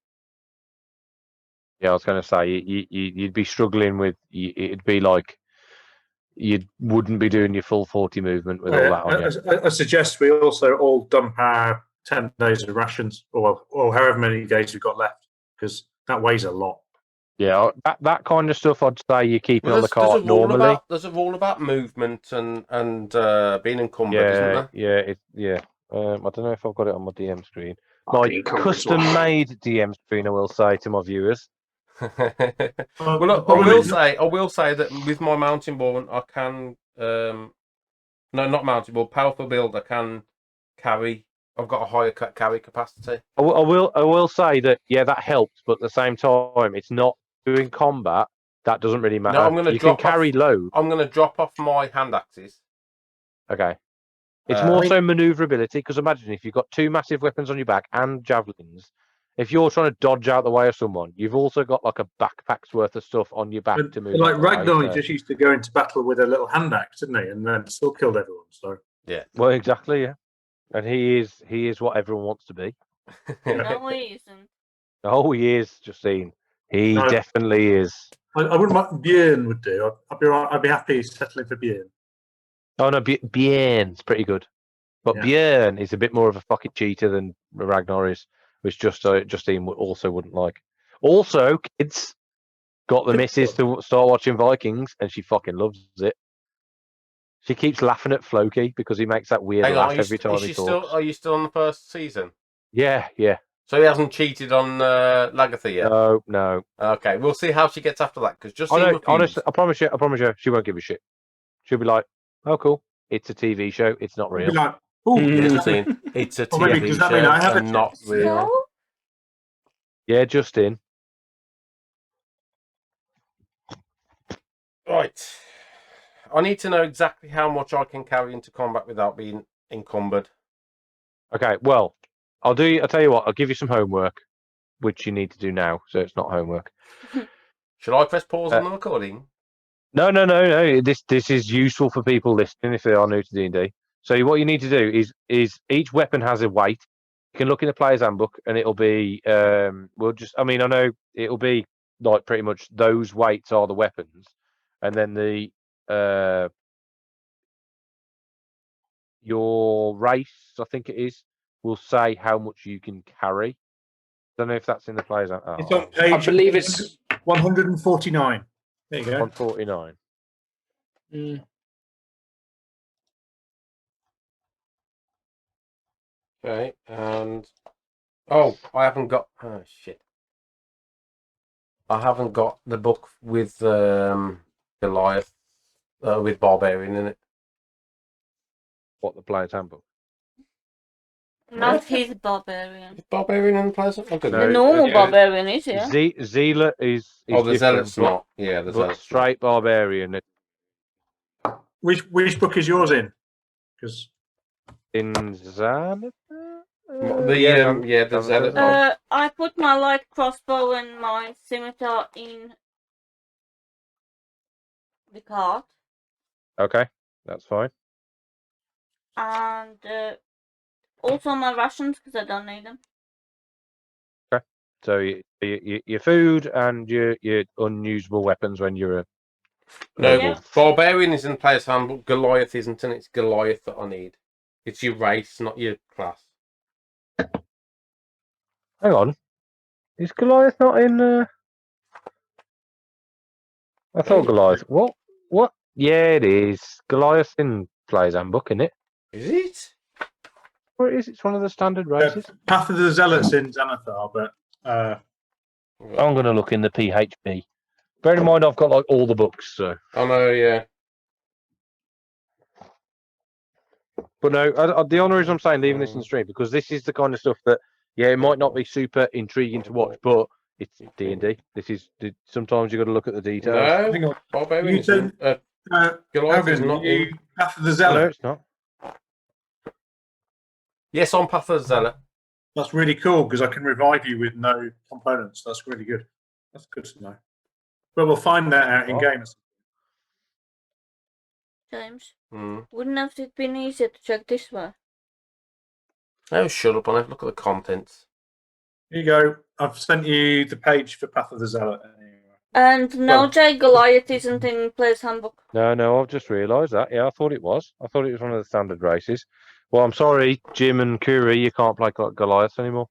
Yeah, I was going to say you'd be struggling with. It'd be like you wouldn't be doing your full 40 movement with all that on you. I suggest we also all dump our 10 days of rations, or however many days we've got left, because that weighs a lot. Yeah, that kind of stuff I'd say you're keeping on the cart normally. There's a rule about movement and being encumbered, isn't there? I don't know if I've got it on my DM screen. I'll My be encumbered as well. custom-made DM screen, I will say to my viewers. Well, look, I will say that with my mountain ball, I can no, not mountain ball, powerful build. I can carry. I've got a higher carry capacity. I will say that that helps, but at the same time, it's not doing combat. That doesn't really matter. No, I'm gonna you can carry load. I'm going to drop off my hand axes. Okay. It's more so maneuverability, because imagine if you've got 2 massive weapons on your back and javelins. If you're trying to dodge out the way of someone, you've also got like a backpack's worth of stuff on your back to move. Like Ragnar just used to go into battle with a little hand axe, didn't he? And then still killed everyone. So yeah. Well, exactly, yeah. And he is what everyone wants to be. No, he isn't. Oh, he is, Justine. He definitely is. I wouldn't mind. Björn would do. I'd be happy settling for Björn. Oh no, Björn's pretty good, but Björn is a bit more of a fucking cheater than Ragnar is, which Justine also wouldn't like. Also, kids got the missus to start watching Vikings, and she fucking loves it. She keeps laughing at Floki because he makes that weird laugh every time he talks. Are you still on the first season? Yeah. So he hasn't cheated on Lagatha yet? No. Okay, we'll see how she gets after that, because just honestly, I promise you, she won't give a shit. She'll be like, "Oh, cool, it's a TV show. It's not real." Like, Justine, it's a TV show and not real. Yeah, Justin. Right. I need to know exactly how much I can carry into combat without being encumbered. Okay, well, I'll tell you what, I'll give you some homework, which you need to do now, so it's not homework. Should I press pause on the recording? No. This is useful for people listening if they are new to D&D. So what you need to do is each weapon has a weight. You can look in the player's handbook, and it'll be I know it'll be like pretty much those weights are the weapons, and then the your race, I think it is, will say how much you can carry. Don't know if that's in the player's. It's on page. I believe it's 149. There you go. 149. Okay, and I haven't got. Oh shit! I haven't got the book with Goliath with Barbarian in it. What, the player's handbook? Not his barbarian. Is Barbarian in the player's handbook? The normal barbarian is, yeah. Zealot is the Zealot's not. Yeah, the Zealot's straight barbarian. Which book is yours in? Because in Xanath? The Zealot. I put my light crossbow and my scimitar in the cart. Okay, that's fine. And also my rations, because I don't need them. Okay, so your food and your unusable weapons when you're Barbarian is in the player's handbook. Goliath isn't, and it's Goliath that I need. It's your race, not your class. Hang on, is Goliath not in? I thought Goliath. What? Yeah, it is. Goliath in player's handbook, isn't it? Is it? Or it is? It's one of the standard races. Path of the Zealots in Xanathar, but I'm going to look in the PHP. Bear in mind, I've got like all the books, so. I know, yeah. But no, the honour is I'm saying leaving this in the stream, because this is the kind of stuff that, it might not be super intriguing to watch, but it's D&D. Sometimes you've got to look at the details. No, Barbarian you said, Goliath is not in Path of the Zealot. No, it's not. Yes, on Path of the Zealot. That's really cool, because I can revive you with no components. That's really good. That's good to know. But we'll find that out in game. James, wouldn't have it been easier to check this way? Oh, shut up, I'll look at the contents. Here you go. I've sent you the page for Path of the Zealot. And no, Well- Jay, Goliath isn't in Player's Handbook. No, I've just realised that. Yeah, I thought it was. I thought it was one of the standard races. Well, I'm sorry, Jim and Kuri, you can't play Goliath anymore.